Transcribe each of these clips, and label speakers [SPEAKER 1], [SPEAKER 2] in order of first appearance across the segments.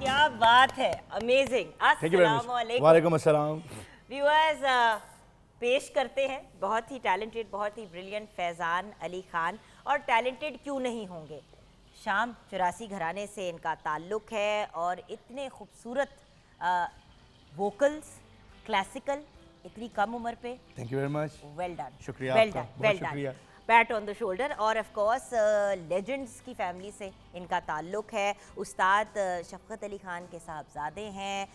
[SPEAKER 1] क्या बात है, amazing.
[SPEAKER 2] Thank you very much. वालेकुम अस्सलाम।
[SPEAKER 1] व्यूअर्स, पेश करते हैं बहुत ही टैलेंटेड, बहुत ही ब्रिलियंट फैज़ान अली खान। और टैलेंटेड क्यों नहीं होंगे, शाम 84 घराने से इनका ताल्लुक़ है और इतने खूबसूरत वोकल्स, क्लासिकल, इतनी कम उम्र पे।
[SPEAKER 2] Thank you very much.
[SPEAKER 1] Well done,
[SPEAKER 2] शुक्रिया
[SPEAKER 1] वेल
[SPEAKER 2] आपका,
[SPEAKER 1] डन,
[SPEAKER 2] बहुत
[SPEAKER 1] वेल
[SPEAKER 2] शुक्रिया।
[SPEAKER 1] Done. PAT on the shoulder. और ऑफ कोर्स लेजेंड्स की फैमिली से इनका ताल्लुक़ है। उस्ताद शफ़क़त अली खान के साहबजादे हैं,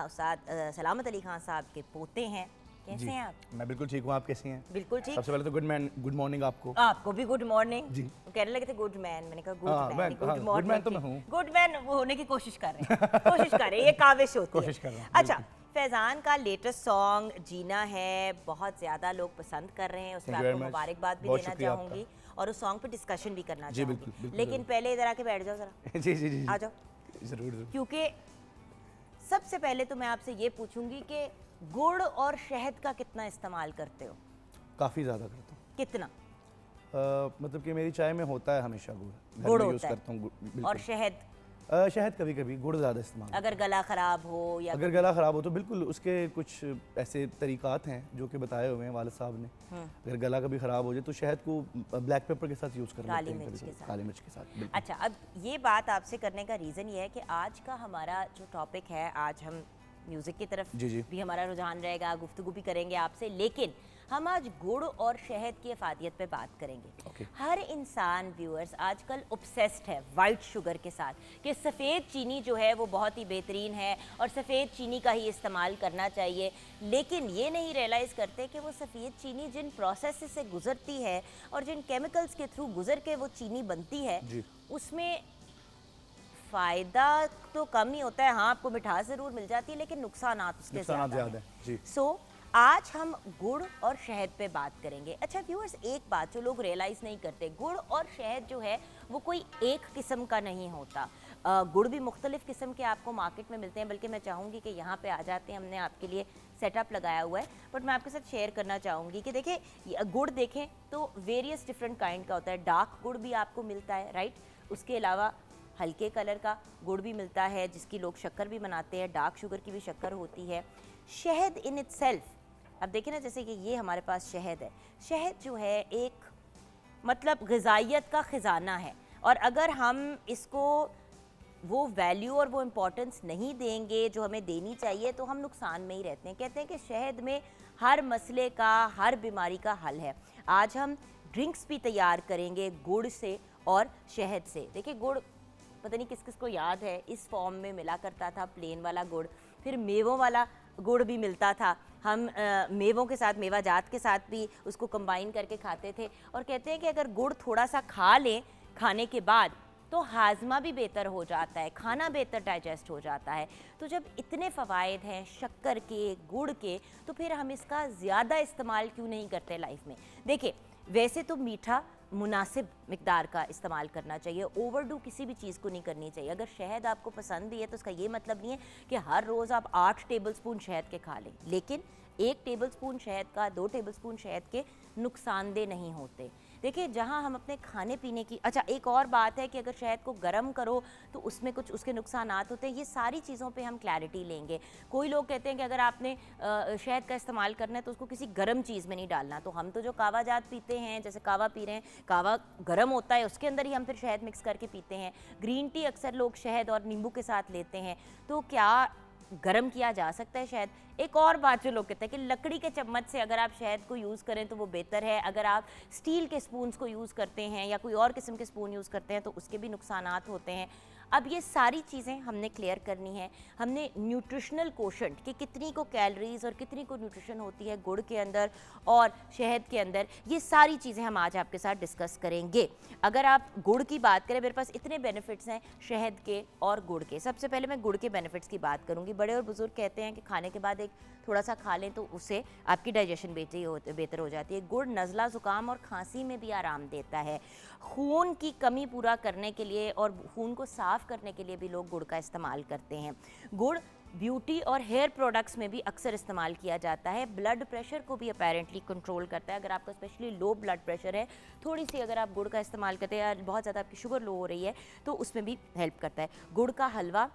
[SPEAKER 1] उस्ताद सलामत अली खान साहब के पोते हैं। कैसे हैं आप?
[SPEAKER 2] मैं बिल्कुल ठीक हूँ, आप कैसी हैं?
[SPEAKER 1] बिल्कुल ठीक।
[SPEAKER 2] सबसे पहले तो गुड मॉर्निंग आपको।
[SPEAKER 1] आपको भी गुड मॉर्निंग।
[SPEAKER 2] जी।
[SPEAKER 1] वो कहने लगे थे गुड मैन, मैंने कहा
[SPEAKER 2] हाँ,
[SPEAKER 1] good man, good
[SPEAKER 2] good
[SPEAKER 1] morning.
[SPEAKER 2] Man तो मैं हूँ।
[SPEAKER 1] गुड मैन वो होने की कोशिश कर रहे हैं, कोशिश कर रहे हैं, ये काविश होती है।
[SPEAKER 2] कोशिश कर रहा हूँ,
[SPEAKER 1] अच्छा, फैज़ान का लेटेस्ट सॉन्ग जीना है, बहुत ज़्यादा लोग पसंद कर रहे हैं, उसमें
[SPEAKER 2] Thank you
[SPEAKER 1] आपको
[SPEAKER 2] very much।
[SPEAKER 1] मुबारकबाद भी
[SPEAKER 2] बहुत
[SPEAKER 1] देना
[SPEAKER 2] शुक्रिया
[SPEAKER 1] चाहूँगी और उस सॉन्ग पे डिस्कशन भी करना
[SPEAKER 2] जी,
[SPEAKER 1] चाहूँगी।
[SPEAKER 2] बिल्कुल, बिल्कुल,
[SPEAKER 1] लेकिन पहले इधर आके बैठ जाओ ज़रा।
[SPEAKER 2] जी जी जी
[SPEAKER 1] आ जाओ।
[SPEAKER 2] जरूर जरूर।
[SPEAKER 1] क्योंकि सबसे पहले तो मैं आपसे ये पूछूंगी कि गुड़ और शहद का कितना इस्तेमाल करते हो?
[SPEAKER 2] काफ़ी ज़्यादा करता हूँ।
[SPEAKER 1] कितना?
[SPEAKER 2] मतलब कि मेरी चाय में होता है हमेशा गुड़, घर
[SPEAKER 1] गुड़
[SPEAKER 2] में
[SPEAKER 1] होता
[SPEAKER 2] यूज़
[SPEAKER 1] है।
[SPEAKER 2] करता हूँ बिल्कुल।
[SPEAKER 1] और शहद?
[SPEAKER 2] शहद कभी कभी, गुड़ ज़्यादा इस्तेमाल।
[SPEAKER 1] अगर गला ख़राब हो या
[SPEAKER 2] अगर गला ख़राब हो तो बिल्कुल उसके कुछ ऐसे तरीक़ात हैं जो कि बताए हुए हैं वालिद साहब ने। अगर गला कभी ख़राब हो जाए तो शहद को ब्लैक पेपर के साथ यूज़ कर लेते हैं,
[SPEAKER 1] काली मिर्च के साथ।
[SPEAKER 2] काली मिर्च के साथ बिल्कुल।
[SPEAKER 1] अच्छा, अब ये बात आपसे करने का रीज़न ये है कि आज का हमारा जो टॉपिक है, आज हम म्यूज़िक की तरफ
[SPEAKER 2] जी, जी।
[SPEAKER 1] भी हमारा रुझान रहेगा, गुफ्तगू भी करेंगे आपसे, लेकिन हम आज गुड़ और शहद की अफादियत पे बात करेंगे।
[SPEAKER 2] Okay।
[SPEAKER 1] हर इंसान व्यूअर्स आजकल ऑब्सेस्ड है वाइट शुगर के साथ कि सफ़ेद चीनी जो है वो बहुत ही बेहतरीन है और सफ़ेद चीनी का ही इस्तेमाल करना चाहिए, लेकिन ये नहीं रियलाइज़ करते कि वो सफ़ेद चीनी जिन प्रोसेस से गुजरती है और जिन केमिकल्स के थ्रू गुजर के वो चीनी बनती है,
[SPEAKER 2] जी।
[SPEAKER 1] उसमें फ़ायदा तो कम ही होता है। हाँ, आपको मिठास ज़रूर मिल जाती है, लेकिन नुकसानात उसके
[SPEAKER 2] नुकसानात
[SPEAKER 1] ज़्यादा
[SPEAKER 2] ज़्यादा
[SPEAKER 1] हैं।
[SPEAKER 2] हैं। जी।
[SPEAKER 1] सो आज हम गुड़ और शहद पे बात करेंगे। अच्छा व्यूअर्स, एक बात जो लोग रियलाइज़ नहीं करते, गुड़ और शहद जो है वो कोई एक किस्म का नहीं होता। गुड़ भी मुख्तलिफ़ किस्म के आपको मार्केट में मिलते हैं, बल्कि मैं चाहूँगी कि यहाँ पे आ जाते हैं, हमने आपके लिए सेटअप लगाया हुआ है। बट मैं आपके साथ शेयर करना चाहूँगी कि देखिए, गुड़ देखें तो वेरियस डिफरेंट काइंड का होता है। डार्क गुड़ भी आपको मिलता है, राइट। उसके अलावा हल्के कलर का गुड़ भी मिलता है, जिसकी लोग शक्कर भी बनाते हैं, डार्क शुगर की भी शक्कर होती है। शहद इन इटसेल्फ, अब देखें ना, जैसे कि ये हमारे पास शहद है, शहद जो है एक मतलब ग़िज़ाइयत का ख़जाना है, और अगर हम इसको वो वैल्यू और वो इम्पोर्टेंस नहीं देंगे जो हमें देनी चाहिए तो हम नुकसान में ही रहते हैं। कहते हैं कि शहद में हर मसले का, हर बीमारी का हल है। आज हम ड्रिंक्स भी तैयार करेंगे गुड़ से और शहद से। देखिए, गुड़ पता नहीं किस किस को याद है, इस फॉर्म में मिला करता था, प्लेन वाला गुड़, फिर मेवों वाला गुड़ भी मिलता था। हम मेवों के साथ, मेवा जात के साथ भी उसको कंबाइन करके खाते थे, और कहते हैं कि अगर गुड़ थोड़ा सा खा लें खाने के बाद तो हाजमा भी बेहतर हो जाता है, खाना बेहतर डाइजेस्ट हो जाता है। तो जब इतने फ़वाइद हैं शक्कर के, गुड़ के, तो फिर हम इसका ज़्यादा इस्तेमाल क्यों नहीं करते लाइफ में? देखिए, वैसे तो मीठा मुनासिब मिकदार का इस्तेमाल करना चाहिए, ओवरडू किसी भी चीज़ को नहीं करनी चाहिए। अगर शहद आपको पसंद भी है तो उसका ये मतलब नहीं है कि हर रोज़ आप 8 टेबलस्पून शहद के खा लें, लेकिन 1 टेबलस्पून शहद का, 2 टेबलस्पून शहद के नुकसानदेह नहीं होते। देखिए, जहाँ हम अपने खाने पीने की, अच्छा एक और बात है कि अगर शहद को गर्म करो तो उसमें कुछ उसके नुकसानात होते हैं। ये सारी चीज़ों पे हम क्लैरिटी लेंगे। कोई लोग कहते हैं कि अगर आपने शहद का इस्तेमाल करना है तो उसको किसी गर्म चीज़ में नहीं डालना। तो हम तो जो कावा जात पीते हैं, जैसे कावा पी रहे हैं, कावा गर्म होता है, उसके अंदर ही हम फिर शहद मिक्स करके पीते हैं। ग्रीन टी अक्सर लोग शहद और नींबू के साथ लेते हैं। तो क्या गर्म किया जा सकता है शहद? एक और बात जो लोग कहते हैं कि लकड़ी के चम्मच से अगर आप शहद को यूज़ करें तो वो बेहतर है। अगर आप स्टील के स्पून्स को यूज़ करते हैं या कोई और किस्म के स्पून यूज़ करते हैं तो उसके भी नुकसानात होते हैं। अब ये सारी चीज़ें हमने क्लियर करनी है। हमने न्यूट्रिशनल कोशेंट कि कितनी को कैलोरीज और कितनी को न्यूट्रिशन होती है गुड़ के अंदर और शहद के अंदर, ये सारी चीज़ें हम आज आपके साथ डिस्कस करेंगे। अगर आप गुड़ की बात करें, मेरे पास इतने बेनिफिट्स हैं शहद के और गुड़ के। सबसे पहले मैं गुड़ के बेनिफिट्स की बात करूंगी। बड़े और बुजुर्ग कहते हैं कि खाने के बाद एक थोड़ा सा खा लें तो उससे आपकी डाइजेशन बेहतर हो जाती है। गुड़ नज़ला, ज़ुकाम और खांसी में भी आराम देता है। खून की कमी पूरा करने के लिए और खून को साफ़ करने के लिए भी लोग गुड़ का इस्तेमाल करते हैं। गुड़ ब्यूटी और हेयर प्रोडक्ट्स में भी अक्सर इस्तेमाल किया जाता है। ब्लड प्रेशर को भी अपेरेंटली कंट्रोल करता है। अगर आपका स्पेशली लो ब्लड प्रेशर है, थोड़ी सी अगर आप गुड़ का इस्तेमाल करते हैं या बहुत ज़्यादा आपकी शुगर लो हो रही है तो उसमें भी हेल्प करता है। गुड़ का हलवा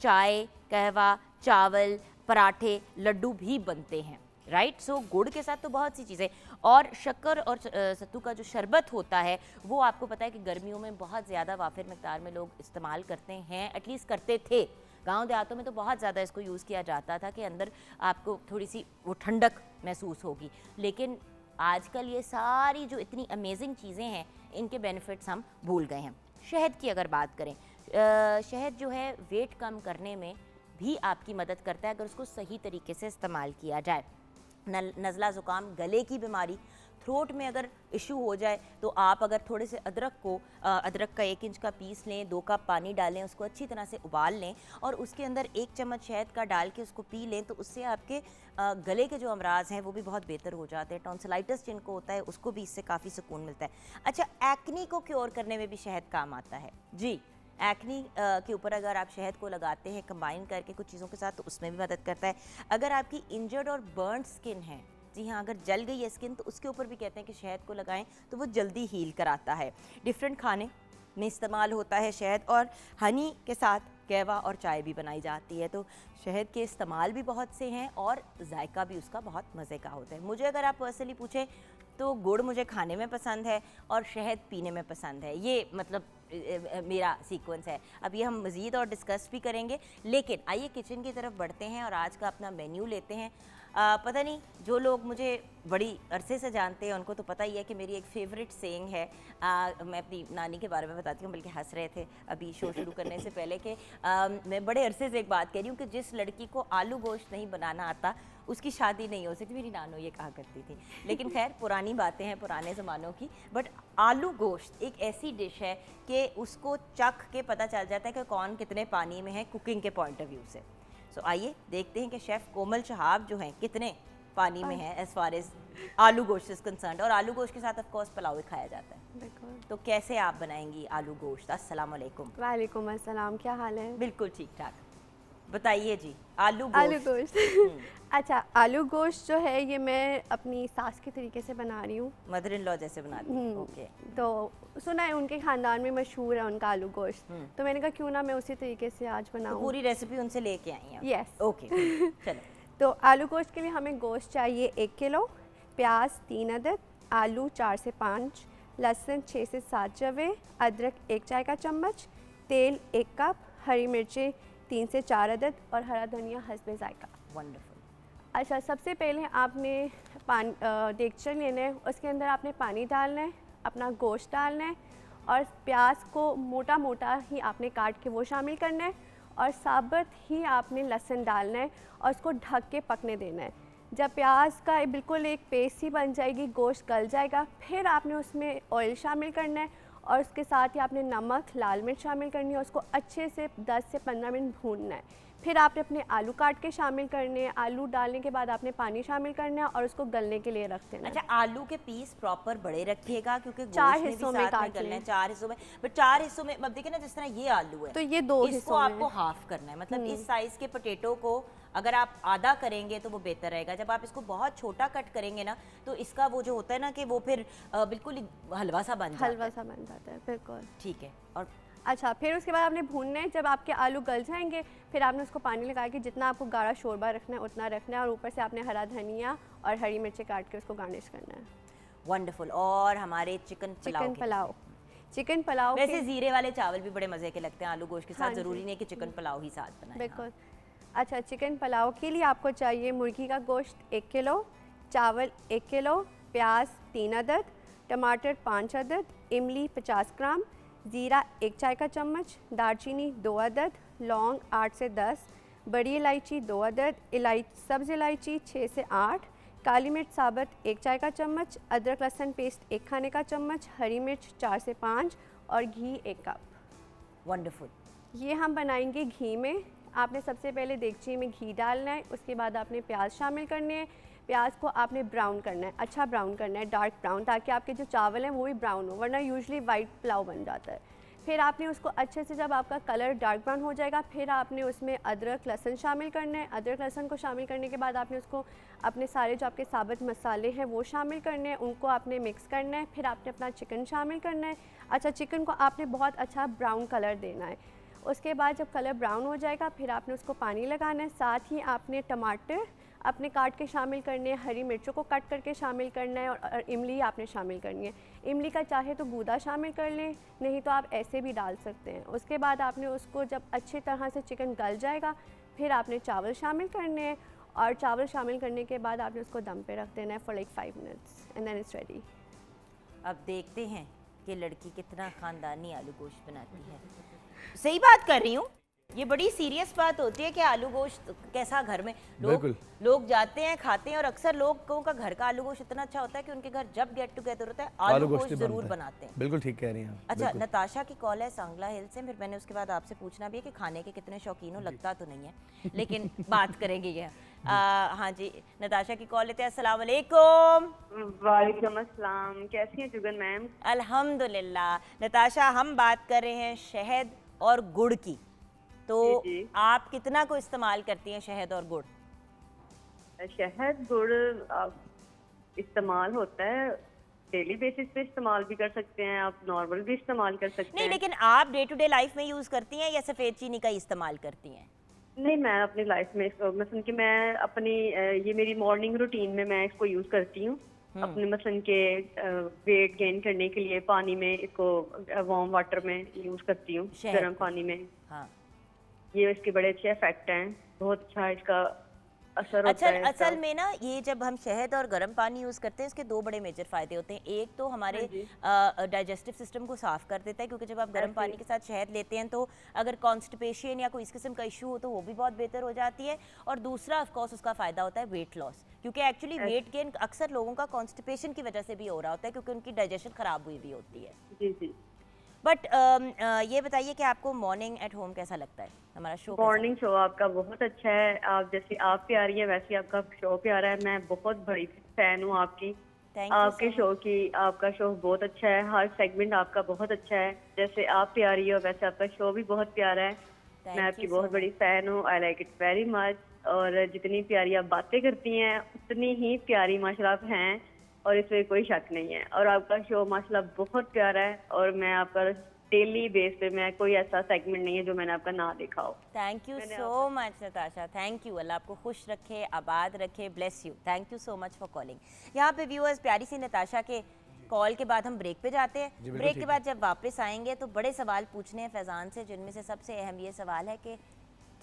[SPEAKER 1] चाय, कहवा, चावल, पराठे, लड्डू भी बनते हैं, राइट। सो गुड़ के साथ तो बहुत सी चीज़ें, और शक्कर और सत्तू का जो शरबत होता है वो आपको पता है कि गर्मियों में बहुत ज़्यादा वाफिर मिकदार में लोग इस्तेमाल करते हैं, एटलीस्ट करते थे। गांव देहातों में तो बहुत ज़्यादा इसको यूज़ किया जाता था कि अंदर आपको थोड़ी सी वो ठंडक महसूस होगी, लेकिन आजकल ये सारी जो इतनी अमेजिंग चीज़ें हैं इनके बेनिफिट्स हम भूल गए हैं। शहद की अगर बात करें, शहद जो है वेट कम करने में भी आपकी मदद करता है अगर उसको सही तरीके से इस्तेमाल किया जाए। नज़ला ज़ुकाम, गले की बीमारी, थ्रोट में अगर इशू हो जाए तो आप अगर थोड़े से अदरक का 1 इंच का पीस लें, 2 कप पानी डालें, उसको अच्छी तरह से उबाल लें और उसके अंदर 1 चम्मच शहद का डाल के उसको पी लें तो उससे आपके गले के जो अमराज हैं वो भी बहुत बेहतर हो जाते हैं। टॉन्सिलाइटिस जिनको होता है उसको भी इससे काफ़ी सुकून मिलता है। अच्छा, एक्नी को क्योर करने में भी शहद काम आता है जी। एक्नी के ऊपर अगर आप शहद को लगाते हैं कंबाइन करके कुछ चीज़ों के साथ तो उसमें भी मदद करता है। अगर आपकी इंजर्ड और बर्न स्किन है, जी हाँ, अगर जल गई है स्किन तो उसके ऊपर भी कहते हैं कि शहद को लगाएं तो वो जल्दी हील कराता है। डिफरेंट खाने में इस्तेमाल होता है शहद, और हनी के साथ कहवा और चाय भी बनाई जाती है। तो शहद के इस्तेमाल भी बहुत से हैं और जायका भी उसका बहुत मज़े का होता है। मुझे अगर आप पर्सनली पूछें तो गुड़ मुझे खाने में पसंद है और शहद पीने में पसंद है, ये मतलब मेरा सीक्वेंस है। अब ये हम मज़ीद और डिस्कस भी करेंगे, लेकिन आइए किचन की तरफ बढ़ते हैं और आज का अपना मेन्यू लेते हैं। पता नहीं, जो लोग मुझे बड़ी अरसे से जानते हैं उनको तो पता ही है कि मेरी एक फ़ेवरेट सेइंग है। मैं अपनी नानी के बारे में बताती हूँ, बल्कि हंस रहे थे अभी शो शुरू करने से पहले कि मैं बड़े अरसे से एक बात कह रही हूँ कि जिस लड़की को आलू गोश्त नहीं बनाना आता उसकी शादी नहीं हो सकती। मेरी नानो ये कहा करती थी, लेकिन खैर पुरानी बातें हैं, पुराने ज़मानों की। बट आलू गोश्त एक ऐसी डिश है कि उसको चख के पता चल जाता है कि कौन कितने पानी में है कुकिंग के पॉइंट ऑफ व्यू से। सो आइए देखते हैं कि शेफ़ कोमल शहाब जो हैं कितने पानी में है एज फार एज आलू गोश्त इज कंसर्न्ड। और आलू गोश्त के साथ ऑफ कोर्स पुलाव भी खाया जाता है। तो कैसे आप बनाएंगी आलू गोश्त? अस्सलाम वालेकुम।
[SPEAKER 3] वालेकुम अस्सलाम, क्या हाल है?
[SPEAKER 1] बिल्कुल ठीक ठाक, बताइए जी। आलू
[SPEAKER 3] गोश्त अच्छा, आलू गोश्त जो है ये मैं अपनी सास के तरीके से बना रही हूँ।
[SPEAKER 1] मदर इन लॉ जैसे बनाती हैं? ओके।
[SPEAKER 3] तो सुना है उनके ख़ानदान में मशहूर है उनका आलू गोश्त, तो मैंने कहा क्यों ना मैं उसी तरीके से आज बनाऊँ।
[SPEAKER 1] तो पूरी रेसिपी उनसे लेके आई हैं?
[SPEAKER 3] यस।
[SPEAKER 1] ओके चलो।
[SPEAKER 3] तो आलू गोश्त के लिए हमें गोश्त चाहिए 1 किलो, प्याज 3 अदद, आलू 4 से 5, लहसुन 6 से 7 जवे, अदरक 1 चाय का चम्मच, तेल 1 कप, हरी मिर्ची 3 से 4 अदद और हरा धनिया हस्बे जायका।
[SPEAKER 1] वंडरफुल।
[SPEAKER 3] अच्छा, सबसे पहले आपने देगचन लेना है, उसके अंदर आपने पानी डालना है, अपना गोश्त डालना है और प्याज को मोटा मोटा ही आपने काट के वो शामिल करना है और साबुत ही आपने लहसुन डालना है और उसको ढक के पकने देना है। जब प्याज का बिल्कुल एक पेस्ट ही बन जाएगी, गोश्त गल जाएगा, फिर आपने उसमें ऑयल शामिल करना है और उसके साथ ही आपने नमक, लाल मिर्च शामिल करनी है। उसको अच्छे से 10 से 15 मिनट भूनना है। फिर आपने अपने आलू काट के शामिल करने हैं। आलू डालने के बाद आपने पानी शामिल करना है और उसको गलने के लिए रख देना है।
[SPEAKER 1] अच्छा, आलू के पीस प्रॉपर बड़े रखिएगा क्योंकि
[SPEAKER 3] 4
[SPEAKER 1] गोश्त
[SPEAKER 3] हिस्सों
[SPEAKER 1] में
[SPEAKER 3] में
[SPEAKER 1] भी साथ में
[SPEAKER 3] काट
[SPEAKER 1] गलना है।
[SPEAKER 3] लें।
[SPEAKER 1] 4 हिस्सों में, बट 4 हिस्सों में अब देखिए ना, जिस तरह ये आलू है
[SPEAKER 3] तो ये 2
[SPEAKER 1] इसको
[SPEAKER 3] हिस्सों में
[SPEAKER 1] आपको हाफ करना है। मतलब इस साइज के पोटैटो को अगर आप आधा करेंगे तो वो बेहतर रहेगा। जब आप इसको बहुत छोटा कट करेंगे ना तो इसका वो जो होता है ना कि वो फिर बिल्कुल ही हलवा सा बन जाता है।
[SPEAKER 3] बिल्कुल
[SPEAKER 1] ठीक है। और
[SPEAKER 3] अच्छा, फिर उसके बाद आपने भूनना है। जब आपके आलू गल जाएंगे फिर आपने उसको पानी लगा के जितना आपको गाढ़ा शोरबा रखना है उतना रखना है और ऊपर से आपने हरा धनिया और हरी मिर्ची काट के उसको गार्निश करना है।
[SPEAKER 1] वंडरफुल। और हमारे चिकन
[SPEAKER 3] पुलाव
[SPEAKER 1] वैसे जीरे वाले चावल भी बड़े मज़े के लगते हैं आलू गोश्त के साथ।
[SPEAKER 3] हाँ जी।
[SPEAKER 1] ज़रूरी नहीं कि चिकन पुलाव ही साथ बनाए।
[SPEAKER 3] बिल्कुल। अच्छा, चिकन पुलाव के लिए आपको चाहिए मुर्गी का गोश्त 1 किलो, चावल 1 किलो, प्याज 3 अदद, टमाटर 5 अदद, इमली 50 ग्राम, ज़ीरा 1 चाय का चम्मच, दालचीनी 2 अदद, लौंग 8 से 10, बड़ी इलायची 2 अदद, सब्ज़ इलायची 6 से 8, काली मिर्च साबुत 1 चाय का चम्मच, अदरक लहसुन पेस्ट 1 खाने का चम्मच, हरी मिर्च 4 से 5 और घी 1 कप।
[SPEAKER 1] वंडरफुल।
[SPEAKER 3] ये हम बनाएंगे घी में। आपने सबसे पहले देगची में घी डालना है, उसके बाद आपने प्याज शामिल करने हैं। प्याज को आपने ब्राउन करना है, अच्छा ब्राउन करना है, डार्क ब्राउन, ताकि आपके जो चावल हैं वो भी ब्राउन हो, वरना यूजुअली वाइट पुलाव बन जाता है। फिर आपने उसको अच्छे से, जब आपका कलर डार्क ब्राउन हो जाएगा, फिर आपने उसमें अदरक लहसुन शामिल करना है। अदरक लहसुन को शामिल करने के बाद आपने उसको अपने सारे जो आपके साबुत मसाले हैं वो शामिल करने हैं, उनको आपने मिक्स करना है। फिर आपने अपना चिकन शामिल करना है। अच्छा, चिकन को आपने बहुत अच्छा ब्राउन कलर देना है। उसके बाद जब कलर ब्राउन हो जाएगा फिर आपने उसको पानी लगाना है। साथ ही आपने टमाटर अपने काट के शामिल करने हैं, हरी मिर्चों को कट करके शामिल करना है और इमली आपने शामिल करनी है। इमली का चाहे तो गूदा शामिल कर लें, नहीं तो आप ऐसे भी डाल सकते हैं। उसके बाद आपने उसको जब अच्छी तरह से चिकन गल जाएगा फिर आपने चावल शामिल करने हैं और चावल शामिल करने के बाद आपने उसको दम पे रख देना है for like 5 minutes and then it's ready.
[SPEAKER 1] अब देखते हैं कि लड़की कितना खानदानी आलू गोश्त बनाती है। सही बात कर रही हूँ, ये बड़ी सीरियस बात होती है कि आलू गोश्त कैसा घर में लोग जाते हैं खाते हैं, और अक्सर लोगों का घर का आलू गोश्त इतना अच्छा होता है कि उनके घर जब गेट टुगेदर होता है आलू गोश्त जरूर बनाते हैं।
[SPEAKER 2] बिल्कुल ठीक कह रही हैं।
[SPEAKER 1] अच्छा, नताशा की कॉल है सांगला हिल से, फिर मैंने उसके बाद आपसे पूछना भी है कि खाने के कितने शौकीन हो, लगता तो नहीं है लेकिन बात करेंगे ये। हाँ जी, नताशा की कॉल लेते हैं। अस्सलाम वालेकुम।
[SPEAKER 4] वालेकुम अस्सलाम, कैसी हैं जुगन मैम?
[SPEAKER 1] अल्हम्दुलिल्लाह। नताशा, हम बात कर रहे हैं शहद और गुड़ की, तो
[SPEAKER 4] जी।
[SPEAKER 1] आप कितना को इस्तेमाल करती हैं शहद और गुड़?
[SPEAKER 4] शहद गुड़ इस्तेमाल होता है, डेली बेसिस पे इस्तेमाल भी कर सकते हैं, आप नॉर्मल भी इस्तेमाल कर सकते
[SPEAKER 1] नहीं,
[SPEAKER 4] हैं।
[SPEAKER 1] लेकिन आप डे टू डे लाइफ में यूज करती हैं या सफेद चीनी का इस्तेमाल करती हैं?
[SPEAKER 4] नहीं, मैं अपनी लाइफ में मसलन कि मैं अपनी ये मेरी मॉर्निंग रूटीन में मैं इसको यूज करती हूँ अपने मसलन के वेट गेन करने के लिए। पानी में इसको वार्म वाटर में यूज करती हूँ,
[SPEAKER 1] शहद
[SPEAKER 4] गर्म पानी में।
[SPEAKER 1] हाँ।
[SPEAKER 4] ये इसके बड़े अच्छे इफेक्ट हैं, बहुत अच्छा इसका असर
[SPEAKER 1] अच्छा,
[SPEAKER 4] होता है।
[SPEAKER 1] असल में ना ये जब हम शहद और गर्म पानी यूज़ करते हैं इसके दो बड़े मेजर फ़ायदे होते हैं। एक तो हमारे डाइजेस्टिव सिस्टम को साफ़ कर देता है, क्योंकि जब आप गर्म पानी के साथ शहद लेते हैं तो अगर कॉन्स्टिपेशन या कोई इस किस्म का इशू हो तो वो भी बहुत बेहतर हो जाती है। और दूसरा ऑफ कोर्स उसका फ़ायदा होता है वेट लॉस, क्योंकि एक्चुअली वेट गेन अक्सर लोगों का कॉन्स्टिपेशन की वजह से भी हो रहा होता है, क्योंकि उनकी डाइजेशन ख़राब हुई भी होती है।
[SPEAKER 4] जी जी।
[SPEAKER 1] बट ये बताइए कि आपको मॉर्निंग एट होम कैसा लगता है? हमारा शो
[SPEAKER 4] मॉर्निंग शो आपका बहुत अच्छा है। आप जैसे आप प्यारी है वैसे आपका शो प्यारा है। मैं बहुत बड़ी फैन हूँ आपकी, आपके शो की। आपका शो बहुत अच्छा है, हर सेगमेंट आपका बहुत अच्छा है। जैसे आप प्यारी हो वैसे आपका शो भी बहुत प्यारा है। मैं आपकी बहुत बड़ी फैन हूँ, I like it very much. और जितनी प्यारी आप बातें करती हैं उतनी ही प्यारी माशाल्लाह हैं, और इसमें कोई शक नहीं है। और आपका शो माशाल्लाह बहुत प्यारा है, और मैं आपका डेली बेस पे मैं कोई ऐसा सेगमेंट नहीं है जो मैंने आपका ना देखा हो।
[SPEAKER 1] Thank you so much Natasha, thank you. Allah आपको खुश रखे, आबाद रखे, bless you. Thank you so much for calling. यहाँ पे व्यूअर्स, प्यारी सी नताशा के कॉल के बाद हम ब्रेक पे जाते हैं। ब्रेक के बाद जब वापस आएंगे तो बड़े सवाल पूछने हैं फैज़ान से, जिनमें से सबसे अहम ये सवाल है कि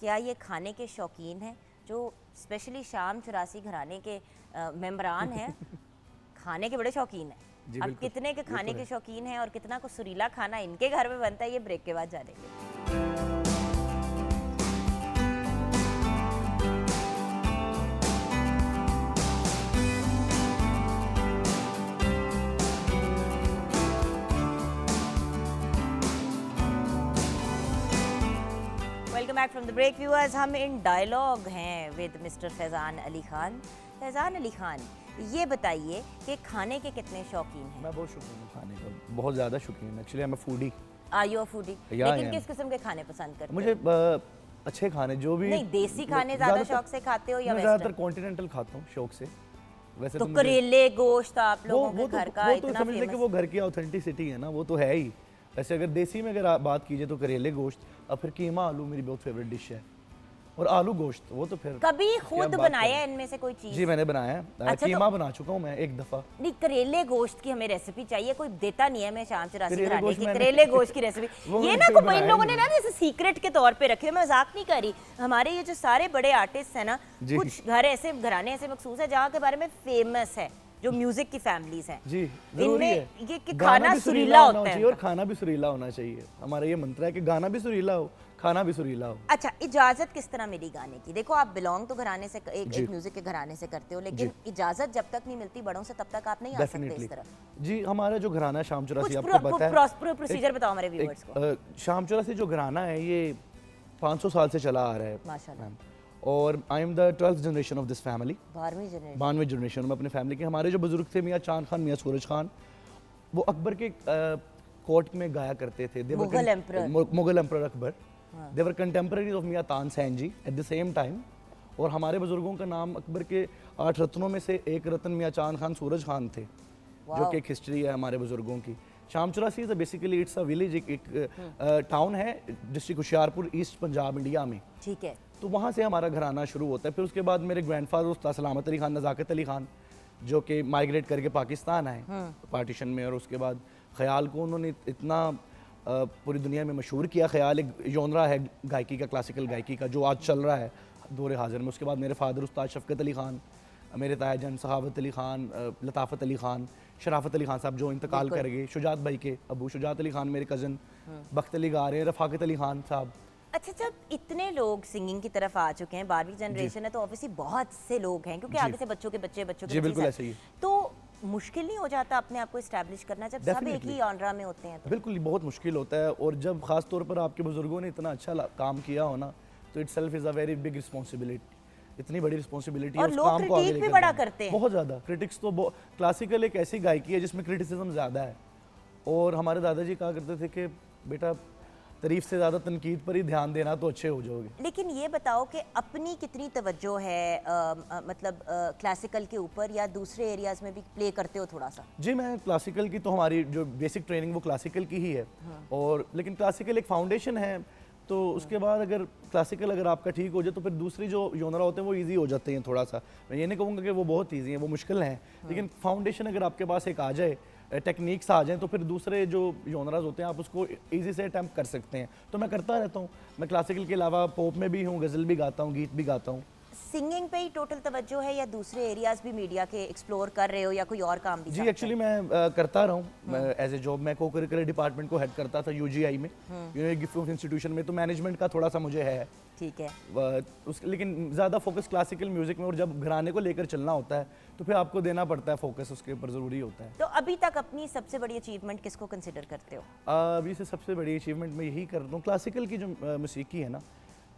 [SPEAKER 1] क्या ये खाने के शौकीन हैं, जो स्पेशली शाम 84 घराने के मेम्बरान हैं खाने के बड़े शौकीन हैं। अब कितने के खाने के शौकीन हैं और कितना को सुरीला खाना इनके घर में बनता है, ये ब्रेक के बाद जानेंगे। Welcome back from the break viewers. हम इन डायलॉग हैं विद मिस्टर फैज़ान अली खान। फैज़ान अली खान, ये बताइए कि खाने के कितने शौकीन हैं?
[SPEAKER 2] मैं बहुत शौकीन हूँ खाने का, बहुत ज़्यादा शौकीन। एक्चुअली मैं foodie.
[SPEAKER 1] Are you a foodie? लेकिन किस किस्म के खाने पसंद करते हो?
[SPEAKER 2] मुझे अच्छे खाने जो भी
[SPEAKER 1] नहीं, देसी खाने ज़्यादा शौक से खाते हो या वेस्टर्न?
[SPEAKER 2] ज़्यादातर कॉन्टिनेंटल खाता हूँ शौक से। वैसे
[SPEAKER 1] तो करेले गोश्त आप लोगों के घर का
[SPEAKER 2] वो
[SPEAKER 1] इतना
[SPEAKER 2] तो समझ लें कि वो घर की ऑथेंटिसिटी है ना, वो तो है ही। वैसे अगर देसी में अगर बात कीजिए तो करेले गोश्त, और फिर कीमा आलू मेरी बहुत फेवरेट डिश है, और आलू गोश्त वो तो फिर
[SPEAKER 1] कभी खुद बनाया है इनमें से कोई चीज?
[SPEAKER 2] जी मैंने बनाया है।
[SPEAKER 1] अच्छा,
[SPEAKER 2] कीमा बना चुका हूँ मैं एक दफ़ा।
[SPEAKER 1] नहीं, करेले गोश्त की हमें रेसिपी चाहिए, कोई देता नहीं है। मैं शाम 84
[SPEAKER 2] करेले
[SPEAKER 1] घराने
[SPEAKER 2] गोश्त
[SPEAKER 1] की
[SPEAKER 2] मैंने-
[SPEAKER 1] करेले गोश्त की रेसिपी
[SPEAKER 2] वो
[SPEAKER 1] ये
[SPEAKER 2] मैंने
[SPEAKER 1] ना
[SPEAKER 2] कभी
[SPEAKER 1] को इन लोगों ने
[SPEAKER 2] बनाया
[SPEAKER 1] ना जैसे सीक्रेट के तौर पे रखे हुए, मैं मजाक नहीं कर रही। हमारे ये जो सारे बड़े आर्टिस्ट हैं ना,
[SPEAKER 2] जी।
[SPEAKER 1] कुछ घर ऐसे घराने ऐसे मखसूस है जहाँ के बारे में फेमस है, जो म्यूजिक की फैमिलीज हैं।
[SPEAKER 2] जी जरूरी है
[SPEAKER 1] ये कि
[SPEAKER 2] गाना
[SPEAKER 1] खाना
[SPEAKER 2] भी
[SPEAKER 1] सुरीला
[SPEAKER 2] होना
[SPEAKER 1] होता
[SPEAKER 2] चाहिए
[SPEAKER 1] है
[SPEAKER 2] और खाना भी सुरीला होना चाहिए। हमारा ये मंत्र है कि गाना भी सुरीला हो, खाना भी सुरीला हो।
[SPEAKER 1] अच्छा, इजाजत किस तरह मिली गाने की? देखो, आप बिलोंग तो घराने से एक म्यूजिक के घराने से करते हो, लेकिन इजाजत जब तक नहीं मिलती बड़ों से तब तक आप नहीं आ सकते इस तरफ।
[SPEAKER 2] जी, हमारा जो घराना है शाम 84
[SPEAKER 1] कुछ
[SPEAKER 2] आपको पता है,
[SPEAKER 1] प्रोसीजर बताओ हमारे व्यूअर्स को।
[SPEAKER 2] शाम 84 जो घराना है ये 500 साल से चला आ रहा है
[SPEAKER 1] माशाल्लाह।
[SPEAKER 2] और I am the 12th generation of this family.
[SPEAKER 1] 12वीं
[SPEAKER 2] जनरेशन में अपने फैमिली के। हमारे जो बुजुर्ग थे मियाँ चांद खान, मियाँ सूरज खान, वो अकबर के कोर्ट में गाया करते थे। Mughal emperor Akbar. They were contemporaries of मियाँ तानसेन जी एट द सेम टाइम। और हमारे बुजुर्गों का नाम अकबर के 8 रत्नों में से एक रत्न मियाँ चांद खान सूरज खान थे, जो कि एक हिस्ट्री है हमारे बुजुर्गों की। Shamchurasi is basically it's a village, एक टाउन है district Hoshiarpur, east Punjab, India में।
[SPEAKER 1] ठीक है।
[SPEAKER 2] तो वहाँ से हमारा घराना शुरू होता है। फिर उसके बाद मेरे ग्रैंडफादर उस्ताद सलामत अली खान, नज़ाकत अली खान, जो कि माइग्रेट करके पाकिस्तान आए पार्टीशन में, और उसके बाद ख्याल को उन्होंने इतना पूरी दुनिया में मशहूर किया। ख्याल एक जोनरा है गायकी का, क्लासिकल गायकी का, जो आज चल रहा है दौर हाजिर में। उसके बाद मेरे फादर उस्ताद शफ़क़त अली खान, मेरे तायाजन सखावत अली खान, लताफ़त अली खान, शराफत अली खान साहब जो इंतकाल कर गए, शुजात भाई के अबू शुजात अली खान मेरे कज़न, बख्त अली गा रहे हैं, रफ़ाकत अली खान साहब।
[SPEAKER 1] अच्छा, जब इतने लोग सिंगिंग की तरफ आ चुके हैं, 12वीं जनरेशन है, तो ऑब्वियसली बहुत से लोग हैं, क्योंकि आगे से बच्चों के बच्चे
[SPEAKER 2] जी बिल्कुल ऐसे ही।
[SPEAKER 1] तो मुश्किल नहीं हो जाता अपने आप को इस्टेब्लिश करना जब सब एक ही ऑनरा में होते हैं? तो
[SPEAKER 2] बिल्कुल बहुत मुश्किल होता है, और जब ख़ास तौर पर आपके बुजुर्गों ने इतना अच्छा काम किया हो ना, तो it self is a very big responsibility. इतनी बड़ी रिस्पॉन्सिबिलिटी है,
[SPEAKER 1] और
[SPEAKER 2] उस
[SPEAKER 1] लोग
[SPEAKER 2] काम को आगे
[SPEAKER 1] क्रिटिक भी
[SPEAKER 2] लेकर
[SPEAKER 1] बड़ा
[SPEAKER 2] जाना।
[SPEAKER 1] करते हैं।
[SPEAKER 2] बहुत ज़्यादा क्रिटिक्स तो क्लासिकल एक ऐसी गायकी है जिसमें क्रिटिसिज्म ज़्यादा है, और हमारे दादाजी कहा करते थे कि बेटा तारीफ से ज़्यादा तनकीद पर ही ध्यान देना तो अच्छे हो जाओगे।
[SPEAKER 1] लेकिन ये बताओ कि अपनी कितनी तवज्जो है मतलब क्लासिकल के ऊपर, या दूसरे एरियाज में भी प्ले करते हो थोड़ा सा?
[SPEAKER 2] जी मैं क्लासिकल की, तो हमारी जो बेसिक ट्रेनिंग वो क्लासिकल की ही है, और लेकिन क्लासिकल एक फाउंडेशन है, तो उसके बाद अगर क्लासिकल अगर आपका ठीक हो जाए तो फिर दूसरी जो जोनरा होते हैं वो इजी हो जाते हैं थोड़ा सा। मैं ये नहीं कहूँगा कि वो बहुत इजी हैं, वो मुश्किल हैं, लेकिन फाउंडेशन अगर आपके पास एक आ जाए, टेक्निक्स आ जाएं, तो फिर दूसरे जो जोनराज होते हैं आप उसको इजी से अटैम्प्ट कर सकते हैं। तो मैं करता रहता हूँ, मैं क्लासिकल के अलावा पॉप में भी हूँ, गज़ल भी गाता हूँ, गीत भी गाता हूँ।
[SPEAKER 1] सिंगिंग पे ही टोटल तवज्जो है, या दूसरे एरियाज भी मीडिया के एक्सप्लोर कर रहे हो, या कोई और काम भी?
[SPEAKER 2] जी एक्चुअली मैं करता रहा हूँ एज ए जॉब। मैं को करिकुलर डिपार्टमेंट को हेड करता था यूजीआई में, यूनिवर्सिटी गिफ्ट ऑफ इंस्टीट्यूशन में, तो मैनेजमेंट का थोड़ा सा मुझे है।
[SPEAKER 1] ठीक है।
[SPEAKER 2] लेकिन ज़्यादा फोकस क्लासिकल म्यूज़िक में, और जब घराने को लेकर चलना होता है तो फिर आपको देना पड़ता है फोकस, उसके ऊपर ज़रूरी होता है।
[SPEAKER 1] तो अभी तक अपनी सबसे बड़ी अचीवमेंट किसको कंसिडर करते हो?
[SPEAKER 2] अभी से सबसे बड़ी अचीवमेंट मैं यही करता हूँ, क्लासिकल की जो मौसीकी है ना,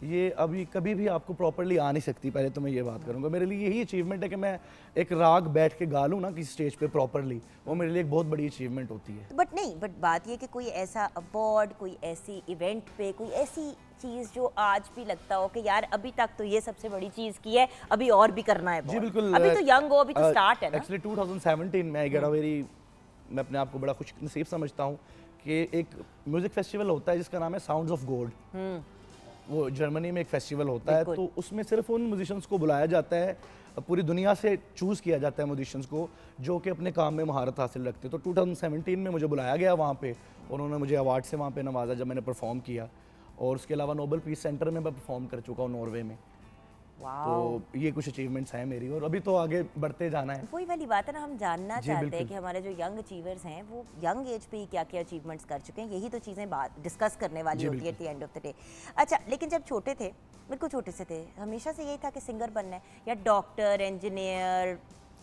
[SPEAKER 2] ये अभी कभी भी आपको प्रॉपर्ली आ नहीं सकती। पहले तो मैं ये बात करूँगा, मेरे लिए यही अचीवमेंट है कि मैं एक राग बैठ के गा लूँ ना किसी स्टेज पे प्रॉपर्ली, वो मेरे लिए एक बहुत बड़ी अचीवमेंट होती है।
[SPEAKER 1] बट बात ये कि कोई ऐसा अवार्ड, कोई ऐसी इवेंट पे, कोई ऐसी चीज़ जो आज भी लगता हो कि यार अभी तक तो ये सबसे बड़ी चीज़ की है, अभी और भी करना है?
[SPEAKER 2] जी बिल्कुल।
[SPEAKER 1] अभी तो यंग हो, अभी तो स्टार्ट है ना।
[SPEAKER 2] एक्चुअली 2017 में आई गेट अ वेरी, मैं अपने आप को बड़ा खुश नसीब समझता हूँ कि एक म्यूज़िक फेस्टिवल होता है जिसका नाम है साउंड्स ऑफ गॉड। वो जर्मनी में एक फेस्टिवल होता है, तो उसमें सिर्फ उन म्यूजिशियंस को बुलाया जाता है, पूरी दुनिया से चूज़ किया जाता है म्यूजिशियंस को जो कि अपने काम में महारत हासिल रखते हैं। तो 2017 में मुझे बुलाया गया वहाँ पे, और उन्होंने मुझे अवार्ड से वहाँ पे नवाजा जब मैंने परफॉर्म किया, और उसके अलावा नोबल पीस सेंटर में मैं परफॉर्म कर चुका हूँ नॉर्वे में। तो ये कुछ अचीवमेंट्स हैं मेरी, और अभी तो आगे बढ़ते जाना है।
[SPEAKER 1] वही वाली बात है ना, हम जानना चाहते हैं कि हमारे जो यंग अचीवर्स हैं वो यंग एज पे ही क्या क्या अचीवमेंट्स कर चुके हैं। यही तो चीज़ें बात डिस्कस करने वाली होती है at the end of the day. अच्छा, लेकिन जब छोटे थे, बिल्कुल छोटे से थे, हमेशा से यही था कि सिंगर बनना है, या डॉक्टर, इंजीनियर,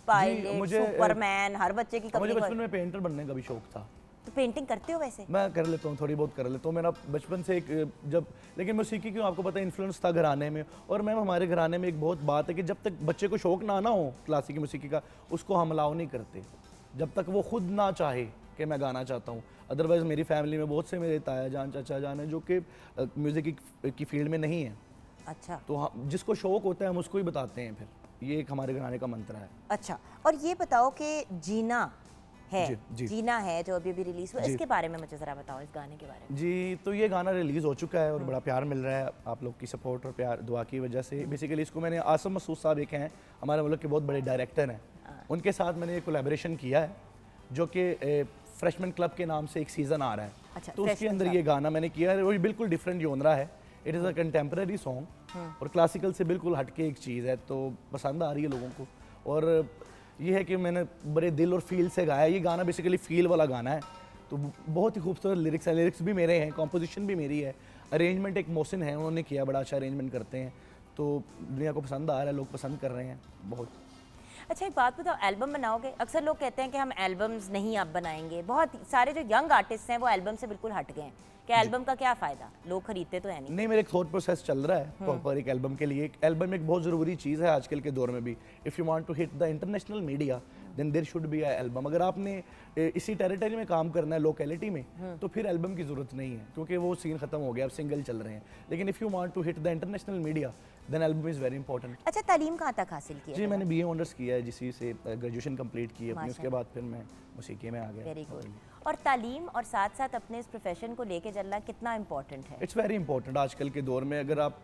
[SPEAKER 1] पायलट, सुपरमैन? हर बच्चे की
[SPEAKER 2] मुझे बचपन में पेंटर बनने का भी शौक था।
[SPEAKER 1] तो पेंटिंग करते हो वैसे?
[SPEAKER 2] मैं कर लेता हूँ, थोड़ी बहुत कर लेता हूँ। मेरा बचपन से एक जब, लेकिन मौसीकी क्यों आपको पता है इन्फ्लुएंस था घराने में। और मैम हमारे घराने में एक बहुत बात है कि जब तक बच्चे को शौक ना हो क्लासिकी मौसीकी का, उसको हम अलाउ नहीं करते जब तक वो खुद ना चाहे कि मैं गाना चाहता हूँ। अदरवाइज़ मेरी फैमिली में बहुत से मेरे ताया जान, चाचा जान है जो कि म्यूज़िक की फील्ड में नहीं है।
[SPEAKER 1] अच्छा।
[SPEAKER 2] तो जिसको शौक होता है हम उसको ही बताते हैं, फिर ये एक हमारे घराने का मंत्र है।
[SPEAKER 1] अच्छा, और ये बताओ कि जीना है,
[SPEAKER 2] जी।
[SPEAKER 1] जीना है जो अभी रिलीज हुआ, इसके बारे में मुझे ज़रा बताओ, इस गाने के बारे में।
[SPEAKER 2] जी, तो ये गाना रिलीज़ हो चुका है और बड़ा प्यार मिल रहा है आप लोग की सपोर्ट और प्यार दुआ की वजह से। बेसिकली इसको मैंने आसम मसूद साहब एक हैं हमारे मुल्क के बहुत बड़े डायरेक्टर हैं, उनके साथ मैंने ये कोलैबोरेशन किया है जो कि फ्रेशमैन क्लब के नाम से एक सीज़न आ रहा है।
[SPEAKER 1] अच्छा,
[SPEAKER 2] तो उसके अंदर ये गाना मैंने किया है, वो बिल्कुल डिफरेंट जोनरा है। It is a contemporary song और क्लासिकल से बिल्कुल हटके एक चीज़ है, तो पसंद आ रही है लोगों को। और ये है कि मैंने बड़े दिल और फील से गाया। ये गाना बेसिकली फील वाला गाना है, तो बहुत ही खूबसूरत लिरिक्स है। लिरिक्स भी मेरे हैं, कॉम्पोजिशन भी मेरी है, अरेंजमेंट एक मोहसिन है उन्होंने किया, बड़ा अच्छा अरेंजमेंट करते हैं। तो दुनिया को पसंद आ रहा है, लोग पसंद कर रहे हैं बहुत।
[SPEAKER 1] अच्छा, एक बात बताओ, एल्बम बनाओगे? अक्सर लोग कहते हैं कि हम एल्बम्स नहीं अब बनाएंगे। बहुत सारे जो यंग आर्टिस्ट हैं वो एल्बम से बिल्कुल हट गए हैं। क्या एल्बम का क्या फ़ायदा, लोग खरीदते तो है नहीं।
[SPEAKER 2] नहीं, मेरे एक थॉट प्रोसेस चल रहा है प्रॉपर एक एल्बम के लिए। एक एल्बम एक बहुत ज़रूरी चीज़ है आजकल के दौर में भी। If you want to hit the international media then there should be a album. अगर आपने इसी टेरिटरी में काम करना है, लोकेलिटी में, तो फिर एल्बम की ज़रूरत नहीं है, क्योंकि वो सीन ख़त्म हो गया, अब सिंगल चल रहे हैं। लेकिन if you want to hit the international media then album is very important.
[SPEAKER 1] अच्छा, तालीम कहाँ तक हासिल की है?
[SPEAKER 2] जी, मैंने BA ऑनर्स किया है, जिसी से ग्रेजुएशन कंप्लीट की अपनी, उसके बाद फिर मैं मौसीकी में आ गया।
[SPEAKER 1] Very good. और तालीम और साथ साथ अपने इस प्रोफेशन को लेके चलना कितना इम्पोर्टेंट है?
[SPEAKER 2] इट्स वेरी इंपॉर्टेंट आजकल के दौर में। अगर आप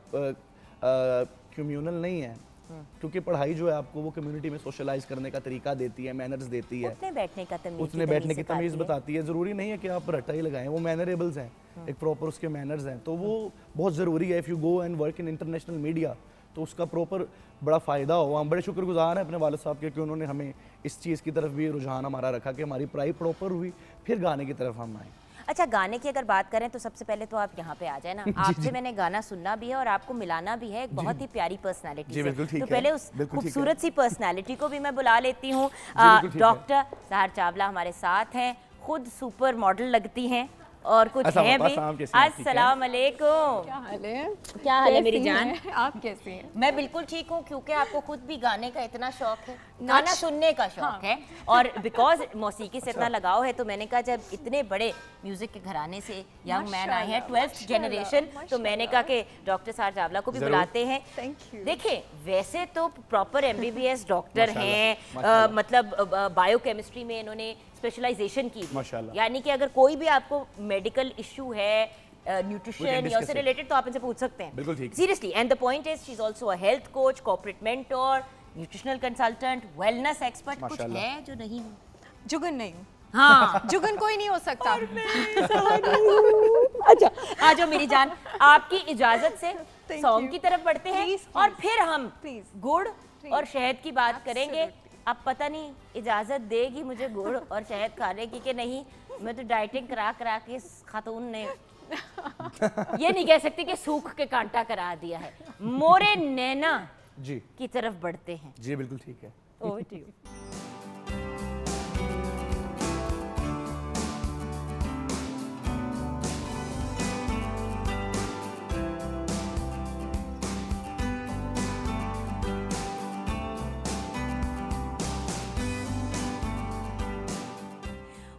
[SPEAKER 2] कम्युनल नहीं है, क्योंकि पढ़ाई जो है आपको वो कम्युनिटी में सोशलाइज करने का तरीका देती है, मैनर्स देती है,
[SPEAKER 1] उठने बैठने का तमीज़
[SPEAKER 2] उठने बैठने की तमीज़ बताती है। ज़रूरी नहीं है कि आप रट्टा ही लगाएं, वो मैनरेबल्स हैं, एक प्रॉपर उसके मैनर्स हैं, तो वो बहुत ज़रूरी है। If you go and work in international media तो उसका प्रॉपर बड़ा फ़ायदा हो। हम बड़े शुक्रगुजार हैं अपने वालिद साहब के कि उन्होंने हमें इस चीज़ की तरफ भी रुझान हमारा रखा कि हमारी पढ़ाई प्रॉपर हुई, फिर गाने की तरफ हम आए।
[SPEAKER 1] अच्छा, गाने की अगर बात करें तो सबसे पहले तो आप यहाँ पे आ जाए ना। आपसे मैंने गाना सुनना भी है और आपको मिलाना भी है एक बहुत ही प्यारी पर्सनालिटी से। तो पहले उस खूबसूरत सी पर्सनालिटी को भी मैं बुला लेती हूँ। डॉक्टर सहर चावला हमारे साथ हैं, खुद सुपर मॉडल लगती हैं और कुछ हैं भी। अस्सलाम वालेकुम।
[SPEAKER 3] क्या हाल है?
[SPEAKER 1] क्या हाल है मेरी जान?
[SPEAKER 3] आप कैसी हैं?
[SPEAKER 1] मैं बिल्कुल ठीक हूँ, क्योंकि आपको खुद भी गाने का इतना शौक है, गाना सुनने का शौक है, और बिकॉज मौसीकी से इतना लगाव है, तो मैंने कहा जब इतने बड़े म्यूजिक के घराने से यंग मैन आए हैं, 12th जनरेशन, तो मैंने कहा कि डॉक्टर सहर चावला को भी बुलाते हैं। देखिए, वैसे तो प्रॉपर MBBS डॉक्टर हैं, मतलब बायोकेमिस्ट्री में इन्होंने स्पेशलाइजेशन की, यानी कि अगर कोई भी आपको मेडिकल इशू है, न्यूट्रिशन या उससे रिलेटेड, तो आप इनसे पूछ सकते हैं।
[SPEAKER 2] बिल्कुल ठीक।
[SPEAKER 1] Seriously, and the point is she is also a health coach, corporate mentor, nutritional consultant, wellness expert. कुछ है जो नहीं हूँ?
[SPEAKER 3] जुगन नहीं हूँ।
[SPEAKER 1] हाँ,
[SPEAKER 3] जुगन कोई नहीं हो सकता।
[SPEAKER 1] अच्छा, आ जाओ मेरी जान, आपकी इजाजत से सॉन्ग की तरफ बढ़ते हैं और फिर हम गुड़ और शहद की बात करेंगे। अब पता नहीं इजाजत देगी मुझे गुड़ और शहद खाने की कि नहीं। मैं तो डाइटिंग करा करा के इस खातून ने ये नहीं कह सकती कि सूख के कांटा करा दिया है। मोरे नैना
[SPEAKER 2] जी
[SPEAKER 1] की तरफ बढ़ते हैं।
[SPEAKER 2] जी बिल्कुल ठीक है।
[SPEAKER 1] Over to you.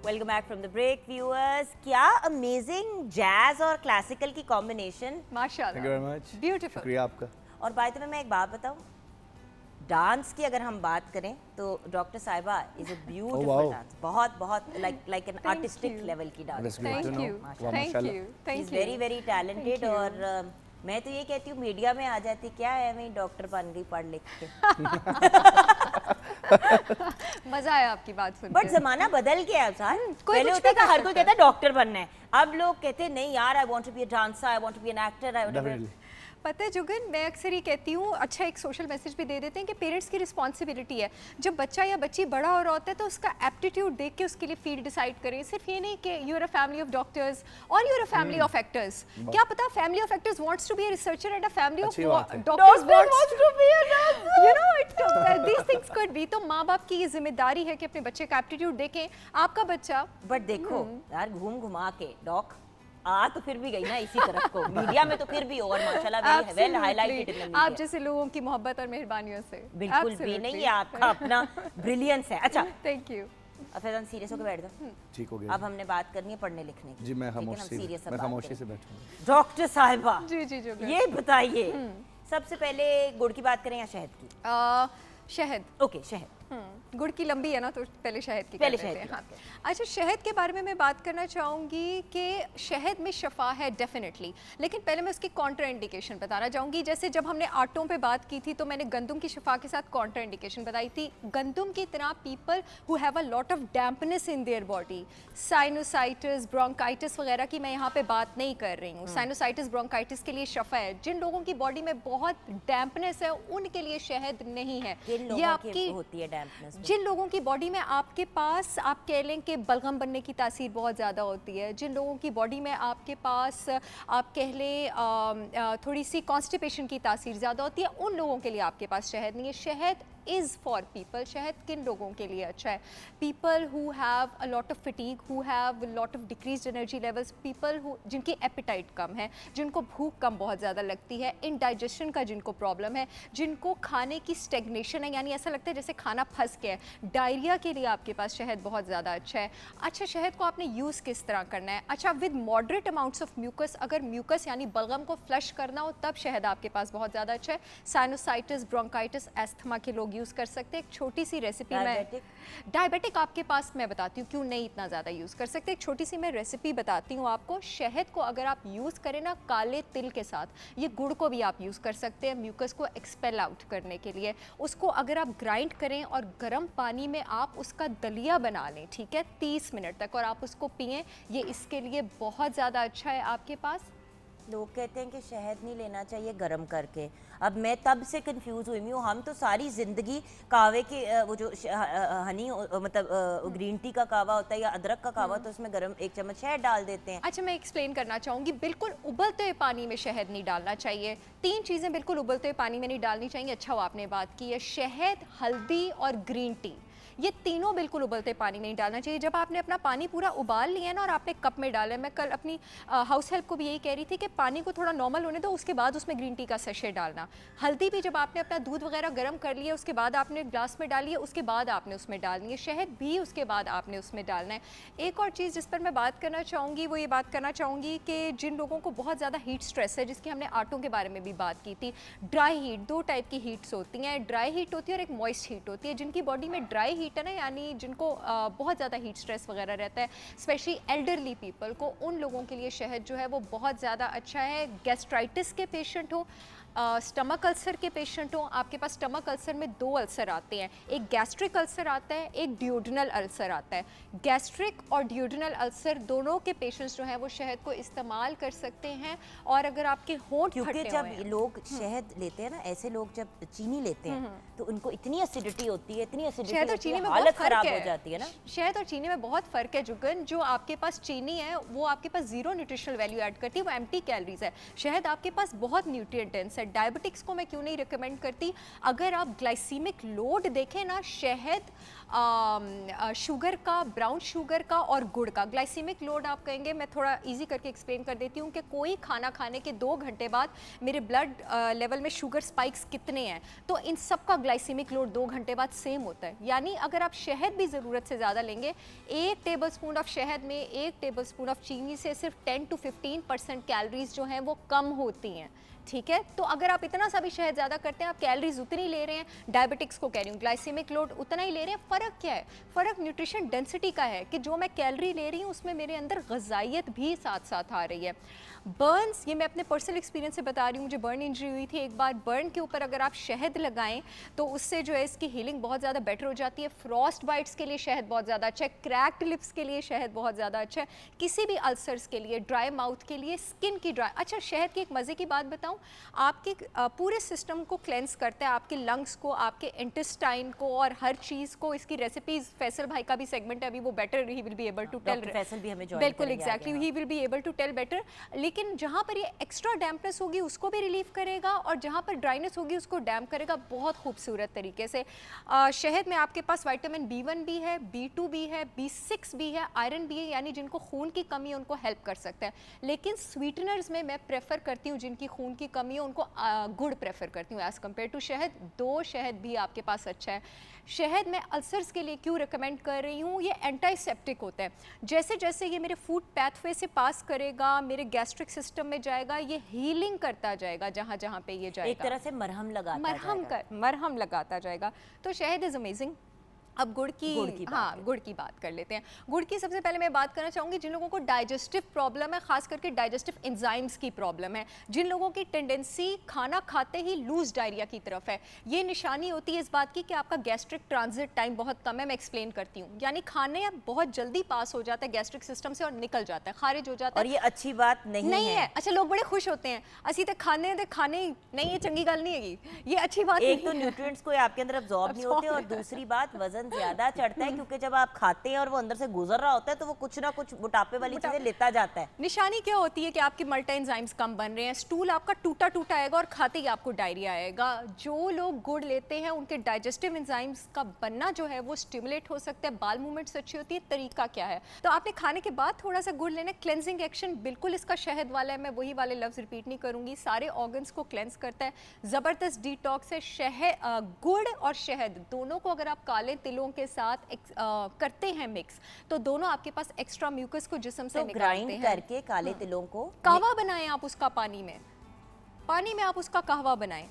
[SPEAKER 1] Welcome back from the break viewers. क्या अमेजिंग जैज और क्लासिकल की कॉम्बिनेशन,
[SPEAKER 3] माशाल्लाह।
[SPEAKER 2] Thank you very much.
[SPEAKER 3] Beautiful.
[SPEAKER 2] शुक्रिया आपका।
[SPEAKER 1] और बाय द वे मैं एक बात बताऊं, डांस की अगर हम बात करें तो डॉक्टर साहिबा इज अ ब्यूटीफुल डांस, बहुत बहुत लाइक एन आर्टिस्टिक लेवल की dance.
[SPEAKER 3] Thank you.
[SPEAKER 1] Is very very talented. और मैं तो ये कहती हूँ मीडिया में आ जाती, क्या है मैं डॉक्टर बन गई पढ़ लिख के।
[SPEAKER 3] मजा आया आपकी बात सुनकर।
[SPEAKER 1] बट जमाना बदल गया है सर। पहले होता था हर कोई कहता है डॉक्टर बनना है, अब लोग कहते हैं नहीं यार, I want to be a dancer, I want to be an actor.
[SPEAKER 3] पता है जुगन, मैं अक्सर ही कहती हूँ, अच्छा एक सोशल मैसेज भी दे देते हैं कि पेरेंट्स की रिस्पॉन्सिबिलिटी है, जब बच्चा या बच्ची बड़ा हो रहा होता है तो उसका एप्टीट्यूड देख के उसके लिए फील्ड डिसाइड करें। सिर्फ ये नहीं कि you are a family of doctors और you are a family of actors. क्या पता family of actors wants to be a researcher and a family of doctors wants to be a doctor, you know, these things could be. तो माँ बाप की ये जिम्मेदारी है कि अपने बच्चे का एप्टीट्यूड देखें। आपका बच्चा,
[SPEAKER 1] बट देखो यार, घूम घुमा के डॉक आ तो फिर भी गई ना इसी तरफ को, मीडिया में तो फिर भी, और माशाल्लाह very well highlighted in the media.
[SPEAKER 3] आप जैसे लोगों की मोहब्बत और मेहरबानियों से
[SPEAKER 1] बिल्कुल भी नहीं, ये आपका अपना ब्रिलियंस है। अच्छा,
[SPEAKER 3] थैंक यू।
[SPEAKER 1] फैजान सीरियस होकर बैठ जाओ।
[SPEAKER 2] ठीक हो गया।
[SPEAKER 1] अब हमने बात करनी है पढ़ने लिखने की।
[SPEAKER 2] जी मैं
[SPEAKER 1] खामोशी
[SPEAKER 2] से बैठूंगा।
[SPEAKER 1] डॉक्टर साहिबा
[SPEAKER 3] जी जी जी,
[SPEAKER 1] ये बताइए, सबसे पहले गुड़ की बात करें या शहद की?
[SPEAKER 3] शहद।
[SPEAKER 1] ओके, शहद।
[SPEAKER 3] गुड़ की लंबी है ना, तो पहले शहद की
[SPEAKER 1] पहले
[SPEAKER 3] कर लेते हैं।
[SPEAKER 1] शहद
[SPEAKER 3] हाँ। अच्छा, शहद के बारे में मैं बात करना चाहूँगी कि शहद में शफा है डेफिनेटली, लेकिन पहले मैं उसकी कॉन्ट्रा इंडिकेशन बताना चाहूँगी। जैसे जब हमने आटों पे बात की थी तो मैंने गंदम की शफा के साथ कॉन्ट्रा इंडिकेशन बताई थी। गंदम की तरह people who have a lot of dampness in their body, sinusitis, bronchitis वगैरह की मैं यहाँ पे बात नहीं कर रही हूँ। साइनोसाइटिस, ब्रोंकाइटिस के लिए शफा है। जिन लोगों की बॉडी में बहुत डैम्पनेस है उनके लिए शहद नहीं है।
[SPEAKER 1] ये आपकी होती है डैम्पनेस।
[SPEAKER 3] जिन लोगों की बॉडी में आपके पास, आप कह लें कि बलगम बनने की तासीर बहुत ज़्यादा होती है, जिन लोगों की बॉडी में आपके पास आप कह लें थोड़ी सी कॉन्स्टिपेशन की तासीर ज़्यादा होती है, उन लोगों के लिए आपके पास शहद नहीं है। शहद इज़ फॉर पीपल। शहद किन लोगों के लिए अच्छा है? People who have a lot of फिटीग, who have lot of decreased energy levels, people who जिनकी एपिटाइट कम है, जिनको भूख कम बहुत ज़्यादा लगती है, इनडाइजेशन का जिनको प्रॉब्लम है, जिनको खाने की स्टेगनेशन है, यानी ऐसा लगता है जैसे खाना फंस गया है, डायरिया के लिए आपके पास शहद बहुत ज़्यादा अच्छा है। अच्छा, शहद को आपने यूज़ किस तरह करना है? अच्छा, with moderate amounts of mucus, अगर म्यूकस यानी बलगम को फ्लश करना हो तब शहद आपके पास बहुत ज़्यादा अच्छा है। साइनोसाइटिस, ब्रोंकाइटिस, एस्थमा के लोग
[SPEAKER 5] यूज़ कर सकते हैं। एक छोटी सी रेसिपी
[SPEAKER 1] डायबिटिक
[SPEAKER 5] आपके पास मैं बताती हूँ क्यों नहीं इतना ज़्यादा यूज़ कर सकते। एक छोटी सी मैं रेसिपी बताती हूँ आपको। शहद को अगर आप यूज़ करें ना काले तिल के साथ, ये गुड़ को भी आप यूज़ कर सकते हैं म्यूकस को एक्सपेल आउट करने के लिए। उसको अगर आप ग्राइंड करें और गर्म पानी में आप उसका दलिया बना लें, ठीक है, 30 मिनट तक, और आप उसको पिएं, ये इसके लिए बहुत ज़्यादा अच्छा है। आपके पास
[SPEAKER 1] लोग कहते हैं कि शहद नहीं लेना चाहिए गर्म करके। अब मैं तब से कंफ्यूज हुई हूँ, हम तो सारी ज़िंदगी कहवे के वो जो हनी मतलब ग्रीन टी का कहवा होता है या अदरक का कहवा, तो उसमें गर्म 1 चम्मच शहद डाल देते हैं।
[SPEAKER 5] अच्छा, मैं एक्सप्लेन करना चाहूँगी। बिल्कुल उबलते हुए पानी में शहद नहीं डालना चाहिए। 3 चीज़ें बिल्कुल उबलते हुए पानी में नहीं डालनी चाहिए। अच्छा वो आपने बात की है, शहद, हल्दी और ग्रीन टी, ये तीनों बिल्कुल उबलते पानी में नहीं डालना चाहिए। जब आपने अपना पानी पूरा उबाल लिया ना और आपने कप में डाला, मैं कल अपनी हाउस हेल्प को भी यही कह रही थी कि पानी को थोड़ा नॉर्मल होने दो, उसके बाद उसमें ग्रीन टी का सैशे डालना। हल्दी भी जब आपने अपना दूध वगैरह गर्म कर लिया, उसके बाद आपने ग्लास में डाली है, उसके बाद आपने उसमें डालनी है। शहद भी उसके बाद आपने उसमें डालना है। एक और चीज़ जिस पर मैं बात करना चाहूँगी वो ये बात करना चाहूँगी कि जिन लोगों को बहुत ज़्यादा हीट स्ट्रेस है, जिसकी हमने आटों के बारे में भी बात की थी, ड्राई हीट, 2 टाइप की हीट्स होती हैं। ड्राई हीट होती है और एक मॉइस्ट हीट होती है। जिनकी बॉडी में ड्राई हीट है ना, यानी जिनको बहुत ज़्यादा हीट स्ट्रेस वगैरह रहता है, स्पेशली एल्डरली पीपल को, उन लोगों के लिए शहद जो है वो बहुत ज़्यादा अच्छा है। गैस्ट्राइटिस के पेशेंट हो, स्टमक अल्सर के पेशेंट हो, आपके पास स्टमक अल्सर में 2 अल्सर आते हैं, एक गैस्ट्रिक अल्सर आता है, एक ड्यूडेनल अल्सर आता है। गैस्ट्रिक और ड्यूडेनल अल्सर दोनों के पेशेंट्स जो हैं वो शहद को इस्तेमाल कर सकते हैं। और अगर आपके होंठ
[SPEAKER 1] क्योंकि
[SPEAKER 5] फटे
[SPEAKER 1] जब
[SPEAKER 5] हुए हैं,
[SPEAKER 1] लोग शहद लेते हैं ना, ऐसे लोग जब चीनी लेते हैं तो उनको इतनी एसिडिटी होती है, इतनी एसिडिटी
[SPEAKER 5] शहद और
[SPEAKER 1] होती
[SPEAKER 5] चीनी
[SPEAKER 1] है,
[SPEAKER 5] में
[SPEAKER 1] हालत
[SPEAKER 5] बहुत फर्क
[SPEAKER 1] खराब
[SPEAKER 5] है।
[SPEAKER 1] हो जाती है ना।
[SPEAKER 5] शहद और चीनी में बहुत फर्क है जुगन। जो आपके पास चीनी है वो आपके पास 0 न्यूट्रिशनल वैल्यू ऐड करती है, वो एम्प्टी कैलोरीज है। शहद आपके पास बहुत न्यूट्रिएंट डेंस है। डायबिटिक्स को मैं क्यों नहीं रिकमेंड करती, अगर आप ग्लाइसीमिक लोड देखें ना, शहद, शुगर का, ब्राउन शुगर का और गुड़ का ग्लाइसीमिक लोड आप कहेंगे, मैं थोड़ा इजी करके एक्सप्लेन कर देती हूँ कि कोई खाना खाने के 2 घंटे बाद मेरे ब्लड लेवल में शुगर स्पाइक्स कितने हैं, तो इन सब का ग्लाइसीमिक लोड 2 घंटे बाद सेम होता है। यानी अगर आप शहद भी ज़रूरत से ज़्यादा लेंगे, 1 टेबलस्पून ऑफ शहद में 1 टेबलस्पून ऑफ चीनी से सिर्फ 10 to 15% कैलोरीज जो हैं वो कम होती हैं, ठीक है। तो अगर आप इतना सा भी शहद ज़्यादा करते हैं, आप कैलोरीज उतनी ले रहे हैं, डायबिटिक्स को कह रही हूँ, ग्लाइसीमिक लोड उतना ही ले रहे हैं। फ़र्क क्या है? फ़र्क न्यूट्रिशन डेंसिटी का है कि जो मैं कैलोरी ले रही हूँ उसमें मेरे अंदर ग़िज़ाइयत भी साथ साथ आ रही है। बर्न्स, ये मैं अपने पर्सनल एक्सपीरियंस से बता रही हूँ, मुझे बर्न इंजरी हुई थी एक बार। बर्न के ऊपर अगर आप शहद लगाएं तो उससे जो है इसकी हीलिंग बहुत ज़्यादा बेटर हो जाती है। फ्रॉस्ट बाइट्स के लिए शहद बहुत ज़्यादा अच्छा है, क्रैक्ड लिप्स के लिए शहद बहुत ज़्यादा अच्छा है, किसी भी अल्सर्स के लिए, ड्राई माउथ के लिए, स्किन की ड्राई। अच्छा, शहद की एक मज़े की बात बताऊँ, आपके पूरे सिस्टम को क्लेंस करता है, आपके लंग्स को, आपके इंटेस्टाइन को और हर चीज़ को। इसकी रेसिपीज़ फैसल भाई का भी सेगमेंट है अभी, वो बेटर ही will be able to tell.
[SPEAKER 1] Faisal भी हमें जॉइन
[SPEAKER 5] बिल्कुल
[SPEAKER 1] करेंगे
[SPEAKER 5] exactly, he will be able to tell better. लेकिन जहाँ पर ये एक्स्ट्रा डैम्पनेस होगी उसको भी रिलीव करेगा और जहाँ पर ड्राइनेस होगी उसको डैम्प करेगा बहुत खूबसूरत तरीके से। शहद में आपके पास विटामिन B1 भी है, B2 भी है, B6 भी है, आयरन भी है, यानी जिनको खून की कमी है उनको हेल्प कर सकता है। लेकिन स्वीटनर्स में मैं प्रेफर करती हूँ, जिनकी खून की कमी है उनको गुड़ प्रेफर करती हूँ एज़ कम्पेयर टू शहद। 2 शहद भी आपके पास अच्छा है। शहद मैं अल्सर्स के लिए क्यों रिकमेंड कर रही हूँ, ये एंटाइसेप्टिक होता है। जैसे जैसे ये मेरे फूड पैथवे से पास करेगा, मेरे गैस्ट्रिक सिस्टम में जाएगा, ये हीलिंग करता जाएगा जहाँ जहाँ पे ये जाएगा,
[SPEAKER 1] एक तरह से मरहम
[SPEAKER 5] मरहम लगाता जाएगा। तो शहद इज़ अमेजिंग। अब गुड़ की गुड़ की बात कर लेते हैं। गुड़ की सबसे पहले मैं बात करना चाहूँगी जिन लोगों को डाइजेस्टिव प्रॉब्लम है, खास करके डाइजेस्टिव एंजाइम्स की प्रॉब्लम है, जिन लोगों की टेंडेंसी खाना खाते ही लूज डायरिया की तरफ है, ये निशानी होती है इस बात की कि आपका गैस्ट्रिक ट्रांजिट टाइम बहुत कम है। मैं एक्सप्लेन करती हूँ, यानी खाने अब बहुत जल्दी पास हो जाता है गैस्ट्रिक सिस्टम से और निकल जाता है, खारिज हो जाता है,
[SPEAKER 1] और ये अच्छी बात नहीं है।
[SPEAKER 5] अच्छा, लोग बड़े खुश होते हैं असी तो खाने नहीं, ये चंगी गल नहीं है, ये अच्छी बात
[SPEAKER 1] एक तो न्यूट्रिएंट्स कोई आपके अंदर अब्सॉर्ब नहीं होते और दूसरी बात वजन ज्यादा चढ़ता है क्योंकि जब आप खाते हैं और वो अंदर से गुजर रहा होता है तो वो कुछ ना कुछ मोटापे वाली चीजें लेता जाता है।
[SPEAKER 5] निशानी क्या होती है कि आपके मल्टी एंजाइम्स कम बन रहे हैं, स्टूल आपका टूटा टूटा आएगा और खाते ही आपको डायरिया आएगा। जो लोग गुड़ लेते हैं उनके डाइजेस्टिव एंजाइम्स का बनना जो है वो स्टिमुलेट हो सकता है, बाल मूवमेंट्स अच्छी होती है। तरीका क्या है, तो आपने खाने के बाद थोड़ा सा गुड़ लेना। क्लेंजिंग एक्शन बिल्कुल इसका शहद वाला है, मैं वही वाले लफ्ज रिपीट नहीं करूंगी। सारे ऑर्गन्स को क्लेंस करता है, जबरदस्त डिटॉक्स है। गुड़ और शहद दोनों को अगर आप काले तिलों के साथ करते हैं मिक्स, तो दोनों आपके पास एक्स्ट्रा म्यूकस को जिस्म से निकालते हैं।
[SPEAKER 1] ग्राइंड करके काले तिलों को
[SPEAKER 5] कहवा बनाएं आप उसका, पानी में आप उसका कहवा बनाएं।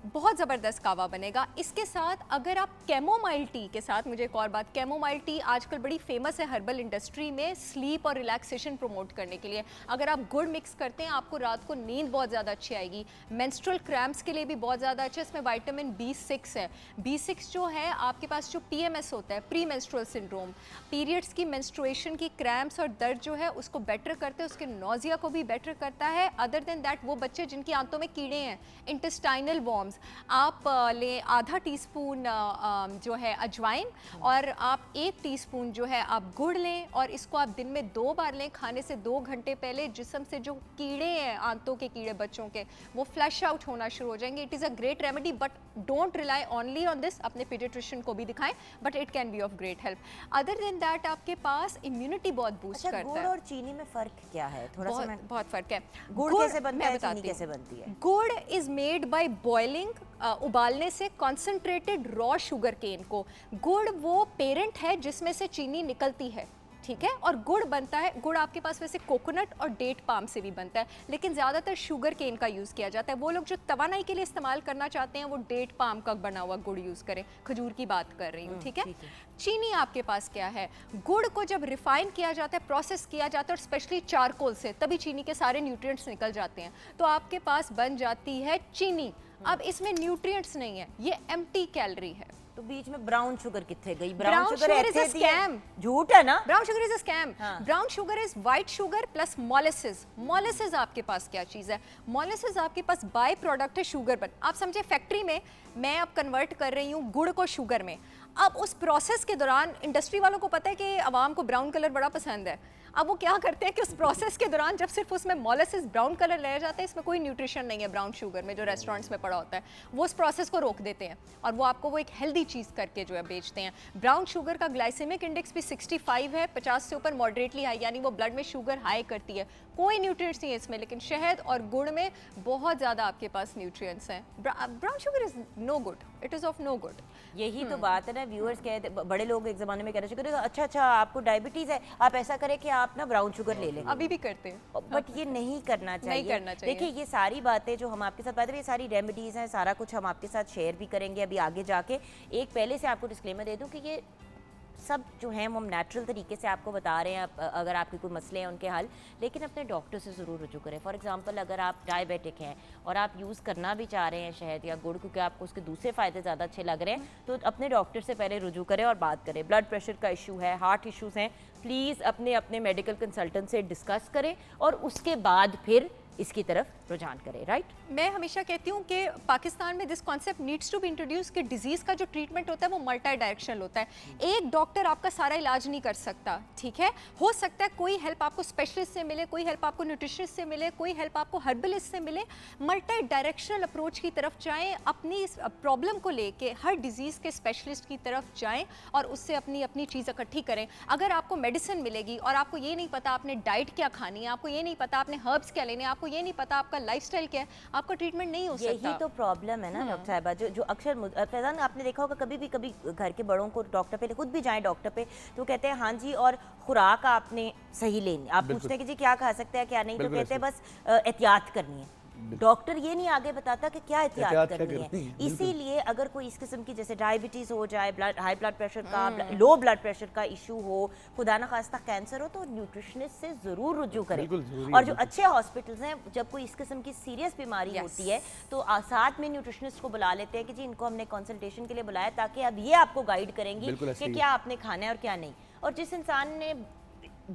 [SPEAKER 5] बहुत ज़बरदस्त कावा बनेगा। इसके साथ अगर आप कैमोमाइल टी के साथ, मुझे एक और बात, कैमोमाइल टी आजकल बड़ी फेमस है हर्बल इंडस्ट्री में स्लीप और रिलैक्सेशन प्रमोट करने के लिए। अगर आप गुड़ मिक्स करते हैं आपको रात को नींद बहुत ज़्यादा अच्छी आएगी। मेंस्ट्रुअल क्रैम्प्स के लिए भी बहुत ज़्यादा अच्छा, इसमें विटामिन B6 है। B6 जो है आपके पास जो PMS होता है, प्री मेंस्ट्रुअल सिंड्रोम, पीरियड्स की मेंस्ट्रुएशन की क्रैम्प्स और दर्द जो है उसको बेटर करते हैं, उसके नोजिया को भी बेटर करता है। अदर देन दैट वो बच्चे जिनकी आंतों में कीड़े हैं, इंटेस्टाइनल वॉर्म्स, आप लें आधा टीस्पून जो है अजवाइन और आप 1 टीस्पून जो है आप गुड़ लें और इसको आप दिन में 2 बार लें। खाने से 2 घंटे पहले जिस्म से जो कीड़े हैं, आंतों के कीड़े बच्चों के, वो फ्लैश आउट होना शुरू हो जाएंगे। It is a great remedy, but don't rely only on this. अपने पीडियाट्रिशियन को भी दिखाएं, but it can be of great help. Other than that आपके पास इम्यूनिटी बहुत बूस्ट करता
[SPEAKER 1] गुड़
[SPEAKER 5] है।
[SPEAKER 1] और चीनी में फ़र्क क्या है? थोड़ा सा
[SPEAKER 5] बहुत फ़र्क है।
[SPEAKER 1] गुड़ कैसे बनता
[SPEAKER 5] मैं
[SPEAKER 1] है,
[SPEAKER 5] बताती
[SPEAKER 1] चीनी
[SPEAKER 5] हूँ।
[SPEAKER 1] कैसे बनती है?
[SPEAKER 5] गुड़ इज मेड बाय बॉइलिंग, उबालने से कॉन्सेंट्रेटेड रॉ शुगर केन को। गुड़ वो पेरेंट है जिसमें से चीनी निकलती है, ठीक है, और गुड़ बनता है। गुड़ आपके पास वैसे कोकोनट और डेट पाम से भी बनता है, लेकिन ज़्यादातर शुगर केन का यूज़ किया जाता है। वो लोग जो तवानाई के लिए इस्तेमाल करना चाहते हैं वो डेट पाम का बना हुआ गुड़ यूज़ करें। खजूर की बात कर रही हूँ, ठीक है। चीनी आपके पास क्या है? गुड़ को जब रिफाइन किया जाता है, प्रोसेस किया जाता है और स्पेशली चारकोल से, तभी चीनी के सारे न्यूट्रिएंट्स निकल जाते हैं, तो आपके पास बन जाती है चीनी। अब इसमें न्यूट्रिएंट्स नहीं है, ये एम्प्टी कैलोरी है।
[SPEAKER 1] तो बीच में ब्राउन शुगर कितने गई?
[SPEAKER 5] Brown sugar is a scam.
[SPEAKER 1] झूठ है ना?
[SPEAKER 5] Brown sugar is a scam. Brown sugar is white sugar plus molasses. Molasses आपके पास क्या चीज़ है? मोलेसिस आपके पास बाय प्रोडक्ट है शुगर बन। आप समझे, फैक्ट्री में मैं अब कन्वर्ट कर रही हूँ गुड़ को शुगर में। अब उस प्रोसेस के दौरान इंडस्ट्री वालों को पता है कि आवाम को ब्राउन कलर बड़ा पसंद है। अब वो क्या करते हैं कि उस प्रोसेस के दौरान जब सिर्फ उसमें मोलेसिस ब्राउन कलर ले जाता है, इसमें कोई न्यूट्रिशन नहीं है ब्राउन शुगर में जो रेस्टोरेंट्स में पड़ा होता है, वो उस प्रोसेस को रोक देते हैं और वो आपको वो एक हेल्दी चीज़ करके जो है बेचते हैं। ब्राउन शुगर का ग्लाइसेमिक इंडेक्स भी 65 है, 50 से ऊपर मॉडरेटली हाई, यानी वो ब्लड में शुगर हाई करती है। कोई न्यूट्रिएंट्स नहीं है इसमें, लेकिन शहद और गुड़ में बहुत ज़्यादा आपके पास न्यूट्रिएंट्स हैं। Brown sugar is no good, it is of no good.
[SPEAKER 1] यही तो बात है ना, व्यूअर्स कहते, बड़े लोग एक ज़माने में कह रहे थे अच्छा आपको डायबिटीज़ है, आप ऐसा करें कि आप ना ब्राउन शुगर ले लें।
[SPEAKER 5] अभी भी करते हैं,
[SPEAKER 1] बट ये नहीं करना चाहिए।
[SPEAKER 5] नहीं करना चाहिए।
[SPEAKER 1] देखिए, ये सारी बातें जो हम आपके साथ बात, ये सारी रेमेडीज़ हैं, सारा कुछ हम आपके साथ शेयर भी करेंगे अभी आगे जाके। एक पहले से आपको डिस्क्लेमर दे दूं कि ये सब जो हैं वो हम नेचुरल तरीके से आपको बता रहे हैं। अगर आपके कोई मसले हैं उनके हल, लेकिन अपने डॉक्टर से ज़रूर रुजू करें। फॉर एग्जांपल, अगर आप डायबिटिक हैं और आप यूज़ करना भी चाह रहे हैं शहद या गुड़, क्योंकि आपको उसके दूसरे फ़ायदे ज़्यादा अच्छे लग रहे हैं, तो अपने डॉक्टर से पहले रुजू करें और बात करें। ब्लड प्रेशर का इशू है, हार्ट इशूज़ हैं, प्लीज़ अपने मेडिकल कंसल्टेंट से डिस्कस करें और उसके बाद फिर इसकी तरफ रुझान करें। राइट,
[SPEAKER 5] मैं हमेशा कहती हूँ कि पाकिस्तान में this concept needs to be introduce कि डिजीज़ का जो ट्रीटमेंट होता है वो मल्टी डायरेक्शनल होता है। एक डॉक्टर आपका सारा इलाज नहीं कर सकता, ठीक है। हो सकता है कोई हेल्प आपको स्पेशलिस्ट से मिले, कोई हेल्प आपको न्यूट्रिशनिस्ट से मिले, कोई हेल्प आपको हर्बलिस्ट से मिले। मल्टी डायरेक्शनल अप्रोच की तरफ जाएँ, अपनी इस प्रॉब्लम को लेके हर डिजीज़ के स्पेशलिस्ट की तरफ जाएँ और उससे अपनी चीज़ इकट्ठी करें। अगर आपको मेडिसिन मिलेगी और आपको ये नहीं पता आपने डाइट क्या खानी है, आपको ये नहीं पता आपने हर्ब्स क्या लेने, आपको ये नहीं पता आपका लाइफस्टाइल क्या है, आपका ट्रीटमेंट नहीं हो सकता।
[SPEAKER 1] यही तो प्रॉब्लम है ना डॉक्टर साहिबा, जो अक्सर फैजान आपने देखा होगा, कभी घर के बड़ों को डॉक्टर पे, खुद भी जाएं डॉक्टर पे, तो कहते हैं हाँ जी, और खुराक आपने सही लेनी। आप पूछते हैं कि जी क्या खा सकते हैं क्या नहीं, तो कहते हैं बस एहतियात करनी है। डॉक्टर ये नहीं आगे बताता कि क्या एहतियात करनी है। इसीलिए अगर कोई इस किस्म की जैसे डायबिटीज़ हो जाए, हाई ब्लड प्रेशर का, लो ब्लड प्रेशर का इशू हो, खुदा ना खास्ता कैंसर हो, तो न्यूट्रिशनिस्ट से ज़रूर रुजू करें। और जो अच्छे हॉस्पिटल्स हैं, जब कोई इस किस्म की सीरियस बीमारी होती है तो साथ में न्यूट्रिशनिस्ट को बुला लेते हैं कि जी इनको हमने कंसल्टेशन के लिए बुलाया, ताकि अब ये आपको गाइड करेंगी कि क्या आपने खाना है और क्या नहीं। और जिस इंसान ने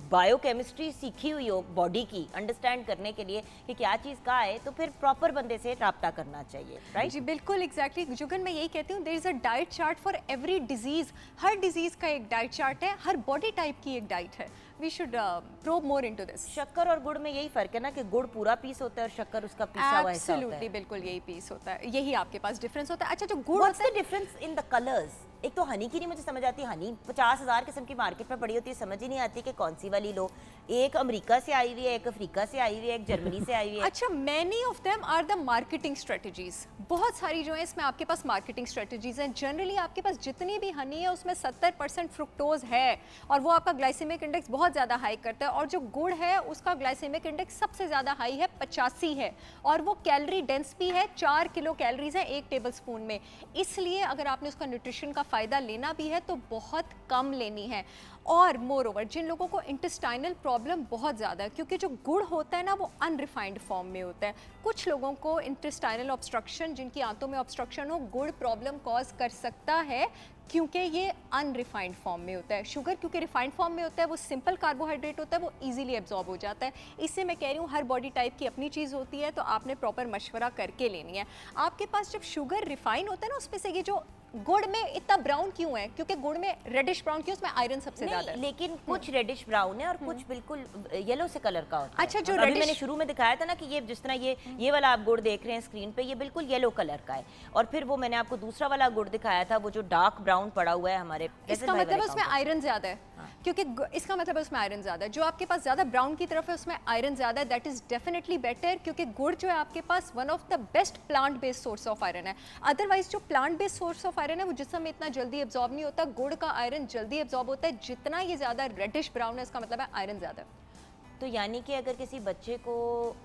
[SPEAKER 1] बायोकेमिस्ट्री सीखी हुई हो बॉडी की, अंडरस्टैंड करने के लिए कि क्या चीज़ का है, तो फिर प्रॉपर बंदे से राब्ता करना चाहिए। राइट
[SPEAKER 5] जी बिल्कुल, एग्जैक्टली जुगन, मैं यही कहती हूँ, there is a diet chart for every disease. हर डिजीज़ का एक डाइट चार्ट है, हर बॉडी टाइप की एक डाइट है। We should probe more into this.
[SPEAKER 1] शक्कर और गुड़ में यही फर्क है ना कि गुड़ पूरा पीस होता है और शक्कर उसका पीसा हुआ हिस्सा होता है।
[SPEAKER 5] बिल्कुल यही पीस होता है, यही आपके पास डिफरेंस होता है। अच्छा, जो गुड़
[SPEAKER 1] व्हाट्स
[SPEAKER 5] होता
[SPEAKER 1] the difference in the colours? एक तो हनी की नहीं मुझे समझ आती, हनी 50,000 किस्म की मार्केट में पड़ी होती है, समझ ही नहीं आती कि कौन सी वाली लो। एक अमेरिका से आई हुई है, एक अफ्रीका से आई हुई है, एक जर्मनी से आई हुई है।
[SPEAKER 5] अच्छा, many of them are the marketing strategies. बहुत सारी जो है इसमें आपके पास मार्केटिंग स्ट्रेटजीज हैं। जनरली आपके पास जितनी भी हनी है उसमें 70% फ्रुक्टोज है और वो आपका ग्लाइसेमिक इंडेक्स बहुत बहुत ज़्यादा हाई करता है। और जो गुड़ है उसका ग्लाइसेमिक इंडेक्स सबसे ज़्यादा हाई है, 85 है, और वो कैलोरी डेंस भी है, 4 किलो कैलोरीज है 1 टेबल स्पून में। इसलिए अगर आपने उसका न्यूट्रिशन का फ़ायदा लेना भी है तो बहुत कम लेनी है। और मोर ओवर जिन लोगों को इंटेस्टाइनल प्रॉब्लम बहुत ज़्यादा है, क्योंकि जो गुड़ होता है ना वो अनरिफाइंड फॉर्म में होता है, कुछ लोगों को इंटेस्टाइनल ऑब्स्ट्रक्शन, जिनकी आंतों में ऑब्स्ट्रक्शन हो, गुड़ प्रॉब्लम कॉज कर सकता है क्योंकि ये अनरिफाइंड फॉर्म में होता है। शुगर क्योंकि रिफाइंड फॉर्म में होता है, वो सिंपल कार्बोहाइड्रेट होता है, वो इजीली एब्जॉर्ब हो जाता है। इससे मैं कह रही हूँ हर बॉडी टाइप की अपनी चीज़ होती है, तो आपने प्रॉपर मशवरा करके लेनी है। आपके पास जब शुगर रिफाइन होता है ना, उसमें से ये जो गुड़ में इतना ब्राउन क्यों है, क्योंकि गुड़ में रेडिश ब्राउन क्यों, उसमें आयरन सबसे ज्यादा है।
[SPEAKER 1] लेकिन कुछ रेडिश ब्राउन है और कुछ बिल्कुल येलो से कलर का होता है।
[SPEAKER 5] अच्छा, जो
[SPEAKER 1] अभी मैंने शुरू में दिखाया था ना कि ये जिस तरह ये वाला आप गुड़ देख रहे हैं स्क्रीन पे, ये बिल्कुल येलो कलर का है, और फिर वो मैंने आपको दूसरा वाला गुड़ दिखाया था वो जो डार्क ब्राउन पड़ा हुआ है हमारे,
[SPEAKER 5] इसका मतलब उसमें आयरन ज्यादा है। क्योंकि इसका मतलब है उसमें आयरन ज़्यादा है। जो आपके पास ज़्यादा ब्राउन की तरफ है उसमें आयरन ज़्यादा है, दैट इज़ डेफिनेटली बेटर, क्योंकि गुड़ जो है आपके पास one of the best plant based source of iron है। अदरवाइज जो plant based source of iron है वो जिस्म में इतना जल्दी एब्जॉर्ब नहीं होता, गुड़ का आयरन जल्दी एब्जॉर्ब होता है। जितना ये ज़्यादा रेडिश ब्राउन है इसका मतलब है आयरन ज़्यादा है।
[SPEAKER 1] तो यानी कि अगर किसी बच्चे को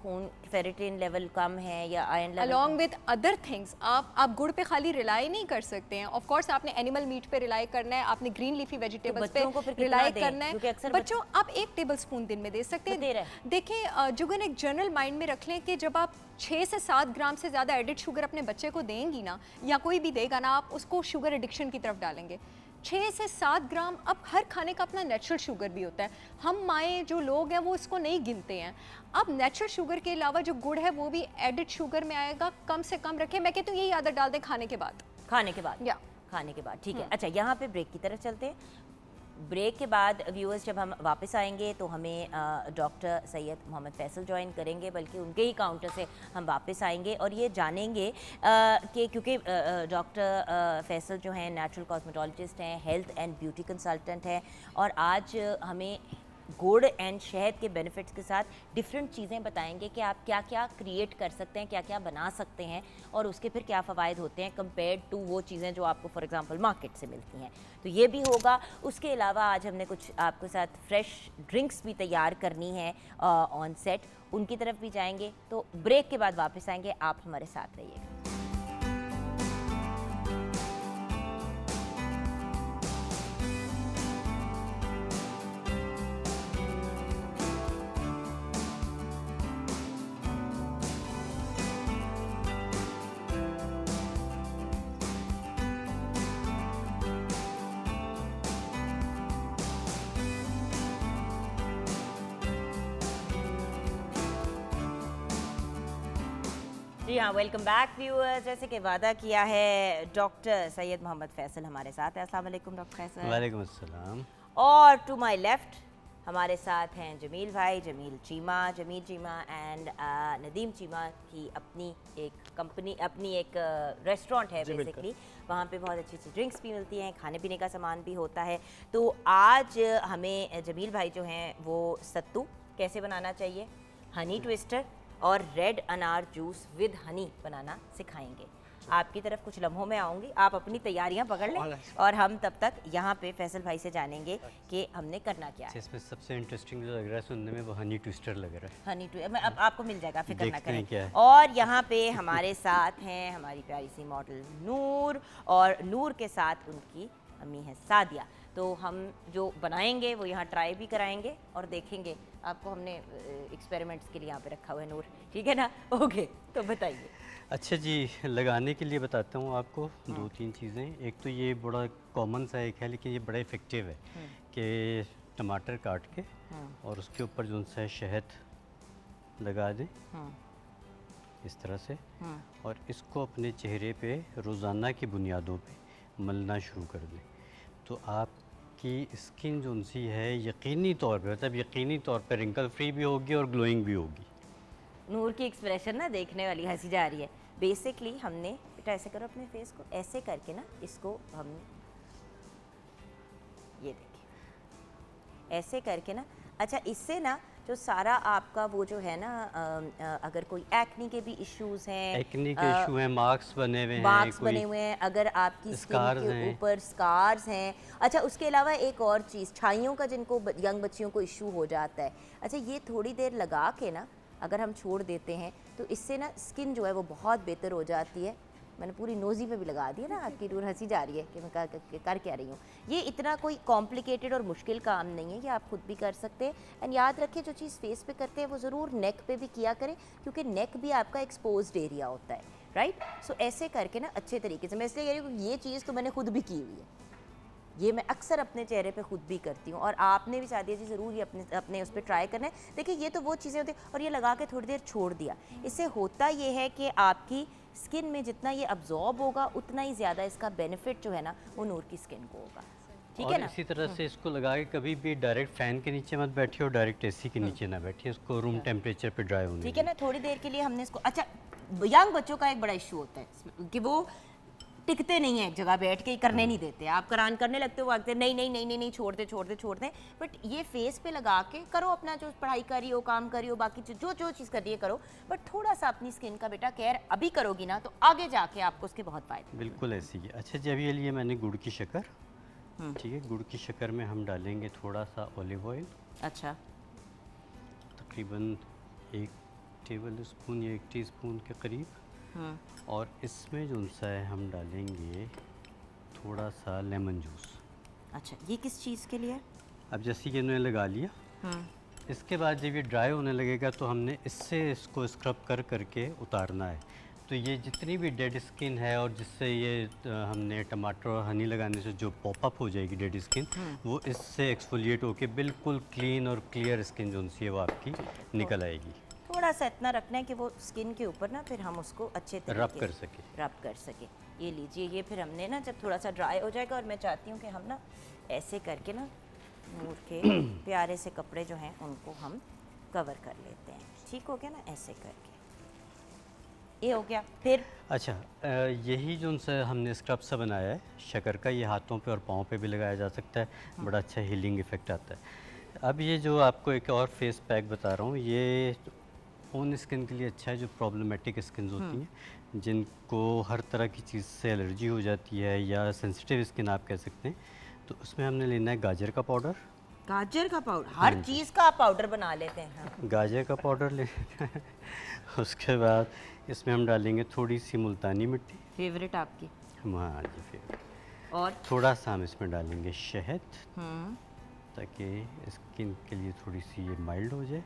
[SPEAKER 1] खून फेरिटिन लेवल कम है या iron level
[SPEAKER 5] along with other things, आप गुड़ पे खाली रिलाई नहीं कर सकते हैं। ऑफ कोर्स आपने एनिमल मीट पे रिलाई करना है, आपने ग्रीन लीफी वेजिटेबल्स पे रिलाई करना है। बच्चों आप 1 टेबल स्पून दिन में दे सकते हैं। देखिए जुगन, एक जनरल माइंड में रख लें कि जब आप 6 से 7 ग्राम से ज़्यादा एडिड शुगर अपने बच्चे को देंगी ना, या कोई भी देगा ना, आप उसको शुगर एडिक्शन की तरफ डालेंगे। 6 से 7 ग्राम, अब हर खाने का अपना नेचुरल शुगर भी होता है। हम माएँ जो लोग हैं वो इसको नहीं गिनते हैं। अब नेचुरल शुगर के अलावा जो गुड़ है वो भी एडिड शुगर में आएगा, कम से कम रखें। मैं कहती हूँ यही आदत डाल दें खाने के बाद।
[SPEAKER 1] खाने के बाद ठीक है। अच्छा, यहाँ पे ब्रेक की तरफ चलते हैं। ब्रेक के बाद व्यूअर्स जब हम वापस आएंगे तो हमें डॉक्टर सैयद मोहम्मद फैसल ज्वाइन करेंगे, बल्कि उनके ही काउंटर से हम वापस आएंगे और ये जानेंगे कि क्योंकि डॉक्टर फैसल जो हैं नेचुरल कॉस्मेटोलॉजिस्ट हैं, हेल्थ एंड ब्यूटी कंसल्टेंट हैं, और आज हमें गुड़ एंड शहद के बेनिफिट्स के साथ डिफरेंट चीज़ें बताएंगे कि आप क्या क्या क्रिएट कर सकते हैं, क्या क्या बना सकते हैं, और उसके फिर क्या फ़वाइद होते हैं कंपेयर्ड टू वो चीज़ें जो आपको फॉर एग्जांपल मार्केट से मिलती हैं। तो ये भी होगा। उसके अलावा आज हमने कुछ आपके साथ फ्रेश ड्रिंक्स भी तैयार करनी है ऑन सेट, उनकी तरफ भी जाएंगे। तो ब्रेक के बाद वापस आएंगे, आप हमारे साथ रहिएगा। जी हाँ, वेलकम बैक व्यूअर्स। जैसे कि वादा किया है डॉक्टर सैयद मोहम्मद फैसल हमारे साथ है। अस्सलाम वालेकुम डॉक्टर फैसल।
[SPEAKER 6] वालेकुम अस्सलाम।
[SPEAKER 1] और टू माय लेफ्ट हमारे साथ हैं जमील भाई, जमील चीमा एंड नदीम चीमा की अपनी एक कंपनी, अपनी एक रेस्टोरेंट है बेसिकली। वहाँ पे बहुत अच्छी अच्छी ड्रिंक्स भी मिलती हैं, खाने पीने का सामान भी होता है। तो आज हमें जमील भाई जो हैं वो सत्तू कैसे बनाना चाहिए, हनी ट्विस्टर और रेड अनार जूस विद हनी बनाना सिखाएंगे। आपकी तरफ कुछ लम्हों में आऊँगी, आप अपनी तैयारियां पकड़ लें और हम तब तक यहाँ पे फैसल भाई से जानेंगे कि हमने करना क्या है।
[SPEAKER 6] इसमें सबसे इंटरेस्टिंग जो लग रहा है सुनने में वो हनी ट्विस्टर लग रहा है।
[SPEAKER 1] हनी ट्विस्टर अब आपको मिल जाएगा, फिक्र ना करें।
[SPEAKER 6] क्या है।
[SPEAKER 1] और यहाँ पे हमारे साथ हैं हमारी प्यारी सी मॉडल नूर, और नूर के साथ उनकी अम्मी है सादिया। तो हम जो बनाएंगे वो यहाँ ट्राई भी कराएंगे और देखेंगे। आपको हमने एक्सपेरिमेंट्स के लिए यहाँ पे रखा हुआ है नूर, ठीक है ना? ओके, तो बताइए।
[SPEAKER 6] अच्छा जी, लगाने के लिए बताता हूँ आपको 2-3 चीज़ें। एक तो ये बड़ा कॉमन सा एक है, लेकिन ये बड़ा इफ़ेक्टिव है कि टमाटर काट के और उसके ऊपर जो सा शहद लगा दें इस तरह से, और इसको अपने चेहरे पे रोज़ाना की बुनियादों पे मलना शुरू कर दें। तो आपकी स्किन जो सी है यकीनी तौर पे, मतलब यकीनी तौर पे रिंकल फ्री भी होगी और ग्लोइंग भी होगी।
[SPEAKER 1] नूर की एक्सप्रेशन ना देखने वाली, हंसी जा रही है। बेसिकली हमने, बेटा ऐसे करो अपने फेस को, ऐसे करके ना इसको हमने, ये देखिए ऐसे करके ना, अच्छा इससे ना जो सारा आपका वो जो है ना अगर कोई एक्नी के भी इश्यूज हैं,
[SPEAKER 6] एक्ने के इशू हैं, मार्क्स बने हुए हैं,
[SPEAKER 1] मार्क्स
[SPEAKER 6] कोई
[SPEAKER 1] बने हुए हैं, अगर आपकी स्किन
[SPEAKER 6] scars
[SPEAKER 1] के
[SPEAKER 6] हैं।
[SPEAKER 1] ऊपर स्कार्स हैं। अच्छा, उसके अलावा एक और चीज़, छाइयों का जिनको यंग बच्चियों को इशू हो जाता है, अच्छा ये थोड़ी देर लगा के ना अगर हम छोड़ देते हैं तो इससे ना स्किन जो है वो बहुत बेहतर हो जाती है। मैंने पूरी नोज़ी पे भी लगा दिया ना, आपकी दूर हंसी जा रही है कि मैं कर क्या रही हूँ। ये इतना कोई कॉम्प्लिकेटेड और मुश्किल काम नहीं है, ये आप खुद भी कर सकते हैं। एंड याद रखिए, जो चीज़ फेस पे करते हैं वो ज़रूर नेक पे भी किया करें, क्योंकि नेक भी आपका एक्सपोज्ड एरिया होता है, राइट। सो ऐसे करके ना अच्छे तरीके से, मैं इसलिए कह रही हूँ ये चीज़ तो मैंने खुद भी की हुई है, ये मैं अक्सर अपने चेहरे पे खुद भी करती हूँ, और आपने भी सादिया जी ज़रूर ये अपने उस पर ट्राई करना है। देखिए ये तो वो चीज़ें होती हैं, और ये लगा के थोड़ी देर छोड़ दिया, इससे होता ये है कि आपकी स्किन में जितना ये अब्जॉर्ब होगा उतना ही ज़्यादा इसका बेनिफिट जो है ना वो नूर की स्किन को होगा, ठीक है
[SPEAKER 6] और
[SPEAKER 1] ना।
[SPEAKER 6] इसी तरह से इसको लगा के कभी भी डायरेक्ट फैन के नीचे मत बैठिए और डायरेक्ट एसी के नीचे ना बैठिए, इसको रूम टेम्परेचर पे ड्राई होने
[SPEAKER 1] ठीक है ना, थोड़ी देर के लिए हमने इसको। अच्छा, यंग बच्चों का एक बड़ा इशू होता है कि वो टिकते नहीं है एक जगह बैठ के, करने नहीं देते, आप करने लगते हो, वो आगते नहीं नहीं नहीं नहीं नहीं छोड़ते। बट ये फेस पे लगा के करो, अपना जो पढ़ाई करी हो, काम करी हो, बाकी जो चीज़ कर रही है करो, बट थोड़ा सा अपनी स्किन का बेटा केयर अभी करोगी ना तो आगे जाके आपको उसके बहुत फायदे।
[SPEAKER 6] बिल्कुल ऐसी है। अच्छा जी, अभी ये लिए मैंने गुड़ की शक्कर, ठीक है, गुड़ की शक्कर में हम डालेंगे थोड़ा सा ऑलिव ऑयल,
[SPEAKER 1] अच्छा,
[SPEAKER 6] तकरीबन 1 टेबल स्पून या 1 टीस्पून के करीब, और इसमें जो सा है हम डालेंगे थोड़ा सा लेमन जूस।
[SPEAKER 1] अच्छा, ये किस चीज़ के लिए?
[SPEAKER 6] अब जैसे कि इन्होंने लगा लिया, इसके बाद जब ये ड्राई होने लगेगा तो हमने इससे इसको स्क्रब करके उतारना है। तो ये जितनी भी डेड स्किन है और जिससे ये हमने टमाटर और हनी लगाने से जो पॉपअप हो जाएगी डेड स्किन, वो इससे एक्सफोलिएट होके बिल्कुल क्लीन और क्लियर स्किन जो सी है वो आपकी निकल आएगी।
[SPEAKER 1] थोड़ा सा इतना रखना है कि वो स्किन के ऊपर ना फिर हम उसको अच्छे तरीके
[SPEAKER 6] रब कर सके।
[SPEAKER 1] ये लीजिए, ये फिर हमने ना जब थोड़ा सा ड्राई हो जाएगा, और मैं चाहती हूँ कि हम ना ऐसे करके ना नूर के प्यारे से कपड़े जो हैं उनको हम कवर कर लेते हैं। ठीक हो गया ना, ऐसे करके ये हो गया। फिर
[SPEAKER 6] अच्छा, यही जो सा हमने स्क्रब सा बनाया है शक्कर का, ये हाथों पे और पाँव पे भी लगाया जा सकता है, बड़ा अच्छा हीलिंग इफ़ेक्ट आता है। अब ये जो आपको एक और फेस पैक बता रहा हूँ, ये उन स्किन के लिए अच्छा है जो प्रॉब्लमेटिक स्किन होती हैं, जिनको हर तरह की चीज़ से एलर्जी हो जाती है या सेंसिटिव स्किन आप कह सकते हैं। तो उसमें हमने लेना है गाजर का पाउडर।
[SPEAKER 1] गाजर का पाउडर, हर चीज़ का आप पाउडर बना लेते हैं। हाँ।
[SPEAKER 6] गाजर का पाउडर ले उसके बाद इसमें हम डालेंगे थोड़ी सी मुल्तानी मिट्टी,
[SPEAKER 1] फेवरेट आपकी।
[SPEAKER 6] हाँ जी फेवरेट।
[SPEAKER 1] और
[SPEAKER 6] थोड़ा सा हम इसमें डालेंगे शहद, ताकि स्किन के लिए थोड़ी सी ये माइल्ड हो जाए।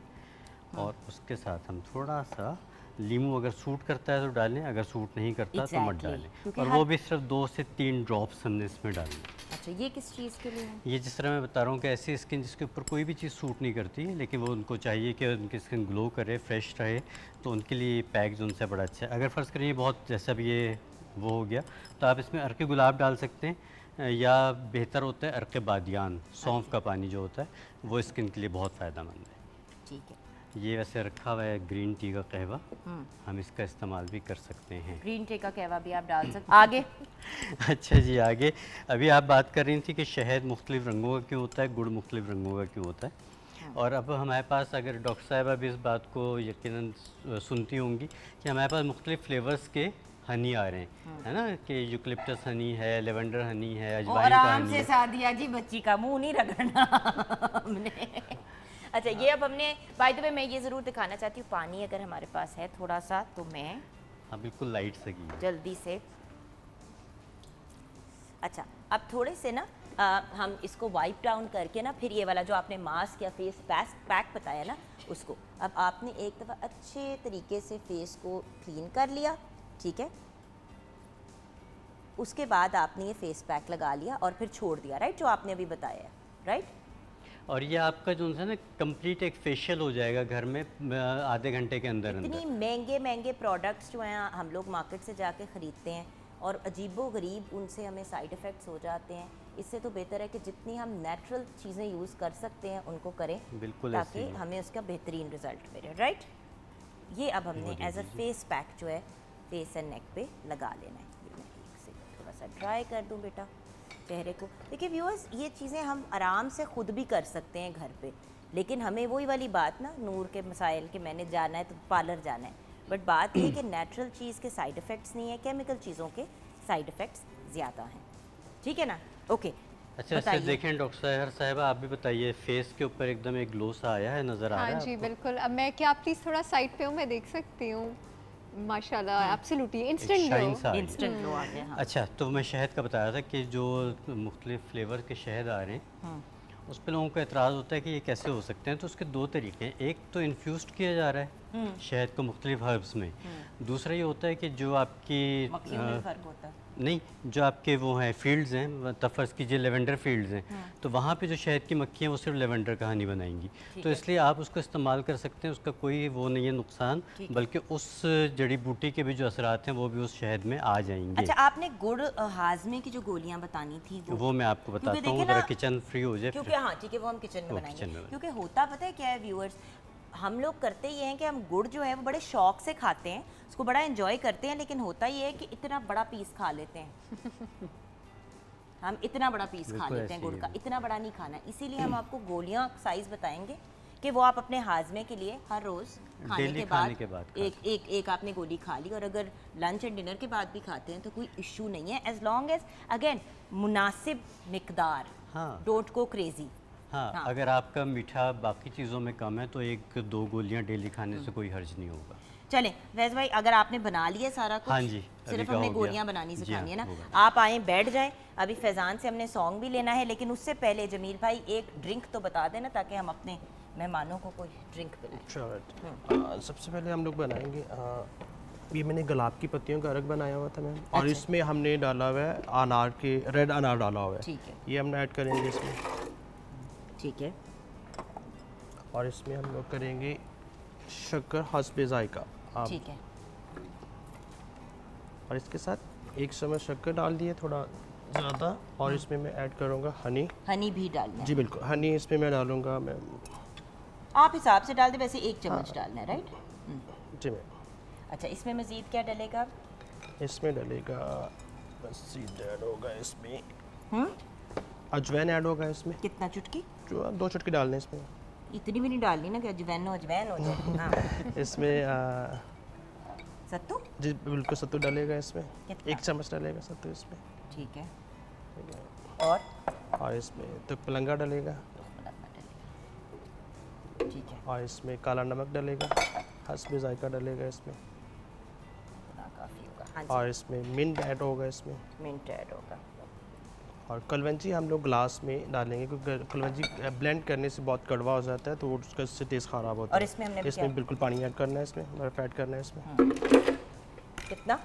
[SPEAKER 6] और उसके साथ हम थोड़ा सा लीमू, अगर सूट करता है तो डालें, अगर सूट नहीं करता तो मत डालें। और वो भी सिर्फ 2 से 3 ड्रॉप्स हमने इसमें डालने।
[SPEAKER 1] अच्छा, ये किस चीज़ के लिए है?
[SPEAKER 6] ये जिस तरह मैं बता रहा हूँ कि ऐसी स्किन जिसके ऊपर कोई भी चीज़ सूट नहीं करती, लेकिन वो उनको चाहिए कि उनकी स्किन ग्लो करे, फ्रेश रहे, तो उनके लिए पैक जो उनसे बड़ा अच्छा है। अगर फ़र्ज़ करें ये बहुत जैसा भी ये वो हो गया, तो आप इसमें अर्के गुलाब डाल सकते हैं, या बेहतर होता है अर्के बादियान, सौंफ का पानी जो होता है, वो स्किन के लिए बहुत फ़ायदेमंद है।
[SPEAKER 1] ठीक है।
[SPEAKER 6] ये वैसे रखा हुआ है ग्रीन टी का कहवा, हम इसका इस्तेमाल भी कर सकते हैं।
[SPEAKER 1] ग्रीन टी का कहवा भी आप डाल सकते हैं। आगे
[SPEAKER 6] अच्छा जी, आगे अभी आप बात कर रही थी कि शहद मुख्तलिफ रंगों का क्यों होता है, गुड़ मुख्तलिफ रंगों का क्यों होता है। और अब हमारे पास, अगर डॉक्टर साहिबा भी इस बात को यकीनन सुनती होंगी, कि हमारे पास मुख्तलिफ फ्लेवर्स के हनी आ रहे हैं, है ना, कि यूकलिप्टस हनी है, लेवेंडर हनी है, अजवाइन का
[SPEAKER 1] आराम
[SPEAKER 6] हनी
[SPEAKER 1] से
[SPEAKER 6] है।
[SPEAKER 1] सादिया जी, बच्ची का मुंह नहीं रगड़ना हमने। अच्छा, ये अब हमने, बाय द वे मैं ये ज़रूर दिखाना चाहती हूँ, पानी अगर हमारे पास है थोड़ा सा तो मैं
[SPEAKER 6] हाँ बिल्कुल लाइट सगी
[SPEAKER 1] जल्दी से। अच्छा, अब थोड़े से ना हम इसको वाइप डाउन करके ना, फिर ये वाला जो आपने मास्क या फेस पैक बताया ना, उसको अब आपने एक दफ़ा अच्छे तरीके से फेस को क्लीन कर लिया, ठीक है। उसके बाद आपने ये फेस पैक लगा लिया और फिर छोड़ दिया, राइट, जो आपने अभी बताया है, राइट।
[SPEAKER 6] और ये आपका जो है ना कंप्लीट एक फेशियल हो जाएगा घर में आधे घंटे के अंदर
[SPEAKER 1] इतनी महंगे प्रोडक्ट्स जो हैं हम लोग मार्केट से जाके ख़रीदते हैं, और अजीबो गरीब उनसे हमें साइड इफ़ेक्ट्स हो जाते हैं। इससे तो बेहतर है कि जितनी हम नेचुरल चीज़ें यूज़ कर सकते हैं उनको करें,
[SPEAKER 6] बिल्कुल,
[SPEAKER 1] ताकि हमें उसका बेहतरीन रिज़ल्ट मिले, राइट। ये अब हमने एज अ फेस पैक जो है फेस एंड नेक पे लगा लेना है। मैं एक से थोड़ा सा ड्राई कर दूँ बेटा चेहरे को। देखिए व्यूअर्स, ये चीज़ें हम आराम से ख़ुद भी कर सकते हैं घर पे, लेकिन हमें वही वाली बात ना नूर के मसाइल के मैंने जाना है तो पार्लर जाना है, बट बात ये कि नेचुरल चीज़ के साइड इफ़ेक्ट्स नहीं है, केमिकल चीज़ों के साइड इफ़ेक्ट्स ज़्यादा हैं, ठीक है ना? ओके
[SPEAKER 6] अच्छा देखें डॉक्टर साहब साहिबा, आप भी बताइए, फेस के ऊपर एकदम एक ग्लो सा आया है, नज़र आ रहा है
[SPEAKER 5] हाँ जी
[SPEAKER 6] आपको?
[SPEAKER 5] बिल्कुल। अब मैं क्या आप प्लीज़ थोड़ा साइड पे हूँ, मैं देख सकती हूँ। माशाल्लाह, एब्सोल्युटली इंस्टेंट
[SPEAKER 6] शाइन
[SPEAKER 5] ग्लो।
[SPEAKER 6] सा आ रही है।
[SPEAKER 1] इंस्टेंट ग्लो आ गया। हाँ।
[SPEAKER 6] अच्छा, तो मैं शहद का बताया था कि जो मुख्तलिफ फ्लेवर के शहद आ रहे हैं, उस पर लोगों का एतराज़ होता है कि ये कैसे हो सकते हैं। तो उसके दो तरीके हैं, एक तो इन्फ्यूज़ड किया जा रहा है शहद को मुख्तलिफ हर्ब्स में, दूसरा ये होता है कि जो आपकी
[SPEAKER 1] मक्खियों में फ़र्क होता है।
[SPEAKER 6] नहीं, जो आपके वो हैं फील्ड्स हैं, तफर्स कीजिए लेवेंडर फील्ड्स हैं, तो वहाँ पे जो शहद की मक्खियाँ वो सिर्फ लेवेंडर का हनी बनाएंगी, तो इसलिए आप उसको इस्तेमाल कर सकते हैं, उसका कोई वो नहीं है नुकसान, बल्कि उस जड़ी बूटी के भी जो असरात हैं वो भी उस शहद में आ जाएंगे।
[SPEAKER 1] अच्छा, आपने गुड़ हाजमे की जो गोलियां बतानी थी
[SPEAKER 6] वो मैं आपको
[SPEAKER 1] क्योंकि
[SPEAKER 6] बताता हूँ,
[SPEAKER 1] देखिए
[SPEAKER 6] ज़रा
[SPEAKER 1] ना,
[SPEAKER 6] किचन फ्री हो जाए
[SPEAKER 1] क्योंकि
[SPEAKER 6] फिर।
[SPEAKER 1] हाँ ठीक है, वो हम किचन में
[SPEAKER 6] वो
[SPEAKER 1] बनाएंगे,
[SPEAKER 6] किचन में
[SPEAKER 1] क्योंकि होता पता है क्या है व्यूअर्स, हम लोग करते ये हैं कि हम गुड़ जो है वो बड़े शौक से खाते हैं, उसको बड़ा एंजॉय करते हैं, लेकिन होता ये है कि इतना बड़ा पीस खा लेते हैं हम इतना बड़ा पीस खा
[SPEAKER 6] बिल्कुल
[SPEAKER 1] लेते हैं
[SPEAKER 6] ऐसे
[SPEAKER 1] गुड़
[SPEAKER 6] ही
[SPEAKER 1] का,
[SPEAKER 6] है।
[SPEAKER 1] इतना बड़ा नहीं खाना है, इसीलिए हम आपको गोलियां साइज बताएंगे कि वो आप अपने हाजमे के लिए हर रोज़ खाने
[SPEAKER 6] डेली
[SPEAKER 1] के
[SPEAKER 6] खाने
[SPEAKER 1] बाद
[SPEAKER 6] के बाद खा
[SPEAKER 1] एक एक एक आपने गोली खा ली, और अगर लंच एंड डिनर के बाद भी खाते हैं तो कोई इशू नहीं है, एज लॉन्ग एज अगेन मुनासिब मिकदार,
[SPEAKER 6] हाँ।
[SPEAKER 1] Don't go crazy.
[SPEAKER 6] हाँ,
[SPEAKER 1] हाँ।
[SPEAKER 6] अगर आपका मीठा बाकी चीज़ों में कम है तो एक दो गोलियां डेली खाने से कोई हर्ज नहीं होगा।
[SPEAKER 1] चलें वैसे भाई, अगर आपने बना लिया सारा कुछ,
[SPEAKER 6] हाँ जी, अभी
[SPEAKER 1] सिर्फ
[SPEAKER 6] का
[SPEAKER 1] हमने
[SPEAKER 6] हो गया।
[SPEAKER 1] गोलियां बनानी
[SPEAKER 6] जी
[SPEAKER 1] सिखानी है
[SPEAKER 6] हाँ,
[SPEAKER 1] ना,
[SPEAKER 6] हो गया।
[SPEAKER 1] आप आए बैठ जाएं, अभी फैज़ान से हमने सॉन्ग भी लेना है, लेकिन उससे पहले जमील भाई एक ड्रिंक तो बता देना ताकि हम अपने मेहमानों को कोई ड्रिंक पिलाएं।
[SPEAKER 7] श्योर। सबसे पहले हम लोग बनाएंगे ये मैंने गुलाब की पत्तियों का अर्क बनाया हुआ था मैम, और
[SPEAKER 1] अच्छा।
[SPEAKER 7] इसमें हमने डाला हुआ है अनार के, रेड अनार डाला हुआ है,
[SPEAKER 1] ठीक है,
[SPEAKER 7] ये हम ऐड करेंगे इसमें,
[SPEAKER 1] ठीक है,
[SPEAKER 7] और इसमें हम लोग करेंगे शक्कर हस्बे जायका आप,
[SPEAKER 1] ठीक है,
[SPEAKER 7] और इसके साथ 1 चम्मच शक्कर डाल दिए, थोड़ा ज़्यादा, और इसमें मैं ऐड करूँगा हनी।
[SPEAKER 1] हनी भी डालना है,
[SPEAKER 7] जी बिल्कुल, हनी इसमें मैं डालूँगा मैं,
[SPEAKER 1] आप हिसाब से डाल दे, वैसे 1 चम्मच डालना है, राइट?
[SPEAKER 7] जी मैम।
[SPEAKER 1] अच्छा, इसमें मज़ीद क्या डलेगा?
[SPEAKER 7] इसमें डलेगा मज़ीद ऐड होगा इसमें अजवाइन ऐड होगा इसमें,
[SPEAKER 1] कितना चुटकी?
[SPEAKER 7] जो 2 चुटकी डालने हैं इसमें।
[SPEAKER 1] इतनी भी नहीं डालनी ना कि अजवैन हो जाए। हाँ,
[SPEAKER 7] इसमें
[SPEAKER 1] सत्तू,
[SPEAKER 7] जी बिल्कुल सत्तू डलेगा इसमें,
[SPEAKER 1] कितना?
[SPEAKER 7] 1 चम्मच डलेगा सत्तू इसमें,
[SPEAKER 1] ठीक है,
[SPEAKER 7] ठीक है।
[SPEAKER 1] और
[SPEAKER 7] और इसमें तो पलंगा डलेगा,
[SPEAKER 1] ठीक है,
[SPEAKER 7] और इसमें काला नमक डलेगा, हस्बे जायका डलेगा इसमें,
[SPEAKER 1] काफ़ी होगा। हाँ जी,
[SPEAKER 7] और इसमें मिंट ऐड होगा इसमें,
[SPEAKER 1] मिंट ऐड होगा।
[SPEAKER 7] और कलवंजी हम लोग ग्लास में डालेंगे क्योंकि कलवंजी ब्लेंड करने से बहुत कड़वा हो जाता है, तो उसका इससे टेस्ट ख़राब होता
[SPEAKER 1] और
[SPEAKER 7] है।
[SPEAKER 1] इसमें हमने
[SPEAKER 7] इसमें
[SPEAKER 1] क्या?
[SPEAKER 7] बिल्कुल पानी ऐड करना है, इसमें बर्फ़ ऐड करना है इसमें,
[SPEAKER 1] कितना?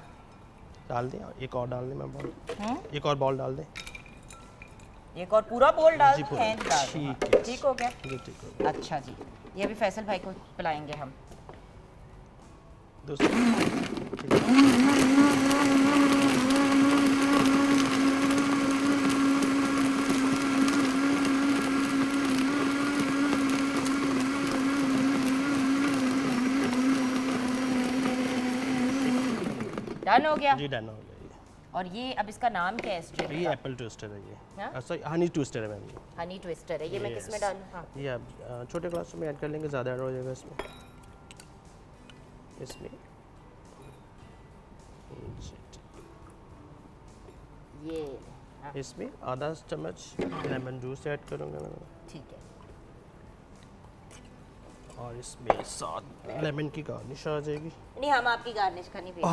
[SPEAKER 7] डाल दें, और एक और डाल दें मैं बॉल, एक और बॉल डाल दें।
[SPEAKER 1] एक और पूरा बोल डाल
[SPEAKER 7] जी,
[SPEAKER 1] दूं?
[SPEAKER 7] पूरा।
[SPEAKER 1] हैं, डाल दूं, हाँ।
[SPEAKER 7] ठीक है।
[SPEAKER 1] ठीक हो गया?
[SPEAKER 7] जी ठीक है।
[SPEAKER 1] अच्छा जी, ये अभी फैसल भाई को पिलाएंगे हम। डन हो गया?
[SPEAKER 7] जी डन हो गया ये।
[SPEAKER 1] और ये अब इसका नाम क्या है इस ड्रिंक
[SPEAKER 7] ये
[SPEAKER 1] का?
[SPEAKER 7] एप्पल ट्विस्टर है ये,
[SPEAKER 1] हाँ?
[SPEAKER 7] सॉरी हनी ट्विस्टर है मैम ये।
[SPEAKER 1] हनी ट्विस्टर है, ये मैं किस में
[SPEAKER 7] Yes.
[SPEAKER 1] डालूं? हाँ,
[SPEAKER 7] ये आप छोटे ग्लास में ऐड कर लेंगे, ज़्यादा ऐड हो जाएगा इसमें, इसमें जी,
[SPEAKER 1] ये हाँ,
[SPEAKER 7] इसमें आधा चम्मच लेमन जूस ऐड करूँगा मैं,
[SPEAKER 1] ठीक है,
[SPEAKER 7] और इसमें साथ लेमन की गार्निश आ जाएगी।
[SPEAKER 1] नहीं हम आपकी गार्निश का नहीं भेज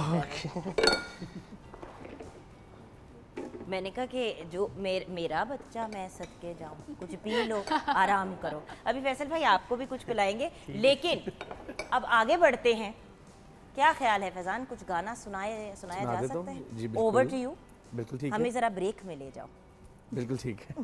[SPEAKER 1] मैंने कहा कि जो मेरा बच्चा मैं सदके जाऊं, कुछ पी लो, आराम करो। अभी फैसल भाई आपको भी कुछ पिलाएंगे, लेकिन अब आगे बढ़ते हैं। क्या ख्याल है फैजान, कुछ गाना सुनाया
[SPEAKER 2] सुना
[SPEAKER 1] जा
[SPEAKER 2] देता हूँ।
[SPEAKER 1] सकता
[SPEAKER 2] जी,
[SPEAKER 1] है?
[SPEAKER 2] बिल्कुल।
[SPEAKER 1] ओवर टू यू,
[SPEAKER 2] बिल्कुल ठीक
[SPEAKER 1] हमें
[SPEAKER 2] है,
[SPEAKER 1] ज़रा ब्रेक में ले जाओ।
[SPEAKER 2] बिल्कुल ठीक है।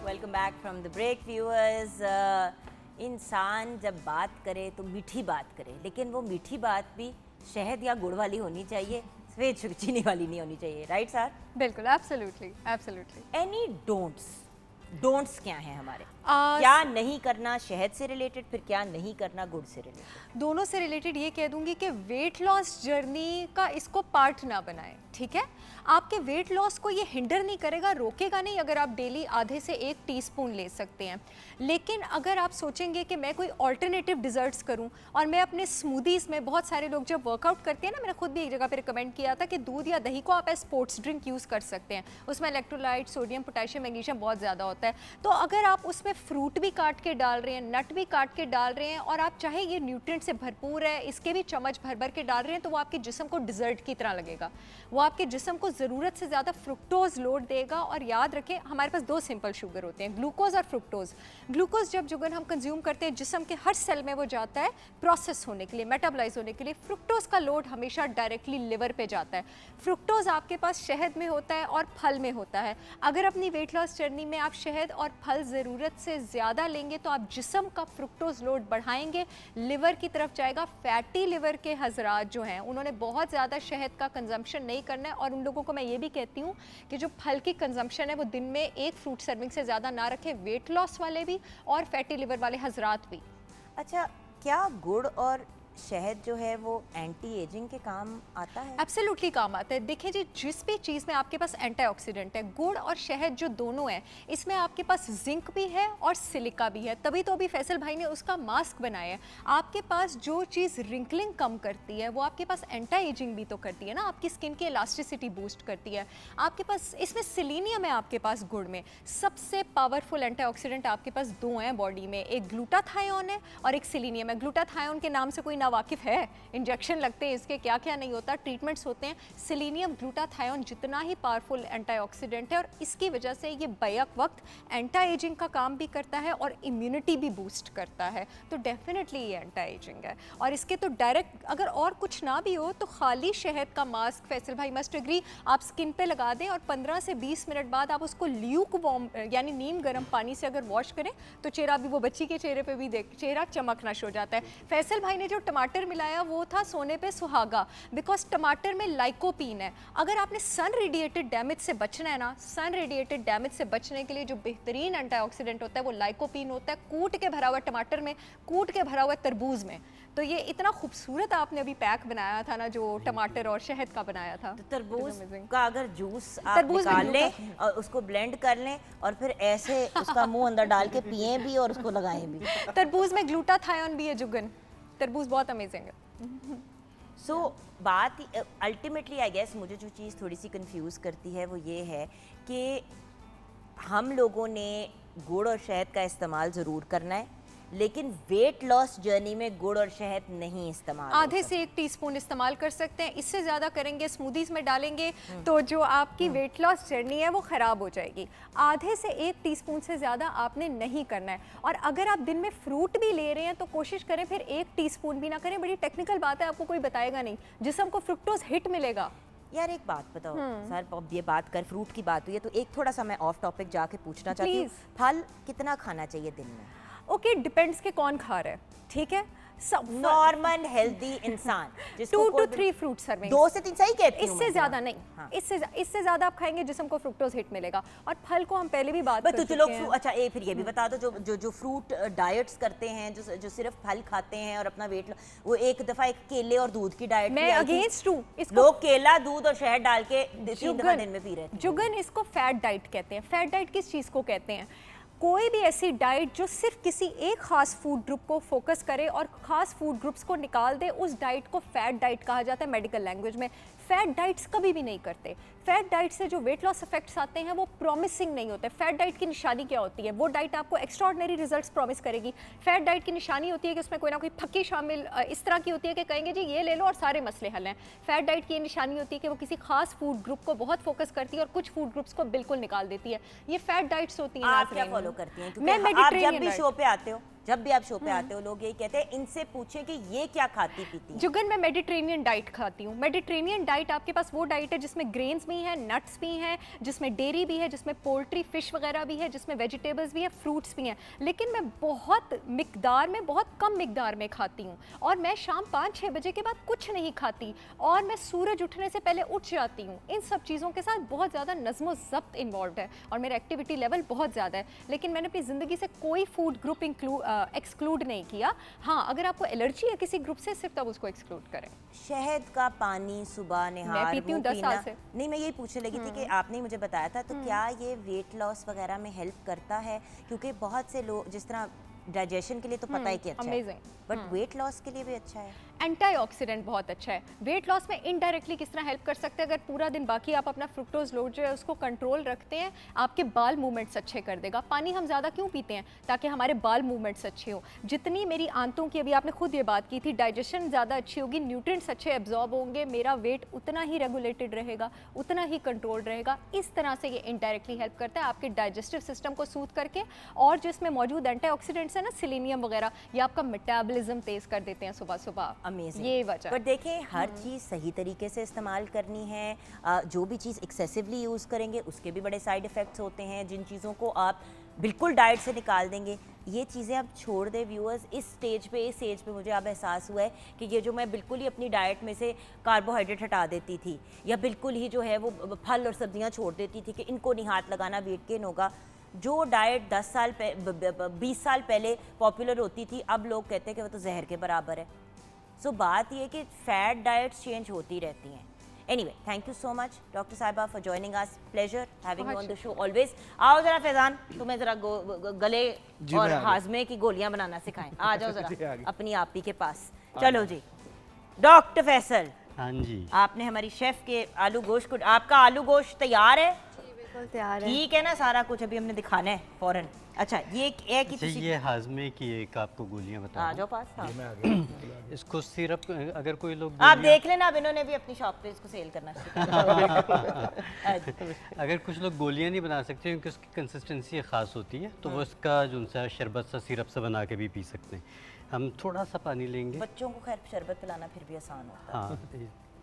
[SPEAKER 1] Welcome back from the break viewers. इंसान जब बात करे तो मीठी बात करे, लेकिन वो मीठी बात भी शहद या गुड़ वाली होनी चाहिए। सफ़ेद चीनी वाली नहीं होनी चाहिए, राइट सर?
[SPEAKER 5] बिल्कुल, एब्सोल्युटली एब्सोल्युटली।
[SPEAKER 1] एनी डोंट्स क्या हैं हमारे? क्या नहीं करना शहद से रिलेटेड, फिर क्या नहीं करना गुड़ से रिलेटेड?
[SPEAKER 5] दोनों से रिलेटेड ये कह दूंगी कि वेट लॉस जर्नी का इसको पार्ट ना बनाएं, ठीक है? आपके वेट लॉस को ये हिंडर नहीं करेगा, रोकेगा नहीं अगर आप डेली आधे से 1 टीस्पून ले सकते हैं। लेकिन अगर आप सोचेंगे कि मैं कोई ऑल्टरनेटिव डिज़र्ट्स करूं और मैं अपने स्मूदीज़ में, बहुत सारे लोग जब वर्कआउट करते हैं ना, मैंने खुद भी एक जगह पे रिकमेंड किया था कि दूध या दही को आप एज स्पोर्ट्स ड्रिंक यूज़ कर सकते हैं, उसमें इलेक्ट्रोलाइट, सोडियम, पोटेशियम, मैग्नीशियम बहुत ज़्यादा होता है। तो अगर आप उसमें फ्रूट भी काट के डाल रहे हैं, नट भी काट के डाल रहे हैं, और आप चाहे ये न्यूट्रिएंट से भरपूर है, इसके भी चम्मच भर भर के डाल रहे हैं, तो वो आपके जिस्म को डिज़र्ट की तरह लगेगा। वो आपके जिस्म को ज़रूरत से ज़्यादा फ्रुक्टोज लोड देगा। और याद रखें, हमारे पास 2 सिंपल शुगर होते हैं, ग्लूकोज और फ्रुक्टोज। ग्लूकोज जब शुगर हम कंज्यूम करते हैं, जिस्म के हर सेल में वो जाता है प्रोसेस होने के लिए, मेटाबोलाइज होने के लिए। फ्रुक्टोज का लोड हमेशा डायरेक्टली लिवर पे जाता है। फ्रुक्टोज आपके पास शहद में होता है और फल में होता है। अगर अपनी वेट लॉस जर्नी में आप शहद और फल ज़रूरत से ज़्यादा लेंगे तो आप जिस्म का फ्रुक्टोज लोड बढ़ाएंगे, लिवर की तरफ जाएगा। फैटी लिवर के हजरात जो हैं, उन्होंने बहुत ज़्यादा शहद का कंजम्पशन नहीं करना है। और उन लोगों को मैं ये भी कहती हूँ कि जो फल की कंजम्पशन है वो दिन में 1 फ्रूट सर्विंग से ज़्यादा ना रखें, वेट लॉस वाले भी और फैटी लिवर वाले हजरात भी।
[SPEAKER 1] अच्छा, क्या गुड़ और शहद जो है वो एंटी एजिंग के काम आता है?
[SPEAKER 5] एब्सोल्युटली काम आता है। देखिए जी, जिस भी चीज़ में आपके पास एंटीऑक्सीडेंट है, गुड़ और शहद जो दोनों हैं, इसमें आपके पास जिंक भी है और सिलिका भी है। तभी तो अभी फैसल भाई ने उसका मास्क बनाया है। आपके पास जो चीज़ रिंकलिंग कम करती है वो आपके पास एंटी एजिंग भी तो करती है ना, आपकी स्किन की इलास्टिसिटी बूस्ट करती है। आपके पास इसमें सिलीनियम है, आपके पास गुड़ में सबसे पावरफुल एंटीऑक्सीडेंट आपके पास 2 हैं बॉडी में, एक ग्लूटाथायोन है और एक सिलीनियम है। ग्लूटाथायोन के नाम से कोई वाकिफ है, इंजेक्शन लगते हैं इसके, क्या क्या नहीं होता, ट्रीटमेंट्स होते हैं। सिलीनियम ग्लूटाथायोन जितना ही पावरफुल एंटीऑक्सीडेंट है और इसकी वजह से ये बैक वक्त एंटी एजिंग का काम भी करता है और इम्यूनिटी भी बूस्ट करता है। तो डेफिनेटली ये एंटी एजिंग है। और इसके तो डायरेक्ट अगर और कुछ ना भी हो तो खाली शहद का मास्क, फैसल भाई मस्ट एग्री, आप स्किन पे लगा दें और 15 से 20 मिनट बाद आप उसको ल्यूक वार्म यानी नीम गर्म पानी से अगर वॉश करें तो चेहरा भी, वो बच्ची के चेहरे पे भी देख, चेहरा चमकना शुरू हो जाता है। फैसल भाई ने जो टमाटर मिलाया वो था सोने पे सुहागा, बिकॉज टमाटर में लाइकोपीन है। अगर आपने सन रेडिएटेड डैमेज से बचना है ना, सन रेडिएटेड डैमेज से बचने के लिए जो बेहतरीन एंटीऑक्सीडेंट होता है वो लाइकोपीन होता है, कूट के भरा हुआ टमाटर में, कूट के भरा हुआ तरबूज में। तो ये इतना खूबसूरत आपने अभी पैक बनाया था ना, जो टमाटर और शहद का बनाया था।
[SPEAKER 1] तो तरबूज का अगर जूस आप निकाल लें और उसको ब्लेंड कर लें और फिर ऐसे उसका मुंह अंदर डाल के पिएं भी और उसको लगाएं भी।
[SPEAKER 5] तरबूज में ग्लूटाथायोन भी है जुगन, तरबूज बहुत अमेजिंग है।
[SPEAKER 1] सो बात अल्टीमेटली आई गेस मुझे जो चीज़ थोड़ी सी कंफ्यूज करती है वो ये है कि हम लोगों ने गुड़ और शहद का इस्तेमाल ज़रूर करना है, लेकिन वेट लॉस जर्नी में गुड़ और शहद नहीं इस्तेमाल।
[SPEAKER 5] आधे से 1 टीस्पून इस्तेमाल कर सकते हैं, इससे ज़्यादा करेंगे स्मूदीज़ में डालेंगे तो जो आपकी वेट लॉस जर्नी है वो ख़राब हो जाएगी। आधे से 1 टीस्पून से ज़्यादा आपने नहीं करना है। और अगर आप दिन में फ्रूट भी ले रहे हैं तो कोशिश करें फिर 1 टीस्पून भी ना करें। बड़ी टेक्निकल बात है, आपको कोई बताएगा नहीं, जिसम को फ्रुक्टोज हिट मिलेगा।
[SPEAKER 1] यार एक बात बताओ सर, अब ये बात कर फ्रूट की बात हुई है तो एक थोड़ा सा मैं ऑफ टॉपिक जाके पूछना चाहती हूँ, फल कितना खाना चाहिए दिन में?
[SPEAKER 5] ओके, डिपेंड्स के कौन खा रहा है, ठीक है।
[SPEAKER 1] नॉर्मल हेल्दी इंसान
[SPEAKER 5] 2 to 3 फ्रूट सर्विंग,
[SPEAKER 1] 2 से 3 सही कहती हूं,
[SPEAKER 5] इससे ज्यादा नहीं। हाँ। इससे ज्यादा आप खाएंगे जिस्म को फ्रुक्टोज हिट मिलेगा। और फल को हम पहले भी बात कर चुके हैं।
[SPEAKER 1] अच्छा फिर ये भी बता दो, जो फ्रूट डाइट्स करते हैं, जो सिर्फ फल खाते हैं और अपना वेट, वो एक दफा एक केले और दूध की डाइट,
[SPEAKER 5] मैं अगेंस्ट हूँ।
[SPEAKER 1] लोग केला, दूध और शहद डाल के 3 दफा दिन में पी रहे थे।
[SPEAKER 5] जुगन, इसको फैट डाइट कहते हैं। फैट डाइट किस चीज को कहते हैं? कोई भी ऐसी डाइट जो सिर्फ किसी एक खास फूड ग्रुप को फोकस करे और खास फूड ग्रुप्स को निकाल दे, उस डाइट को फैट डाइट कहा जाता है मेडिकल लैंग्वेज में। फैट डाइट्स कभी भी नहीं करते। फैट डाइट से जो वेट लॉस इफेक्ट्स आते हैं वो प्रॉमिसिंग नहीं होते। फैट डाइट की निशानी क्या होती है? वो डाइट आपको एक्स्ट्रॉर्डिनरी रिजल्ट्स प्रॉमिस करेगी। फैट डाइट की निशानी होती है कि उसमें कोई ना कोई फक्की शामिल इस तरह की होती है कि कहेंगे जी ये ले लो और सारे मसले हल हैं। फैट डाइट की निशानी होती है कि वो किसी खास फूड ग्रुप को बहुत फोकस करती है और कुछ फूड ग्रुप्स को बिल्कुल निकाल देती है। ये फैट डाइट्स होती हैं।
[SPEAKER 1] आप क्या फॉलो करती हैं?
[SPEAKER 5] मैं
[SPEAKER 1] आप जब भी शो पे आते हो जब भी आप शो पे आते हो लोग यही कहते हैं इनसे पूछें कि ये क्या खाती पीती है।
[SPEAKER 5] जुगन मैं मेडिटेरेनियन डाइट खाती हूँ। मेडिटेरेनियन डाइट आपके पास वो डाइट है जिसमें ग्रेन्स भी हैं, नट्स भी हैं, जिसमें डेयरी भी है, जिसमें पोल्ट्री फिश वगैरह भी है, जिसमें वेजिटेबल्स भी हैं, फ्रूट्स भी हैं, लेकिन मैं बहुत मिकदार में, बहुत कम मिकदार में खाती हूँ। और मैं शाम 5-6 बजे के बाद कुछ नहीं खाती और मैं सूरज उठने से पहले उठ जाती हूँ। इन सब चीज़ों के साथ बहुत ज़्यादा नज़्म ज़ब्त इन्वॉल्व है और मेरा एक्टिविटी लेवल बहुत ज़्यादा है, लेकिन मैंने अपनी ज़िंदगी से कोई फूड ग्रुप एक्सक्लूड नहीं किया। हाँ, अगर आपको एलर्जी है किसी ग्रुप से सिर्फ तब उसको एक्सक्लूड करें।
[SPEAKER 1] शहद का पानी सुबह निहार
[SPEAKER 5] मैं पीती हूँ
[SPEAKER 1] वो
[SPEAKER 5] 10 साल
[SPEAKER 1] पीना-
[SPEAKER 5] से।
[SPEAKER 1] नहीं, मैं यही पूछने लगी थी कि आपने ही मुझे बताया था, तो क्या ये वेट लॉस वगैरह में हेल्प करता है? क्योंकि बहुत से लोग, जिस तरह डाइजेशन के लिए तो पता ही कि अच्छा है,
[SPEAKER 5] amazing।
[SPEAKER 1] बट वेट लॉस के लिए भी अच्छा है।
[SPEAKER 5] एंटीऑक्सीडेंट बहुत अच्छा है। वेट लॉस में इनडायरेक्टली किस तरह हेल्प कर सकते हैं, अगर पूरा दिन बाकी आप अपना फ्रुक्टोज लोड जो है उसको कंट्रोल रखते हैं, आपके बाल मूवमेंट्स अच्छे कर देगा। पानी हम ज़्यादा क्यों पीते हैं? ताकि हमारे बाल मूवमेंट्स अच्छे हो। जितनी मेरी आंतों की, अभी आपने खुद ये बात की थी, डाइजेशन ज़्यादा अच्छी होगी, न्यूट्रिएंट्स अच्छे एब्जॉर्ब होंगे, मेरा वेट उतना ही रेगुलेटेड रहेगा, उतना ही कंट्रोल रहेगा। इस तरह से ये इनडायरेक्टली हेल्प करता है आपके डाइजेस्टिव सिस्टम को सूद करके, और जो इसमें मौजूद एंटीऑक्सीडेंट्स है ना, सेलेनियम वगैरह, ये आपका मेटाबॉलिज्म तेज कर देते हैं सुबह सुबह।
[SPEAKER 1] अमेजिंग।
[SPEAKER 5] ये वजह।
[SPEAKER 1] बट देखें, हर चीज़ सही तरीके से इस्तेमाल करनी है। जो भी चीज़ एक्सेसिवली यूज़ करेंगे उसके भी बड़े साइड इफ़ेक्ट्स होते हैं। जिन चीज़ों को आप बिल्कुल डाइट से निकाल देंगे, ये चीज़ें आप छोड़ दें। व्यूअर्स, इस स्टेज पे मुझे अब एहसास हुआ है कि ये जो मैं बिल्कुल ही अपनी डाइट में से कार्बोहाइड्रेट हटा देती थी, या बिल्कुल ही जो है वो फल और सब्जियां छोड़ देती थी कि इनको नहीं हाथ लगाना, वेट गेन होगा। जो डाइट 20 साल पहले पॉपुलर होती थी, अब लोग कहते हैं कि वो तो जहर के बराबर है। सो बात ये है कि फैट डाइट्स चेंज होती रहती हैं। Anyway, thank you so much doctor साहिबा for joining us. Pleasure having you on the show always. आओ जरा फैजान, तुम्हें जरा गले और हाजमे की गोलियां बनाना सिखाएं। आ जाओ जरा अपनी आपी के पास। चलो जी डॉक्टर फैसल,
[SPEAKER 6] हाँ जी,
[SPEAKER 1] आपने हमारी शेफ के आलू गोश्त को, आपका आलू गोश्त तैयार है?
[SPEAKER 3] बिल्कुल तैयार है।
[SPEAKER 1] ठीक है ना, सारा कुछ अभी हमने दिखाना है फौरन। अच्छा, ये एक
[SPEAKER 6] अच्छा,
[SPEAKER 1] किसी
[SPEAKER 6] ये हाजमे की एक आपको गोलियां बता
[SPEAKER 1] आ
[SPEAKER 6] दूं।
[SPEAKER 1] जाओ पास। हाँ।
[SPEAKER 6] इसको सिरप, अगर कोई लोग
[SPEAKER 1] आप
[SPEAKER 6] गोलियां-
[SPEAKER 1] देख लेना, अब इन्होंने भी अपनी शॉप पे इसको सेल करना शुरू।
[SPEAKER 6] अगर कुछ लोग गोलियां नहीं बना सकते क्योंकि उसकी कंसिस्टेंसी ख़ास होती है, तो वो इसका जो सा शरबत सा सिरप सा बना के भी पी सकते हैं। हम थोड़ा सा पानी लेंगे।
[SPEAKER 1] बच्चों को खैर शरबत पिलाना फिर भी आसान होता है।
[SPEAKER 6] हाँ,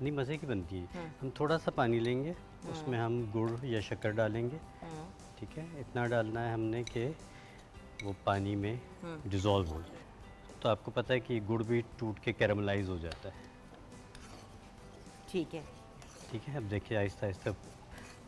[SPEAKER 6] नहीं मज़े की बनती है। हम थोड़ा सा पानी लेंगे, उसमें हम गुड़ या शक्कर डालेंगे। ठीक है, इतना डालना है हमने कि वो पानी में डिज़ोल्व हो जाए। तो आपको पता है कि गुड़ भी टूट के कैरामलाइज हो जाता है।
[SPEAKER 1] ठीक है,
[SPEAKER 6] ठीक है, अब देखिए आहिस्ता आहिस्ता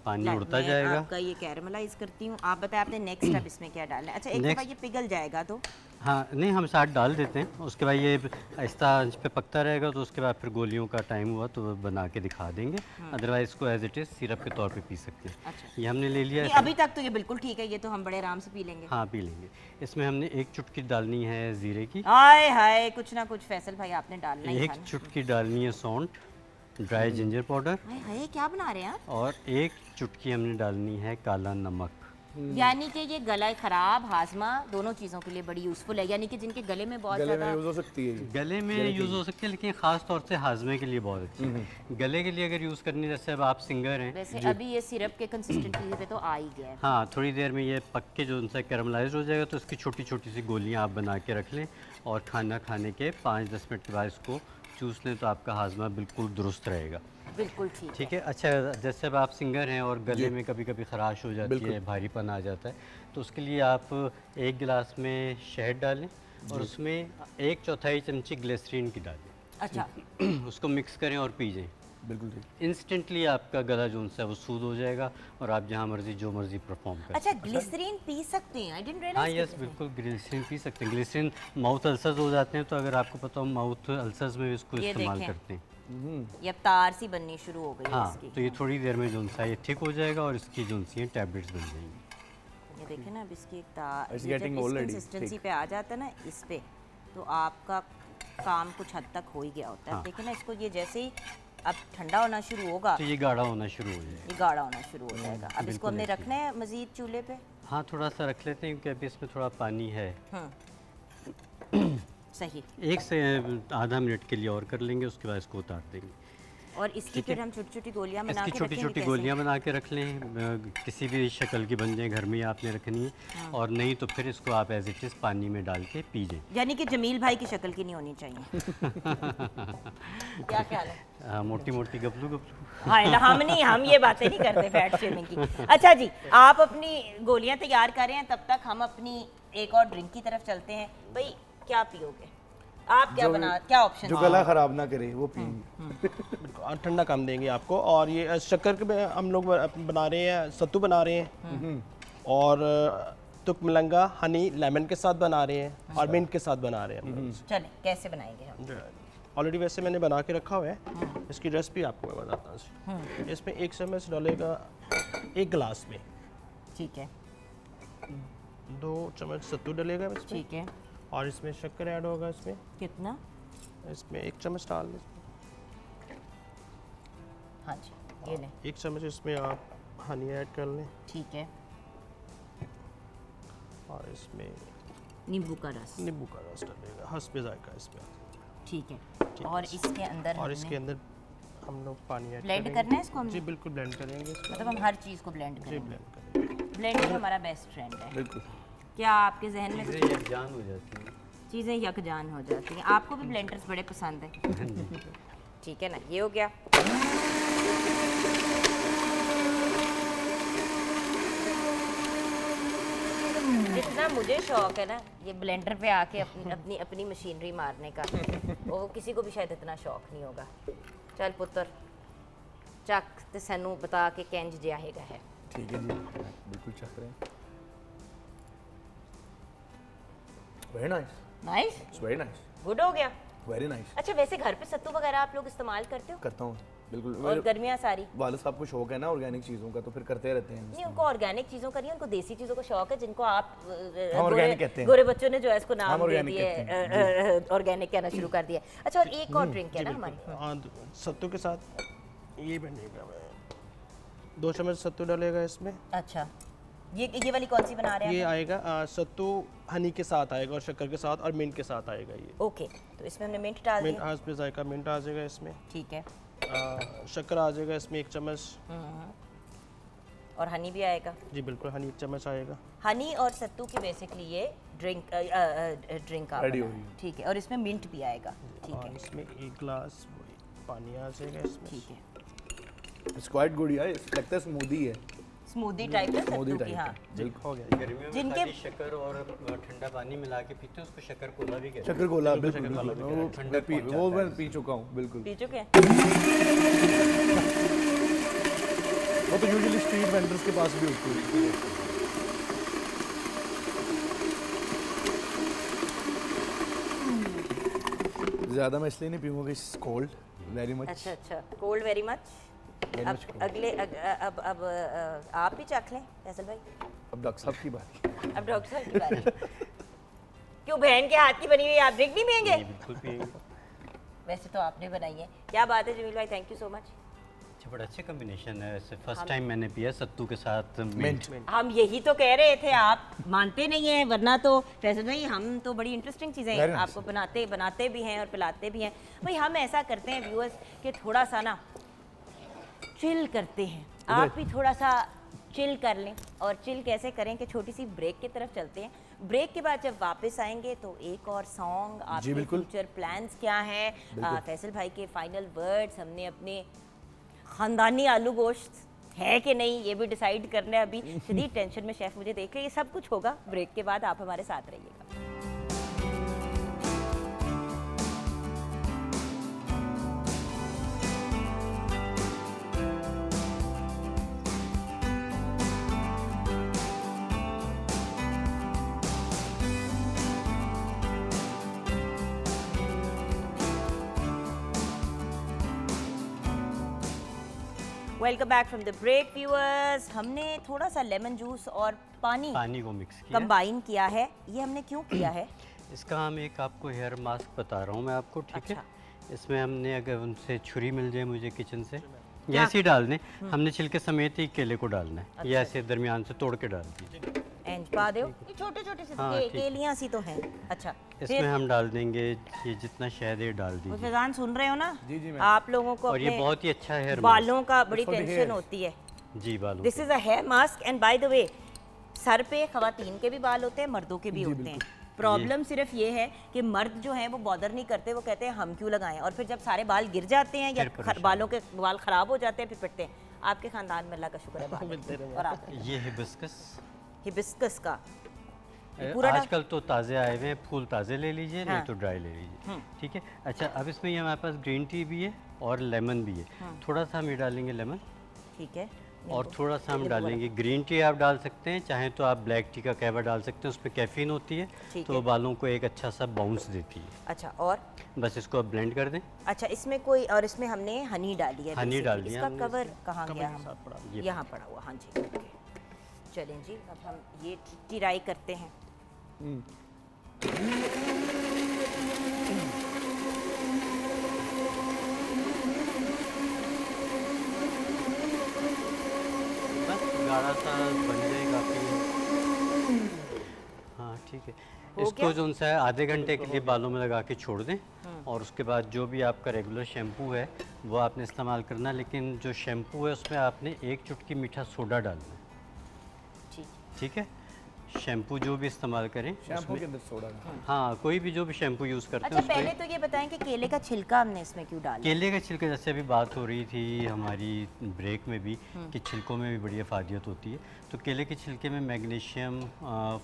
[SPEAKER 6] पानी
[SPEAKER 1] लाइए,
[SPEAKER 6] उड़ता
[SPEAKER 1] मैं
[SPEAKER 6] जाएगा।
[SPEAKER 1] आपका ये कैरामलाइज करती हूँ। आप बताएं आपने नेक्स्ट स्टेप इसमें क्या डालना है? अच्छा, एक
[SPEAKER 6] Next-
[SPEAKER 1] दफ़ा ये पिघल जाएगा तो
[SPEAKER 6] हाँ, नहीं हम साथ डाल देते हैं, उसके बाद ये आहिस्ता आंच पे पकता रहेगा, तो उसके बाद फिर गोलियों का टाइम हुआ तो बना के दिखा देंगे। अदरवाइज इसको एज इट इज़ सिरप के तौर पे पी सकते हैं।
[SPEAKER 1] अच्छा।
[SPEAKER 6] ये हमने ले लिया
[SPEAKER 1] नहीं,
[SPEAKER 6] है।
[SPEAKER 1] अभी तक तो ये बिल्कुल ठीक है, ये तो हम बड़े आराम से पी लेंगे।
[SPEAKER 6] हाँ, पी लेंगे। इसमें हमने एक चुटकी डालनी है ज़ीरे की,
[SPEAKER 1] हाय हाय, कुछ ना कुछ फैसल भाई आपने डालना ही
[SPEAKER 6] एक
[SPEAKER 1] था ना।
[SPEAKER 6] चुटकी डालनी है सौंठ, ड्राई जिंजर पाउडर,
[SPEAKER 1] हाय हाय, क्या बना रहे हैं आप?
[SPEAKER 6] और एक चुटकी हमने डालनी है काला नमक।
[SPEAKER 1] यानी कि ये गला खराब, हाजमा, दोनों चीज़ों के लिए बड़ी यूज़फुल है। यानी कि जिनके गले में बहुत ज़्यादा
[SPEAKER 2] यूज हो सकती है।
[SPEAKER 6] गले में यूज़ हो सकती है, लेकिन ख़ास तौर से हाजमे के लिए बहुत अच्छी है। गले के लिए अगर यूज़ करनी, जैसे अब आप सिंगर हैं,
[SPEAKER 1] वैसे अभी ये सिरप के कंसिस्टेंसी पे तो आ ही गया है।
[SPEAKER 6] हाँ, थोड़ी देर में ये पक के जो उनसे कैरमलाइज हो जाएगा, तो इसकी छोटी छोटी सी गोलियां आप बना के रख लें, और खाना खाने के 5-10 मिनट के बाद इसको चूस लें, तो आपका हाजमा बिल्कुल दुरुस्त रहेगा।
[SPEAKER 1] बिल्कुल ठीक
[SPEAKER 6] ठीक है। अच्छा, जैसे अब आप सिंगर हैं और गले में कभी कभी खराश हो जाती है, भारीपन आ जाता है, तो उसके लिए आप 1 गिलास में शहद डालें और उसमें 1/4 चमची ग्लिसरीन की डालें।
[SPEAKER 1] अच्छा,
[SPEAKER 6] उसको मिक्स करें और पी जाएं।
[SPEAKER 2] बिल्कुल ठीक।
[SPEAKER 6] इंस्टेंटली आपका गला जो है वो सूद हो जाएगा, और आप जहाँ मर्जी जो मर्जी परफॉर्म करें।
[SPEAKER 1] अच्छा, ग्लिसरीन पी सकते हैं? आई डिडंट
[SPEAKER 6] हाँ,
[SPEAKER 1] रियलाइज।
[SPEAKER 6] यस, बिल्कुल ग्लिसरीन पी सकते हैं। ग्लिसरीन माउथ अल्सर्स हो जाते हैं, तो अगर आपको पता हो माउथ अल्सर्स में भी इसको
[SPEAKER 1] ये
[SPEAKER 6] इस्तेमाल
[SPEAKER 1] देखें।
[SPEAKER 6] करते हैं।
[SPEAKER 1] ये अब तार सी बननी शुरू हो गई है
[SPEAKER 6] हाँ,
[SPEAKER 1] इसकी।
[SPEAKER 6] तो ये थोड़ी देर में जो है ये ठीक हो जाएगा, और इसकी जो है टैबलेट्स बन जाएंगी।
[SPEAKER 1] ये देखें ना, अब इसकी एक तार,
[SPEAKER 2] It's
[SPEAKER 1] ये जब
[SPEAKER 2] getting
[SPEAKER 1] इस
[SPEAKER 2] already
[SPEAKER 1] कंसिस्टेंसी पे आ जाता है ना इस पे, तो आपका काम कुछ हद तक हो ही गया होता है।
[SPEAKER 6] हाँ।
[SPEAKER 1] देखें ना, इसको ये जैसे ही अब ठंडा होना शुरू होगा,
[SPEAKER 6] तो ये गाढ़ा होना शुरू हो जाएगा।
[SPEAKER 1] ये गाढ़ा होना शुरू हो जाएगा। अब इसको
[SPEAKER 6] बिल्कुल
[SPEAKER 1] हमने
[SPEAKER 6] ऐसे।
[SPEAKER 1] रखना है मजीद चूल्हे पे।
[SPEAKER 6] हाँ, थोड़ा सा रख लेते हैं, क्योंकि अभी इसमें थोड़ा पानी है।
[SPEAKER 1] सही।
[SPEAKER 6] 1 से आधा मिनट के लिए और कर लेंगे, उसके बाद इसको उतार देंगे।
[SPEAKER 1] और इसकी फिर हम छोटी छोटी गोलियां बना
[SPEAKER 6] इसकी
[SPEAKER 1] के
[SPEAKER 6] छोटी
[SPEAKER 1] रखेंगे
[SPEAKER 6] छोटी
[SPEAKER 1] कैसे?
[SPEAKER 6] गोलियां बना के रख लें, किसी भी शक्ल की बन जाए, घर में ही आपने रखनी है। और नहीं तो फिर इसको आप एज इट इज़ पानी में डाल के पी जाएं।
[SPEAKER 1] यानी कि जमील भाई की शक्ल की नहीं होनी चाहिए। क्या ख्याल है?
[SPEAKER 6] मोटी मोटी गपलू गपलू।
[SPEAKER 1] हाँ हम नहीं, हम ये बातें नहीं करते फैट शेमिंग की। अच्छा जी, आप अपनी गोलियां तैयार कर रहे हैं, तब तक हम अपनी एक और ड्रिंक की तरफ चलते हैं। भाई क्या पियोगे आप? क्या ऑप्शन?
[SPEAKER 2] जो गला खराब ना करे वो पिएंगे।
[SPEAKER 7] ठंडा कम देंगे आपको। और ये शक्कर के में हम लोग बना रहे हैं, सत्तू बना रहे हैं, और तुक मलंगा हनी लेमन के साथ बना रहे हैं, और मिंट के साथ बना रहे हैं।
[SPEAKER 1] चलें, कैसे बनाएंगे हम?
[SPEAKER 7] ऑलरेडी वैसे मैंने बना के रखा हुआ है, इसकी रेसिपी आपको मैं बताता हूँ। इसमें 1 चम्मच डालेगा 1 गिलास में,
[SPEAKER 1] ठीक है
[SPEAKER 7] 2 चम्मच सत्तू डलेगा इसमें,
[SPEAKER 1] ठीक है।
[SPEAKER 7] और इसमें शक्कर ऐड होगा। इसमें
[SPEAKER 1] कितना?
[SPEAKER 7] इसमें 1 चम्मच डाल दें।
[SPEAKER 1] हाँ जी, ये लें।
[SPEAKER 7] 1 चम्मच इसमें आप हनी ऐड कर लें,
[SPEAKER 1] ठीक है।
[SPEAKER 7] और इसमें
[SPEAKER 1] नींबू का रस,
[SPEAKER 7] नींबू का रस डलेगा, हस्बे जायका इसमें।
[SPEAKER 1] ठीक है। और इसके अंदर
[SPEAKER 7] और इसके अंदर हम लोग पानी ऐड
[SPEAKER 1] ब्लेंड करना है इसको हमने?
[SPEAKER 7] जी बिल्कुल ब्लेंड करेंगे इसको।
[SPEAKER 1] मतलब हम हर चीज़ को ब्लेंड
[SPEAKER 7] जी
[SPEAKER 1] करेंगे।
[SPEAKER 7] ब्लेंड करेंगे।
[SPEAKER 1] ब्लेंडिंग हमारा बेस्ट फ्रेंड है।
[SPEAKER 2] बिल्कुल।
[SPEAKER 1] क्या आपके जहन में
[SPEAKER 6] चीज़ें यकजान हो जाती हैं।
[SPEAKER 1] चीज़ें यकजान हो जाती हैं? आपको भी ब्लेंडर्स बड़े पसंद है? ठीक है ना, ये हो गया। जितना मुझे शौक है ना ये ब्लेंडर पे आके अपनी मशीनरी मारने का, वो किसी को भी शायद इतना शौक नहीं होगा। चल पुत्र ਚੱਕ ਤੇ ਸਾਨੂੰ बता के किंज जिहा हैगा है।
[SPEAKER 2] ठीक है जी, बिल्कुल चख रहे हैं। Very nice.
[SPEAKER 1] Nice,
[SPEAKER 2] it's very nice,
[SPEAKER 1] good हो गया।
[SPEAKER 2] Very nice.
[SPEAKER 1] अच्छा वैसे घर पे सत्तू वगैरह आप लोग इस्तेमाल करते हो?
[SPEAKER 2] करता हूँ बिल्कुल।
[SPEAKER 1] और गर्मियाँ सारी?
[SPEAKER 2] वालिद साहब को शौक है ना ऑर्गेनिक चीज़ों का, तो फिर करते रहते हैं।
[SPEAKER 1] नहीं, उनको ऑर्गेनिक चीज़ों का नहीं, उनको देसी चीज़ों का शौक है, जिनको आप
[SPEAKER 2] ऑर्गेनिक कहते हैं।
[SPEAKER 1] गोरे बच्चों ने जो है इसको नाम दे
[SPEAKER 2] ऑर्गेनिक
[SPEAKER 1] दिए, ऑर्गेनिक कहना शुरू कर दिया। अच्छा, और एक और ड्रिंक है ना हमारी
[SPEAKER 7] सत्तू के साथ ये बनेगा, 2 चम्मच सत्तू डलेगा इसमें।
[SPEAKER 1] अच्छा, ये वाली कौन सी बना रहे हैं
[SPEAKER 7] ये
[SPEAKER 1] आप?
[SPEAKER 7] आएगा सत्तू हनी के साथ आएगा, और शक्कर के साथ, और मिंट के साथ आएगा ये।
[SPEAKER 1] ओके, तो इसमें हमने मिंट डाल
[SPEAKER 7] मिंट
[SPEAKER 1] दिया।
[SPEAKER 7] हस्बे जायका मिंट आ जाएगा इसमें।
[SPEAKER 1] ठीक है।
[SPEAKER 7] शक्कर आ जाएगा इसमें 1 चम्मच।
[SPEAKER 1] और हनी भी आएगा?
[SPEAKER 7] जी बिल्कुल, हनी 1 चम्मच आएगा।
[SPEAKER 1] हनी और सत्तू की बेसिकली ये ड्रिंक आप
[SPEAKER 2] Ready हो
[SPEAKER 1] बना-
[SPEAKER 2] रही है।
[SPEAKER 1] ठीक है। और इसमें मिंट भी आएगा? ठीक
[SPEAKER 7] और
[SPEAKER 1] है,
[SPEAKER 7] इसमें 1 गिलास पानी आ जाएगा इसमें।
[SPEAKER 1] ठीक है।
[SPEAKER 2] इट्स क्वाइट गुड यार, लगता है स्मूदी है।
[SPEAKER 1] स्मूदी टाइप है
[SPEAKER 2] स्मूदी
[SPEAKER 1] सत्तू की।
[SPEAKER 2] टाइप
[SPEAKER 1] हाँ,
[SPEAKER 2] है, बिल्कुल।
[SPEAKER 7] हो गया।
[SPEAKER 6] गर्मियों में
[SPEAKER 1] जिनके-
[SPEAKER 6] खाली शक्कर और ठंडा पानी मिला के पीते हैं, उसको शक्कर कोला भी कहते हैं।
[SPEAKER 2] शक्कर कोला, बिल्कुल
[SPEAKER 7] शक्कर कोला
[SPEAKER 2] बिल्कुल।
[SPEAKER 7] भी
[SPEAKER 2] वो
[SPEAKER 6] ठंडक पहुंचाता
[SPEAKER 2] वो
[SPEAKER 6] है।
[SPEAKER 2] मैं पी चुका हूँ, बिल्कुल।
[SPEAKER 1] पी चुके हैं?
[SPEAKER 2] वो तो यूजुअली स्ट्रीट वेंडर्स के पास भी होती है। ज़्यादा मैं इसलिए नहीं पीऊँगा, इट्स कोल्ड वेरी मच।
[SPEAKER 1] अच्छा अच्छा, कोल्ड वेरी मच।
[SPEAKER 2] Very
[SPEAKER 1] अब
[SPEAKER 2] much cold.
[SPEAKER 1] अगले अब आप भी चख लें फैसल भाई।
[SPEAKER 2] अब डॉक्टर साहब की बारी।
[SPEAKER 1] अब डॉक्टर साहब की बारी। क्यों, बहन के हाथ की बनी हुई आप ड्रिंक नहीं पियेंगे?
[SPEAKER 6] ये बिल्कुल पिएंगे।
[SPEAKER 1] वैसे तो आपने बनाई है। क्या बात है जमील भाई, थैंक यू सो मच।
[SPEAKER 6] अच्छा, बड़ा अच्छा कॉम्बिनेशन है वैसे। फर्स्ट टाइम मैंने पिया सत्तू के साथ
[SPEAKER 2] मिंट।
[SPEAKER 1] हम यही तो कह रहे थे, आप मानते नहीं हैं, वरना तो फैसल भाई हम तो बड़ी इंटरेस्टिंग चीज़ें
[SPEAKER 2] Very nice.
[SPEAKER 1] आपको बनाते भी हैं और पिलाते भी हैं। भाई हम ऐसा करते हैं व्यूअर्स कि थोड़ा सा ना चिल करते हैं, आप भी थोड़ा सा चिल कर लें। और चिल कैसे करें कि छोटी सी ब्रेक की तरफ चलते हैं। ब्रेक के बाद जब वापस आएंगे तो एक और सॉन्ग, आपके
[SPEAKER 2] बिल्कुल।
[SPEAKER 1] फ्यूचर प्लान्स क्या हैं, फैसल भाई के फाइनल वर्ड्स, हमने अपने ख़ानदानी आलू गोश्त है कि नहीं ये भी डिसाइड करना है। अभी शदीद टेंशन में शेफ़ मुझे देख के, ये सब कुछ होगा ब्रेक के बाद। आप हमारे साथ रहिएगा। Welcome back from the break viewers. हमने थोड़ा सा लेमन जूस और पानी
[SPEAKER 6] को मिक्स किया।
[SPEAKER 1] कंबाइन किया है। ये हमने क्यों किया है?
[SPEAKER 6] इसका हम एक आपको हेयर मास्क बता रहा हूँ मैं आपको, ठीक है।
[SPEAKER 1] अच्छा।
[SPEAKER 6] इसमें हमने, अगर उनसे छुरी मिल जाए मुझे किचन से, या ऐसे ही डाल दें, हमने छिलके समेत ही केले को डालना है, या ऐसे दरमियान से तोड़ के डाल दीजिए।
[SPEAKER 1] इंच पा दो, ये छोटे छोटे से
[SPEAKER 6] हाँ, ठीक।
[SPEAKER 1] केलियां सी तो हैं। अच्छा
[SPEAKER 6] इसमें हम डाल देंगे ये जितना शहद है डाल
[SPEAKER 1] वो
[SPEAKER 6] दीजिए।
[SPEAKER 1] फैजान सुन रहे हो ना?
[SPEAKER 2] जी, जी, मैम।
[SPEAKER 1] आप लोगों को
[SPEAKER 6] और ये
[SPEAKER 1] अपने
[SPEAKER 6] बहुत ही अच्छा हेयर
[SPEAKER 1] बालों का बड़ी
[SPEAKER 2] for the
[SPEAKER 1] टेंशन
[SPEAKER 2] hairs.
[SPEAKER 1] होती है।
[SPEAKER 6] जी बालों
[SPEAKER 1] दिस
[SPEAKER 6] के।
[SPEAKER 1] Is a hair mask and by the way सर पे खवातीन के भी बाल होते हैं, मर्दों के भी होते हैं। प्रॉब्लम सिर्फ ये है कि मर्द जो हैं वो बॉदर नहीं करते, वो कहते हैं हम क्यों लगाएं, और फिर जब सारे बाल गिर जाते हैं या
[SPEAKER 6] फिर परेशान।
[SPEAKER 1] बालों के बाल खराब हो जाते हैं फिर पिटते हैं। आपके खानदान में अल्लाह का शुक्र है बाल हैं। और आप
[SPEAKER 6] ये हिबिस्कस
[SPEAKER 1] हिबिस्कस का ये पूरा डाल-
[SPEAKER 6] आजकल तो ताज़े आए हुए हैं, फूल ताज़े ले लीजिए,
[SPEAKER 1] हाँ।
[SPEAKER 6] नहीं तो ड्राई ले लीजिए। ठीक है। अच्छा, अब इसमें ये हमारे पास ग्रीन टी भी है और लेमन भी है। थोड़ा सा हम ये डालेंगे लेमन,
[SPEAKER 1] ठीक है।
[SPEAKER 6] और थोड़ा सा हम डालेंगे ग्रीन टी। आप डाल सकते हैं, चाहे तो आप ब्लैक टी का कहवा डाल सकते हैं, उसमें कैफीन होती है
[SPEAKER 1] ठीक
[SPEAKER 6] तो
[SPEAKER 1] है।
[SPEAKER 6] वो बालों को एक अच्छा सा बाउंस देती है।
[SPEAKER 1] अच्छा और
[SPEAKER 6] बस इसको आप ब्लेंड कर दें।
[SPEAKER 1] अच्छा इसमें कोई और इसमें हमने हनी डाली है,
[SPEAKER 6] हनी
[SPEAKER 1] basically।
[SPEAKER 6] डाल दिया
[SPEAKER 1] इसका
[SPEAKER 6] हमने
[SPEAKER 1] कवर कहाँ गया? हम
[SPEAKER 6] ये
[SPEAKER 1] यहाँ पड़ा हुआ। हाँ जी ओके। चलें जी अब हम ये ट्राई करते हैं।
[SPEAKER 6] बस गाढ़ा सा बन जाए काफ़ी। हाँ ठीक है। इसको जो सा है आधे घंटे के लिए बालों में लगा के छोड़ दें, और उसके बाद जो भी आपका रेगुलर शैम्पू है वो आपने इस्तेमाल करना है, लेकिन जो शैम्पू है उसमें आपने 1 चुटकी मीठा सोडा डालना है।
[SPEAKER 1] ठीक
[SPEAKER 6] ठीक है। शैम्पू जो भी इस्तेमाल करें
[SPEAKER 2] शैम्पू
[SPEAKER 6] उसमें-
[SPEAKER 2] के अंदर सोडा
[SPEAKER 6] हाँ, कोई भी जो भी शैम्पू यूज़ करते
[SPEAKER 1] अच्छा
[SPEAKER 6] हैं
[SPEAKER 1] पहले
[SPEAKER 6] उसमें
[SPEAKER 1] तो ये बताएं कि केले का छिलका हमने इसमें क्यों डाला?
[SPEAKER 6] केले के छिलके, जैसे अभी बात हो रही थी हमारी ब्रेक में भी कि छिलकों में भी बड़ी अफादियत होती है, तो केले के छिलके में मैग्नीशियम,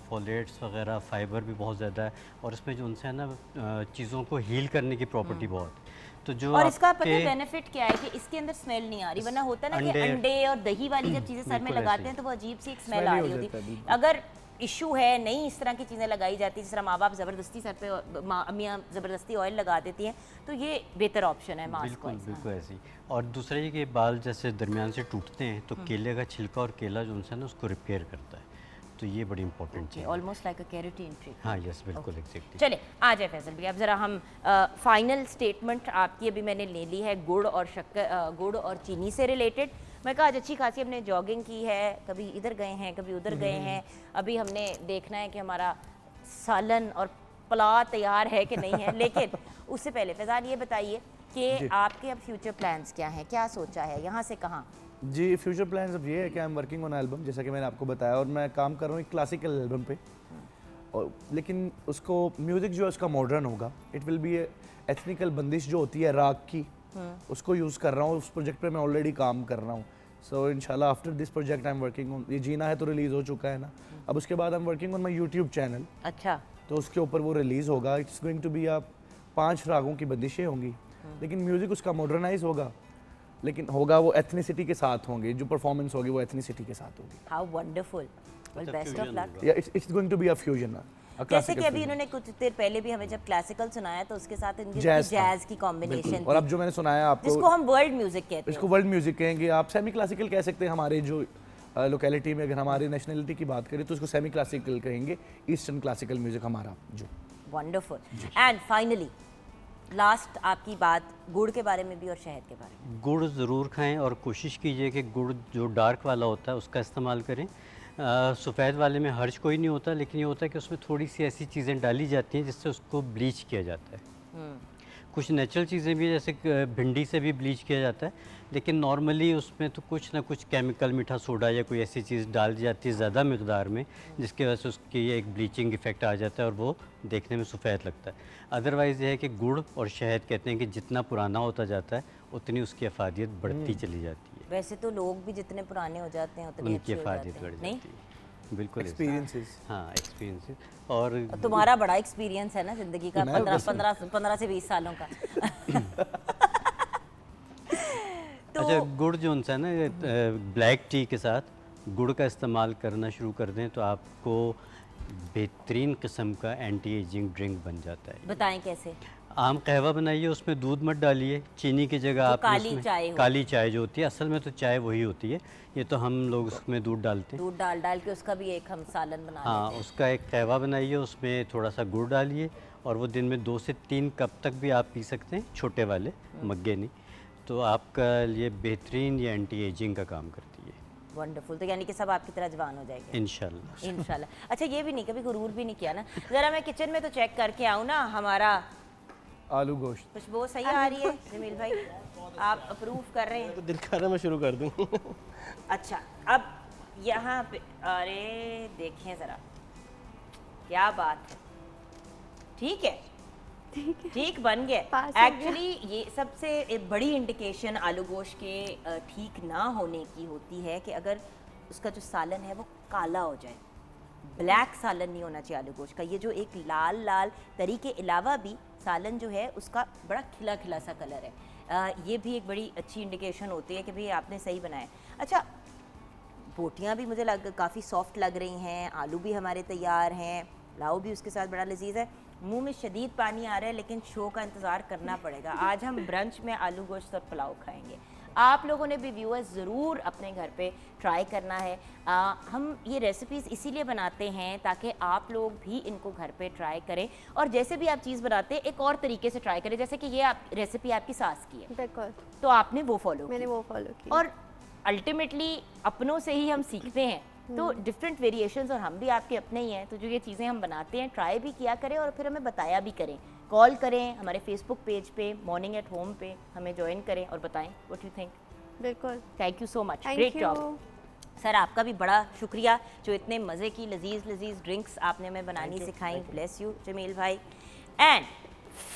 [SPEAKER 6] फोलेट्स वगैरह, फाइबर भी बहुत ज़्यादा है, और इसमें जो उनसे है ना चीज़ों को हील करने की प्रॉपर्टी बहुत है। तो जो
[SPEAKER 1] और इसका पता है
[SPEAKER 6] आपके-
[SPEAKER 1] बेनिफिट क्या है कि इसके अंदर स्मेल नहीं आ रही, वरना होता है ना कि
[SPEAKER 6] अंडे-
[SPEAKER 1] अंडे और दही वाली जब चीज़ें सर में
[SPEAKER 6] बिल्कुल
[SPEAKER 1] लगाते
[SPEAKER 6] ऐसे
[SPEAKER 1] हैं तो वो अजीब सी एक स्मेल
[SPEAKER 2] Smelly
[SPEAKER 1] आ
[SPEAKER 2] हो
[SPEAKER 1] रही
[SPEAKER 2] जाता है,
[SPEAKER 1] होती।
[SPEAKER 2] बिल्कुल।
[SPEAKER 1] अगर इशू है नहीं इस तरह की चीज़ें लगाई जाती, जिस तरह माँ बाप ज़बरदस्ती सर पे अम्मियाँ ज़बरदस्ती ऑयल लगा देती हैं, तो ये बेहतर ऑप्शन है मास्क
[SPEAKER 6] बिल्कुल
[SPEAKER 1] वाइज।
[SPEAKER 6] बिल्कुल ऐसी। और दूसरा ये कि बाल जैसे दरमियान से टूटते हैं तो केले का छिलका और केला जो उनसे है ना उसको रिपेयर करता है, तो ये बड़ी इंपॉर्टेंट चीज़ है।
[SPEAKER 1] ऑलमोस्ट लाइक अ केराटिन ट्रीटमेंट।
[SPEAKER 6] हाँ यस बिल्कुल एग्जैक्टली।
[SPEAKER 1] चले आ जाए फैसल भैया, अब ज़रा हम फाइनल स्टेटमेंट आपकी अभी मैंने ले ली है गुड़ और शक्कर, गुड़ और चीनी से रिलेटेड। मैं कहा आज अच्छी खासी हमने जॉगिंग की है, कभी इधर गए हैं कभी उधर गए हैं, अभी हमने देखना है कि हमारा सालन और पुलाव तैयार है कि नहीं है। लेकिन उससे पहले फैजान ये बताइए कि आपके अब फ्यूचर प्लान्स क्या हैं, क्या सोचा है, यहाँ से कहाँ?
[SPEAKER 2] जी फ्यूचर प्लान्स अब ये है कि I am working on album, जैसा कि मैंने आपको बताया, और मैं काम कर रहा हूँ एक क्लासिकल एल्बम पे, और लेकिन उसको म्यूज़िक जो है उसका मॉडर्न होगा। इट विल बी एथनिकल बंदिश जो होती है राग की, उसको यूज़ कर रहा हूँ। उस प्रोजेक्ट पे मैं ऑलरेडी काम कर रहा हूँ। सो इंशाल्लाह after this project I am working on, ये जीना है तो रिलीज़ हो चुका है ना, अब उसके बाद I am working on my YouTube channel,
[SPEAKER 1] अच्छा
[SPEAKER 2] तो उसके ऊपर वो रिलीज़ होगा। इट्स गोइंग टू बी 5 रागों की बंदिशें होंगी, लेकिन म्यूज़िक उसका मॉडर्नाइज होगा, लेकिन होगा वो एथनिसिटी के साथ होंगे, जो परफॉर्मेंस होगी वो एथनिसिटी के साथ होगी।
[SPEAKER 1] How wonderful, well best of luck.
[SPEAKER 2] Yeah it's going to be a fusion,
[SPEAKER 1] जैसे कि अभी इन्होंने कुछ देर पहले भी हमें जब क्लासिकल सुनाया तो उसके साथ इनकी
[SPEAKER 2] Jazz था।
[SPEAKER 1] जैज की कॉम्बिनेशन
[SPEAKER 2] और अब जो मैंने सुनाया
[SPEAKER 1] जिसको
[SPEAKER 2] आपको,
[SPEAKER 1] हम वर्ल्ड म्यूजिक कहते
[SPEAKER 2] इसको
[SPEAKER 1] हैं।
[SPEAKER 2] वर्ल्ड म्यूजिक कहेंगे, आप सेमी क्लासिकल कह सकते हैं। हमारे जो लोकेलिटी में अगर हमारी नेशनलिटी की बात करें तो उसको सेमी क्लासिकल कहेंगे, ईस्टर्न क्लासिकल म्यूजिक हमारा जो।
[SPEAKER 1] वंडरफुल। एंड फाइनली लास्ट आपकी बात गुड़ के बारे में भी और शहद के बारे में।
[SPEAKER 6] गुड़ ज़रूर खाएं और कोशिश कीजिए कि गुड़ जो डार्क वाला होता है उसका इस्तेमाल करें। सफ़ेद वाले में हर्ज कोई नहीं होता, लेकिन ये होता है कि उसमें थोड़ी सी ऐसी चीज़ें डाली जाती हैं जिससे उसको ब्लीच किया जाता है। कुछ नेचुरल चीज़ें भी, जैसे भिंडी से भी ब्लीच किया जाता है, लेकिन नॉर्मली उसमें तो कुछ ना कुछ केमिकल, मीठा सोडा या कोई ऐसी चीज़ डाल दी जाती है ज़्यादा मकदार में, जिसकी वजह से उसकी एक ब्लीचिंग इफ़ेक्ट आ जाता है और वो देखने में सफ़ेद लगता है। अदरवाइज़ ये है कि गुड़ और शहद कहते हैं कि जितना पुराना होता जाता है उतनी उसकी अफादियत बढ़ती चली जाती है,
[SPEAKER 1] वैसे तो लोग भी जितने पुराने हो जाते हैं उतने
[SPEAKER 6] उनकी
[SPEAKER 1] अच्छे हो
[SPEAKER 6] अफादियत
[SPEAKER 1] जाते
[SPEAKER 6] बढ़
[SPEAKER 1] हैं। नहीं
[SPEAKER 6] जाती है। बिल्कुल ऐसा।
[SPEAKER 2] एक्सपीरियंसेस।
[SPEAKER 6] हाँ एक्सपीरियंस। और
[SPEAKER 1] तुम्हारा बड़ा एक्सपीरियंस है ना जिंदगी का, 15 से 20 सालों का। तो
[SPEAKER 6] अच्छा, गुड़ जो है ना ब्लैक टी के साथ गुड़ का इस्तेमाल करना शुरू कर दें तो आपको बेहतरीन किस्म का एंटी एजिंग ड्रिंक बन जाता है।
[SPEAKER 1] बताएं कैसे?
[SPEAKER 6] आम कहवा बनाइए, उसमें दूध मत डालिए, चीनी की जगह आप
[SPEAKER 1] काली चाय हो।
[SPEAKER 6] काली चाय जो होती है, असल में तो चाय वही होती है, ये तो हम लोग उसमें दूध डालते हैं।
[SPEAKER 1] दूध डाल डाल के उसका भी एक हम सालन बना
[SPEAKER 6] हाँ,
[SPEAKER 1] लेते हैं।
[SPEAKER 6] उसका एक कहवा बनाइए, उसमें थोड़ा सा गुड़ डालिए और वो दिन में 2 से 3 कप तक भी आप पी सकते हैं, छोटे वाले मग्गे नहीं, तो आपका ये बेहतरीन ये एंटी एजिंग का काम करती है।
[SPEAKER 1] वंडरफुल। तो यानी कि सब आपकी तरह जवान हो जाएंगे
[SPEAKER 6] इंशाल्लाह।
[SPEAKER 1] इंशाल्लाह। अच्छा ये भी नहीं, कभी गुरूर भी नहीं किया ना? ज़रा मैं किचन में तो चेक करके आऊँ ना, हमारा
[SPEAKER 2] आलू गोश्त
[SPEAKER 1] खुशबू सही आ रही है जमील भाई, आप अप्रूव कर रहे हैं?
[SPEAKER 7] तो दिल कर रहा है मैं शुरू कर दूँ।
[SPEAKER 1] अच्छा अब यहाँ पे, अरे देखें ज़रा, क्या बात है, ठीक है, ठीक बन गया।
[SPEAKER 3] पास हो गया।
[SPEAKER 1] एक्चुअली ये सबसे एक बड़ी इंडिकेशन आलू गोश्त के ठीक ना होने की होती है कि अगर उसका जो सालन है वो काला हो जाए। ब्लैक सालन नहीं होना चाहिए आलू गोश्त का। ये जो एक लाल लाल तरी के अलावा भी सालन जो है उसका बड़ा खिला खिला सा कलर है, ये भी एक बड़ी अच्छी इंडिकेशन होती है कि भाई आपने सही बनाया। अच्छा बोटियाँ भी मुझे काफ़ी सॉफ्ट लग रही हैं, आलू भी हमारे तैयार हैं, पुलाव भी उसके साथ बड़ा लजीज है। मुंह में शदीद पानी आ रहा है लेकिन शो का इंतज़ार करना पड़ेगा। आज हम ब्रंच में आलू गोश्त और पुलाव खाएंगे। आप लोगों ने भी व्यूअर्स ज़रूर अपने घर पे ट्राई करना है। हम ये रेसिपीज़ इसीलिए बनाते हैं ताकि आप लोग भी इनको घर पे ट्राई करें, और जैसे भी आप चीज़ बनाते हैं एक और तरीके से ट्राई करें। जैसे कि ये रेसिपी आपकी सास की है
[SPEAKER 3] बिल्कुल,
[SPEAKER 1] तो आपने वो फॉलो
[SPEAKER 3] मैंने वो फॉलो की।
[SPEAKER 1] और अल्टीमेटली अपनों से ही हम सीखते हैं, तो डिफरेंट वेरिएशंस, और हम भी आपके अपने ही हैं। तो जो ये चीज़ें हम बनाते हैं ट्राई भी किया करें और फिर हमें बताया भी करें। कॉल करें हमारे फेसबुक पेज पे मॉर्निंग एट होम पे, हमें ज्वाइन करें और बताएं व्हाट यू थिंक।
[SPEAKER 3] बिल्कुल,
[SPEAKER 1] thank you so much,
[SPEAKER 3] thank
[SPEAKER 1] great
[SPEAKER 3] you.
[SPEAKER 1] Job sir. आपका भी बड़ा शुक्रिया जो इतने मज़े की लजीज लजीज ड्रिंक्स आपने हमें बनानी सिखाई। ब्लेस यू जमील भाई। एंड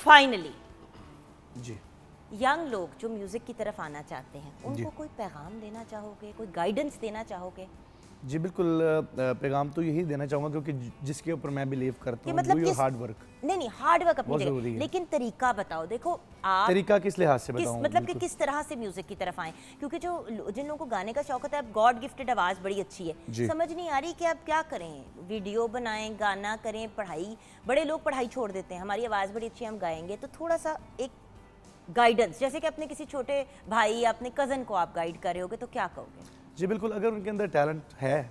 [SPEAKER 1] फाइनली
[SPEAKER 2] जी,
[SPEAKER 1] यंग लोग जो म्यूज़िक की तरफ आना चाहते हैं उनको कोई पैगाम देना चाहोगे, कोई गाइडेंस देना चाहोगे?
[SPEAKER 2] जी बिल्कुल, पैगाम तो यही देना चाहूँगा क्योंकि जिसके ऊपर मैं बिलीव करता
[SPEAKER 1] कि
[SPEAKER 2] हूँ,
[SPEAKER 1] मतलब
[SPEAKER 2] डू योर
[SPEAKER 1] किस-
[SPEAKER 2] हार्ड वर्क।
[SPEAKER 1] नहीं हार्ड वर्क अपनी
[SPEAKER 2] बहुत ज़रूरी
[SPEAKER 1] जगह,
[SPEAKER 2] है।
[SPEAKER 1] लेकिन तरीका बताओ। देखो आप
[SPEAKER 2] तरीका किस लिहाज से
[SPEAKER 1] किस
[SPEAKER 2] बताऊँ?
[SPEAKER 1] मतलब कि
[SPEAKER 2] बिल्कुल।
[SPEAKER 1] किस तरह से म्यूजिक की तरफ आए, क्योंकि जिन लोगों को गाने का शौक होता है, अब गॉड गिफ्टेड आवाज़ बड़ी अच्छी है,
[SPEAKER 2] जी।
[SPEAKER 1] समझ नहीं आ रही कि आप क्या करें, वीडियो बनाएं, गाना करें, पढ़ाई। बड़े लोग पढ़ाई छोड़ देते हैं, हमारी आवाज़ बड़ी अच्छी है, हम गाएंगे, तो थोड़ा सा एक गाइडेंस, जैसे कि अपने किसी छोटे भाई या अपने कज़न को आप गाइड कर रहे होगे तो क्या कहोगे?
[SPEAKER 2] जी बिल्कुल, अगर उनके अंदर टैलेंट है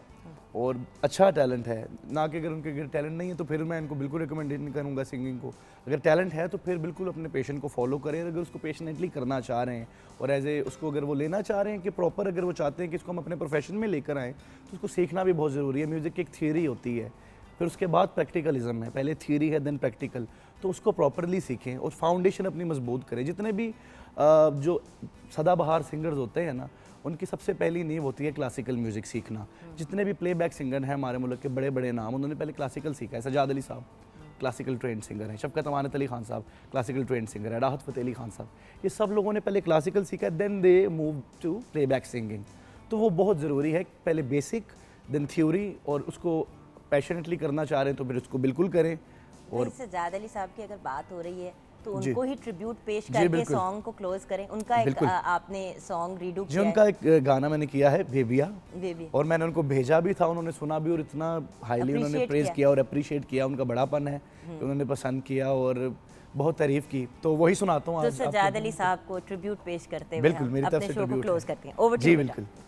[SPEAKER 2] और अच्छा टैलेंट है, ना कि अगर उनके अंदर टैलेंट नहीं है तो फिर मैं इनको बिल्कुल रिकमेंड नहीं करूँगा सिंगिंग को। अगर टैलेंट है तो फिर बिल्कुल अपने पैशन को फॉलो करें। अगर उसको पैशनेटली करना चाह रहे हैं और एज ए उसको अगर वो लेना चाह रहे हैं कि प्रॉपर, अगर वो चाहते हैं कि इसको हम अपने प्रोफेशन में लेकर आएँ तो उसको सीखना भी बहुत ज़रूरी है। म्यूज़िक की एक थियरी होती है, फिर उसके बाद प्रैक्टिकलिज्म है, पहले थियरी है देन प्रैक्टिकल, तो उसको प्रॉपरली सीखें और फाउंडेशन अपनी मजबूत करें। जितने भी जो सदाबहार सिंगर्स होते हैं ना, उनकी सबसे पहली नींव होती है क्लासिकल म्यूज़िक सीखना। जितने भी प्लेबैक सिंगर हैं हमारे मुल्क के बड़े बड़े नाम, उन्होंने पहले क्लासिकल सीखा है। सजाद अली साहब क्लासिकल ट्रेंड सिंगर हैं, शफ़क़त अमानत अली खान साहब क्लासिकल ट्रेंड सिंगर है, राहत फ़तेह अली खान साहब, ये सब लोगों ने पहले क्लासिकल सीखा है, then they move to playback singing. तो वो बहुत ज़रूरी है, पहले बेसिक देन थ्योरी, और उसको पैशनेटली करना चाह रहे हैं तो फिर उसको बिल्कुल करें। और
[SPEAKER 1] सजाद अली साहब की अगर बात हो रही है तो
[SPEAKER 2] जी।
[SPEAKER 1] उनको ही ट्रिब्यूट पेश
[SPEAKER 2] जी,
[SPEAKER 1] करके
[SPEAKER 2] बिल्कुल।
[SPEAKER 1] सॉन्ग को क्लोज करें। उनका एक
[SPEAKER 2] बिल्कुल।
[SPEAKER 1] आपने सॉन्ग रीडू
[SPEAKER 2] जी,
[SPEAKER 1] किया
[SPEAKER 2] उनका एक गाना मैंने किया है बेबिया,
[SPEAKER 1] बेबी।
[SPEAKER 2] और मैंने उनको भेजा भी था, उन्होंने सुना भी और इतना हाईली उन्होंने
[SPEAKER 1] Appreciate
[SPEAKER 2] प्रेज
[SPEAKER 1] किया।
[SPEAKER 2] किया और अप्रिशिएट किया। उनका बड़ापन है कि उन्होंने पसंद किया और बहुत तारीफ की, तो वही सुनाता हूँ
[SPEAKER 1] तो
[SPEAKER 2] आज आपको।
[SPEAKER 1] सजाद अली साहब को ट्रिब्यूट पेश करते हुए
[SPEAKER 2] बिल्कुल,
[SPEAKER 1] हम
[SPEAKER 2] मेरी तरफ
[SPEAKER 1] अपने
[SPEAKER 2] से
[SPEAKER 1] शो को
[SPEAKER 2] ट्रिब्यूट
[SPEAKER 1] क्लोज
[SPEAKER 2] है।
[SPEAKER 1] करते हैं। ओवर टू
[SPEAKER 2] जी
[SPEAKER 1] यू बेटा।
[SPEAKER 2] बिल्कुल।